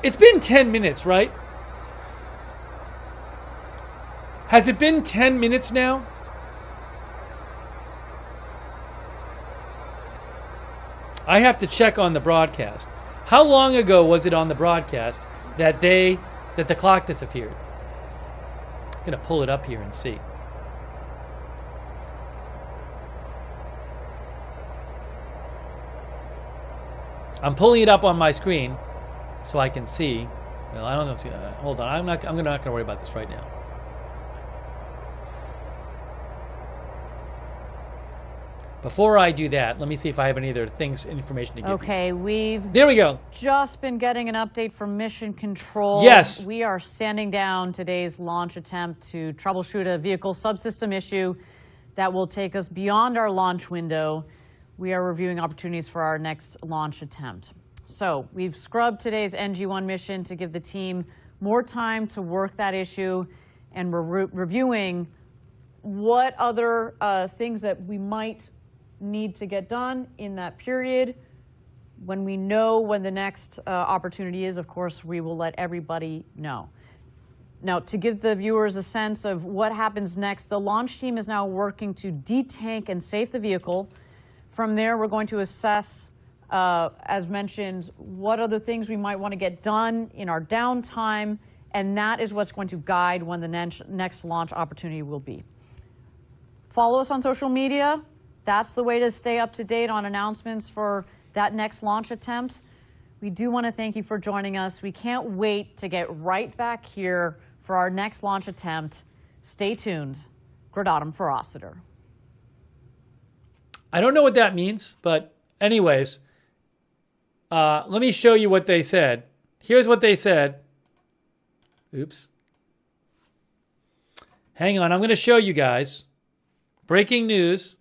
It's been 10 minutes, right? Has it been 10 minutes now? I have to check on the broadcast. How long ago was it on the broadcast that the clock disappeared? I'm gonna pull it up here and see. I'm pulling it up on my screen so I can see. Well, I don't know if hold on. I'm not gonna worry about this right now. Before I do that, let me see if I have any other information to give you.
Okay,
there we go.
Just been getting an update from Mission Control.
Yes.
We are standing down today's launch attempt to troubleshoot a vehicle subsystem issue that will take us beyond our launch window. We are reviewing opportunities for our next launch attempt. So we've scrubbed today's NG1 mission to give the team more time to work that issue, and we're reviewing what other things that we might need to get done in that period. When we know when the next opportunity is, of course, we will let everybody know. Now, to give the viewers a sense of what happens next, the launch team is now working to detank and safe the vehicle. From there, we're going to assess, as mentioned, what other things we might want to get done in our downtime, and that is what's going to guide when the next launch opportunity will be. Follow us on social media. That's the way to stay up to date on announcements for that next launch attempt. We do want to thank you for joining us. We can't wait to get right back here for our next launch attempt. Stay tuned. Gradatum ferociter.
I don't know what that means, but anyways, let me show you what they said. Here's what they said. Oops. Hang on, I'm going to show you guys. Breaking news.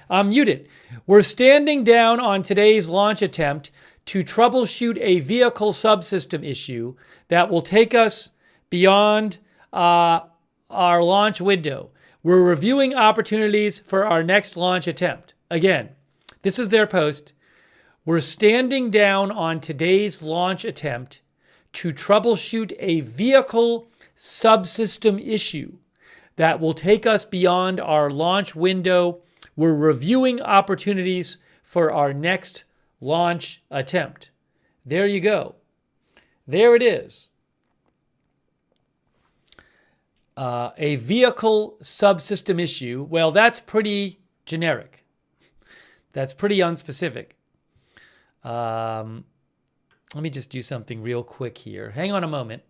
I'm muted. We're standing down on today's launch attempt to troubleshoot a vehicle subsystem issue that will take us beyond our launch window. We're reviewing opportunities for our next launch attempt. Again, this is their post. We're standing down on today's launch attempt to troubleshoot a vehicle subsystem issue that will take us beyond our launch window. We're reviewing opportunities for our next launch attempt. There you go. There it is. A vehicle subsystem issue. Well, that's pretty generic. That's pretty unspecific. Let me just do something real quick here. Hang on a moment.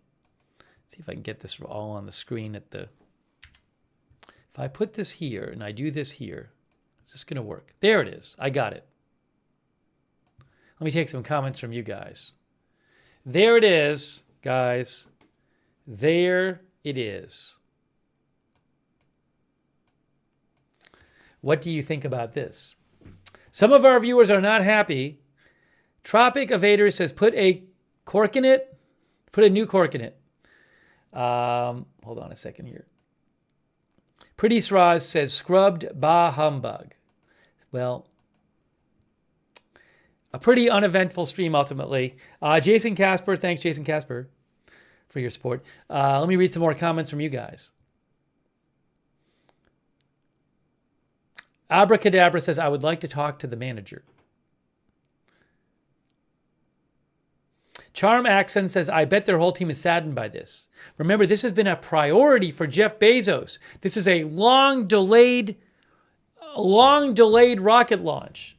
See if I can get this all on the screen at the... If I put this here and I do this here, is this going to work? There it is. I got it. Let me take some comments from you guys. There it is, guys. There it is. What do you think about this? Some of our viewers are not happy. Tropic Evader says, put a cork in it. Put a new cork in it. Hold on a second here. Pretty Sraz says, scrubbed bah humbug. Well, a pretty uneventful stream ultimately. Jason Casper, thanks Jason Casper for your support. Let me read some more comments from you guys. Abracadabra says, I would like to talk to the manager. Charm Accent says, I bet their whole team is saddened by this. Remember, this has been a priority for Jeff Bezos. This is a long delayed rocket launch.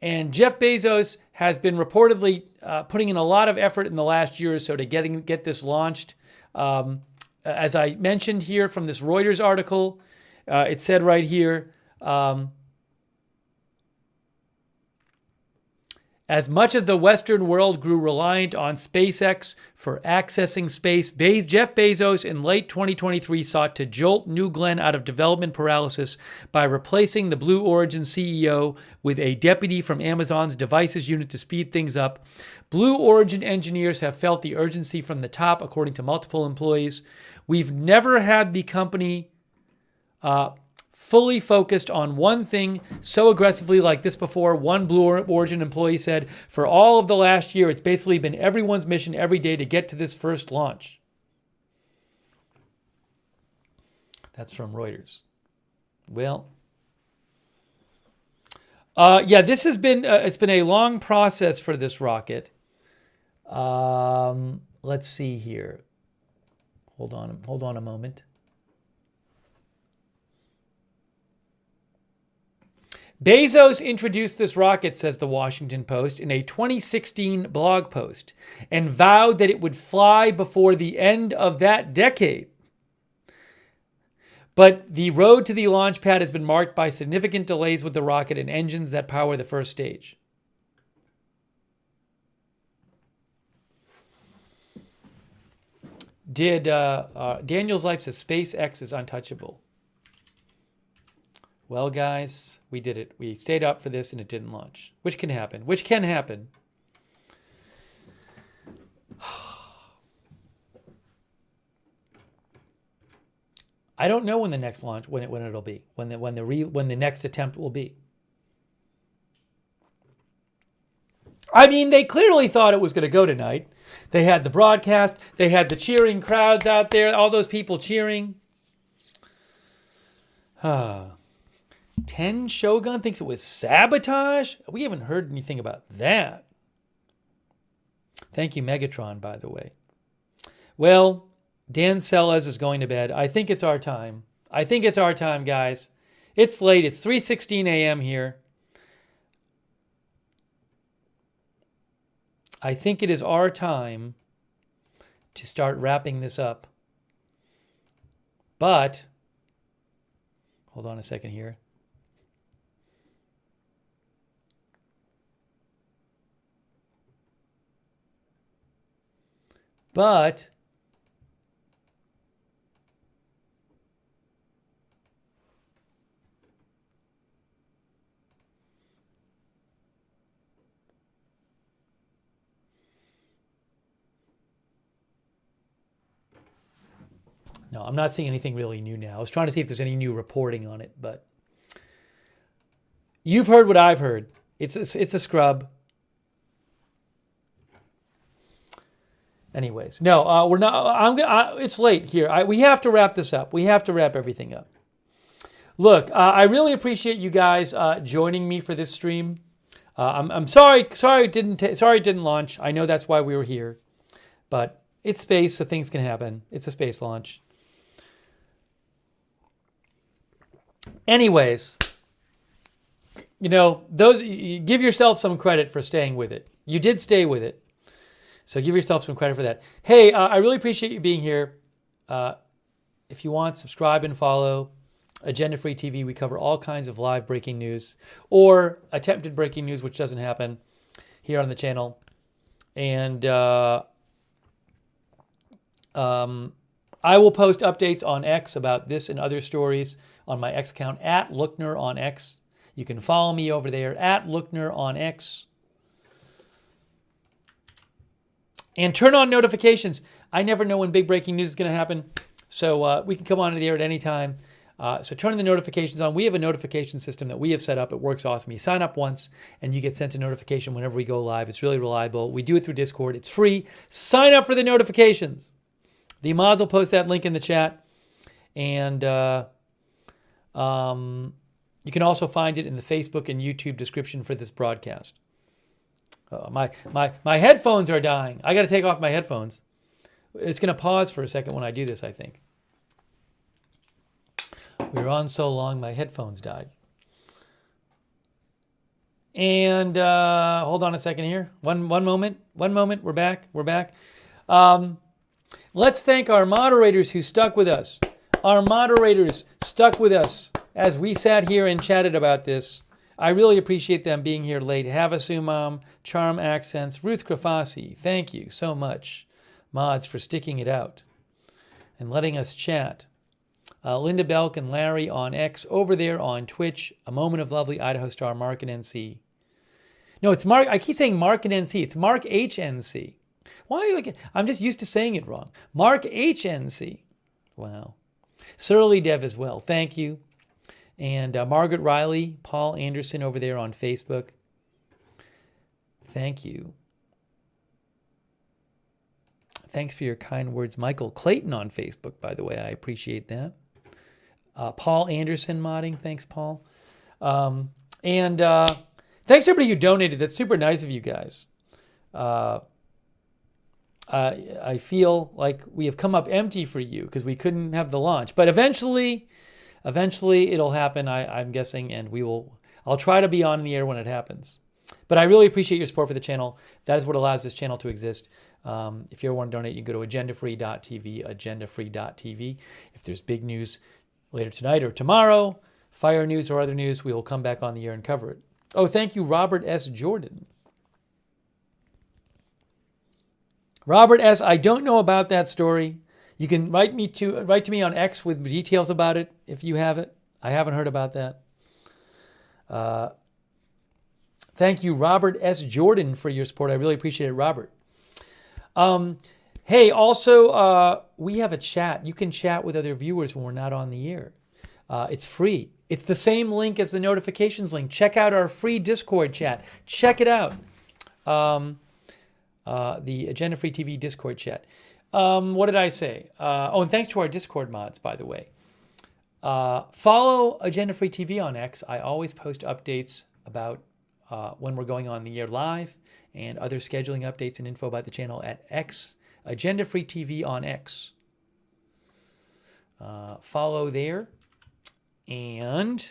And Jeff Bezos has been reportedly putting in a lot of effort in the last year or so to get this launched. As I mentioned here from this Reuters article, it said right here, as much of the Western world grew reliant on SpaceX for accessing space, Jeff Bezos in late 2023 sought to jolt New Glenn out of development paralysis by replacing the Blue Origin CEO with a deputy from Amazon's devices unit to speed things up. Blue Origin engineers have felt the urgency from the top, according to multiple employees. We've never had the company fully focused on one thing so aggressively like this before, one Blue Origin employee said. For all of the last year, it's basically been everyone's mission every day to get to this first launch. That's from Reuters. Well, yeah, this has been, it's been a long process for this rocket. Let's see here. Hold on a moment. Bezos introduced this rocket, says the Washington Post, in a 2016 blog post and vowed that it would fly before the end of that decade. But the road to the launch pad has been marked by significant delays with the rocket and engines that power the first stage. Daniel's Life says SpaceX is untouchable. Well, guys, we did it. We stayed up for this and it didn't launch. Which can happen. I don't know when the next launch, when it'll be, when the next attempt will be. I mean, they clearly thought it was going to go tonight. They had the broadcast. They had the cheering crowds out there. All those people cheering. 10 Shogun thinks it was sabotage? We haven't heard anything about that. Thank you, Megatron, by the way. Well, Dan Sellers is going to bed. I think it's our time. Guys. It's late. It's 3:16 a.m. here. I think it is our time to start wrapping this up. But, hold on a second here. But no, I'm not seeing anything really new now. I was trying to see if there's any new reporting on it, but you've heard what I've heard. It's a scrub. Anyways, no, we're not. It's late here. We have to wrap this up. We have to wrap everything up. Look, I really appreciate you guys joining me for this stream. I'm sorry it didn't launch. I know that's why we were here, but it's space, so things can happen. It's a space launch. Anyways, give yourself some credit for staying with it. You did stay with it. So give yourself some credit for that. Hey, I really appreciate you being here. If you want, subscribe and follow Agenda Free TV. We cover all kinds of live breaking news or attempted breaking news, which doesn't happen here on the channel. And I will post updates on X about this and other stories on my X account, @Lookner on X. You can follow me over there, @Lookner on X. And turn on notifications. I never know when big breaking news is going to happen. So we can come on to the air at any time. So turn the notifications on. We have a notification system that we have set up. It works awesome. You sign up once and you get sent a notification whenever we go live. It's really reliable. We do it through Discord. It's free. Sign up for the notifications. The mods will post that link in the chat. And you can also find it in the Facebook and YouTube description for this broadcast. My headphones are dying. I got to take off my headphones. It's going to pause for a second when I do this, I think. We were on so long, my headphones died. And hold on a second here. One moment. We're back. Let's thank our moderators who stuck with us. Our moderators stuck with us as we sat here and chatted about this. I really appreciate them being here late. Havasumam, Charm Accents, Ruth Grafasi, thank you so much, mods, for sticking it out and letting us chat. Linda Belk and Larry on X, over there on Twitch, A Moment of Lovely, Idaho Star, Mark and NC. No, it's Mark. I keep saying Mark and NC. It's Mark HNC. Why? I'm just used to saying it wrong. Mark HNC. Wow. Surly Dev as well. Thank you. And Margaret Riley, Paul Anderson over there on Facebook. Thank you. Thanks for your kind words. Michael Clayton on Facebook, by the way. I appreciate that. Paul Anderson modding. Thanks, Paul. And thanks to everybody who donated. That's super nice of you guys. I feel like we have come up empty for you because we couldn't have the launch. But eventually it'll happen, I'm guessing, and I'll try to be on the air when it happens. But I really appreciate your support for the channel. That is what allows this channel to exist. If you ever want to donate, you can go to agendafree.tv, agendafree.tv. If there's big news later tonight or tomorrow, fire news or other news, we will come back on the air and cover it. Oh, thank you, Robert S. Jordan. Robert S., I don't know about that story. You can write to me on X with details about it if you have it. I haven't heard about that. Thank you, Robert S. Jordan, for your support. I really appreciate it, Robert. Hey, also, we have a chat. You can chat with other viewers when we're not on the air. It's free. It's the same link as the notifications link. Check out our free Discord chat. Check it out. The Agenda Free TV Discord chat. What did I say? And thanks to our Discord mods, by the way. Follow Agenda Free TV on X. I always post updates about when we're going on the air live and other scheduling updates and info about the channel at X. Agenda Free TV on X. Follow there. And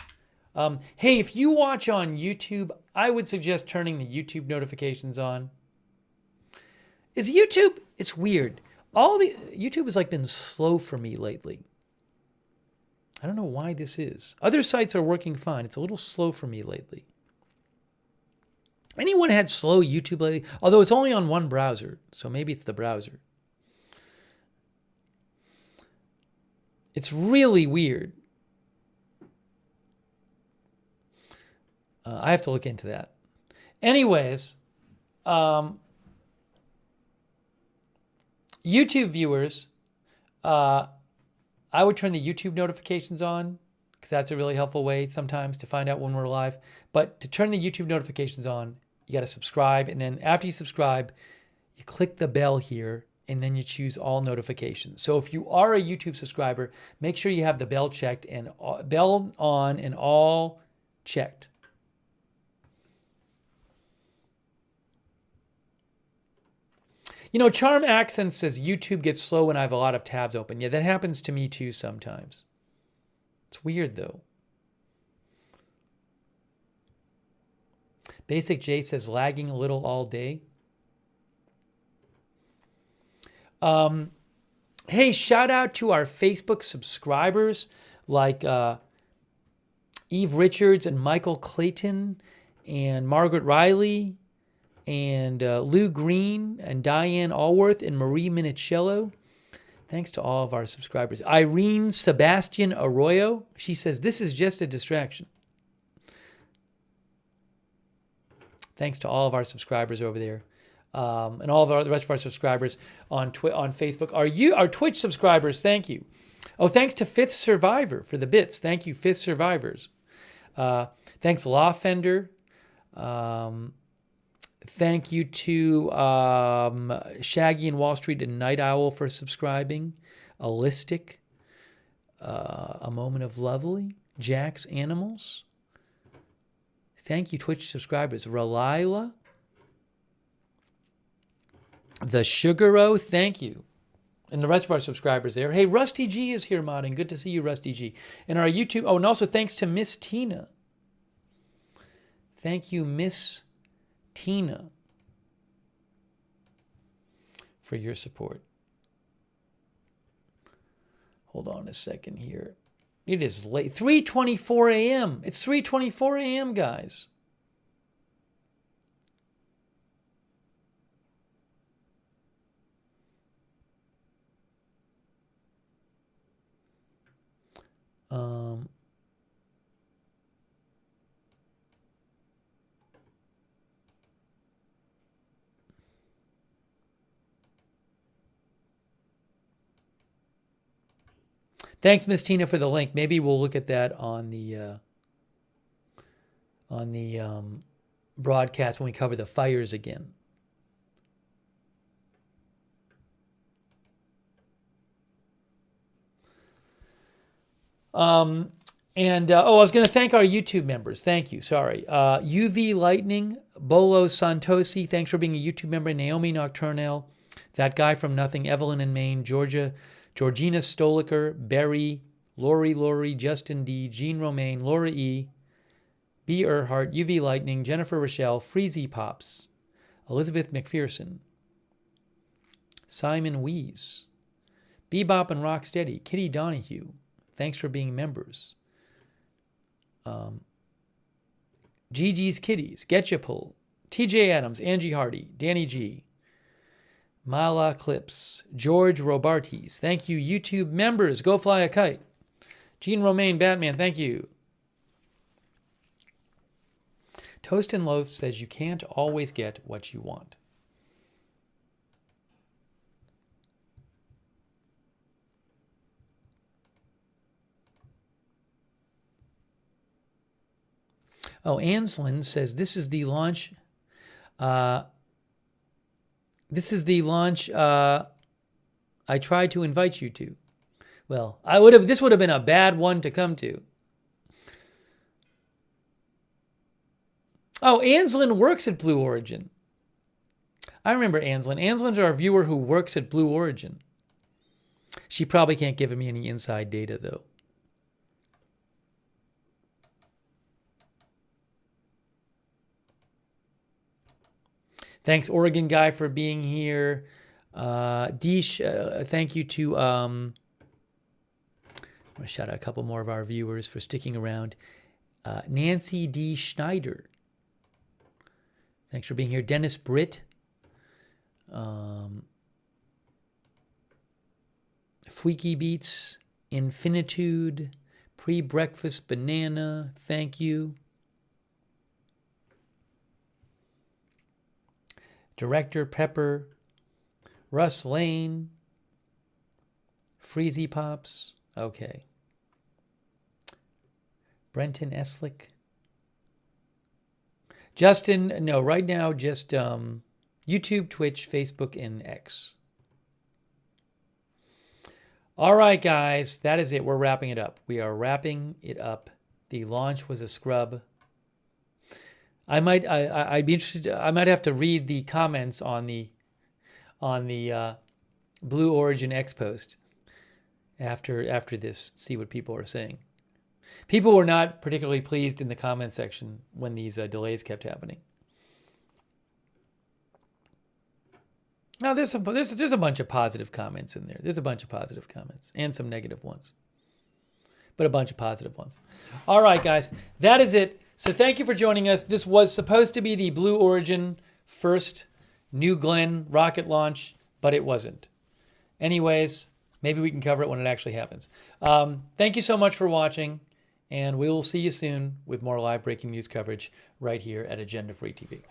hey, if you watch on YouTube, I would suggest turning the YouTube notifications on. Is YouTube? It's weird. YouTube has been slow for me lately. I don't know why this is. Other sites are working fine. It's a little slow for me lately. Anyone had slow YouTube lately? Although it's only on one browser, so maybe it's the browser. It's really weird. I have to look into that. Anyways, YouTube viewers, I would turn the YouTube notifications on because that's a really helpful way sometimes to find out when we're live. But to turn the YouTube notifications on, you got to subscribe. And then after you subscribe, you click the bell here and then you choose all notifications. So if you are a YouTube subscriber, make sure you have the bell checked and bell on and all checked. You know, Charm Accent says YouTube gets slow when I have a lot of tabs open. Yeah, that happens to me too sometimes. It's weird though. Basic J says lagging a little all day. Hey, shout out to our Facebook subscribers like Eve Richards and Michael Clayton and Margaret Riley and Lou Green and Diane Allworth and Marie Minicello. Thanks to all of our subscribers. Irene Sebastian Arroyo, she says, this is just a distraction. Thanks to all of our subscribers over there. And all of the rest of our subscribers on Facebook. Our Twitch subscribers, thank you. Oh, thanks to Fifth Survivor for the bits. Thank you, Fifth Survivors. Thanks, Lawfender. Thank you to Shaggy and Wall Street and Night Owl for subscribing. Allistic. A Moment of Lovely. Jack's Animals. Thank you, Twitch subscribers. Relila. The Sugaro, thank you. And the rest of our subscribers there. Hey, Rusty G is here modding. Good to see you, Rusty G. And our YouTube. Oh, and also thanks to Miss Tina. Thank you, Miss Tina, for your support. Hold on a second here. It is late. 3:24 a.m. It's 3:24 a.m., guys. Thanks, Miss Tina, for the link. Maybe we'll look at that on the broadcast when we cover the fires again. I was going to thank our YouTube members. Thank you. Sorry. UV Lightning, Bolo Santosi, thanks for being a YouTube member. Naomi Nocturnal, that guy from Nothing, Evelyn in Maine, Georgina Stoliker, Barry, Lori, Justin D, Jean Romaine, Laura E, B. Earhart, UV Lightning, Jennifer Rochelle, Freezy Pops, Elizabeth McPherson, Simon Wees, Bebop and Rocksteady, Kitty Donahue, thanks for being members. Gigi's Kitties, Getchapul, TJ Adams, Angie Hardy, Danny G, Mala Clips, George Robartes, thank you, YouTube members, Go Fly a Kite, Jean Romaine, Batman, thank you. Toast and Loaf says you can't always get what you want. Oh, Anslin says this is the launch. This is the launch I tried to invite you to. Well, this would have been a bad one to come to. Oh, Anslin works at Blue Origin. I remember Anslin. Anslin's our viewer who works at Blue Origin. She probably can't give me any inside data, though. Thanks, Oregon Guy, for being here. Deesh, thank you to... I'm going to shout out a couple more of our viewers for sticking around. Nancy D. Schneider. Thanks for being here. Dennis Britt. Freaky Beats. Infinitude. Pre-Breakfast Banana. Thank you. Director Pepper. Russ Lane. Freezy Pops. Okay. Brenton Eslick. Justin, no, right now just YouTube, Twitch, Facebook, and X. All right, guys, that is it. We're wrapping it up. We are wrapping it up. The launch was a scrub. I'd be interested. I might have to read the comments on the Blue Origin X post after this. See what people are saying. People were not particularly pleased in the comment section when these delays kept happening. Now there's a bunch of positive comments in there. There's a bunch of positive comments and some negative ones, but a bunch of positive ones. All right, guys, that is it. So thank you for joining us. This was supposed to be the Blue Origin first New Glenn rocket launch, but it wasn't. Anyways, maybe we can cover it when it actually happens. Thank you so much for watching, and we will see you soon with more live breaking news coverage right here at Agenda Free TV.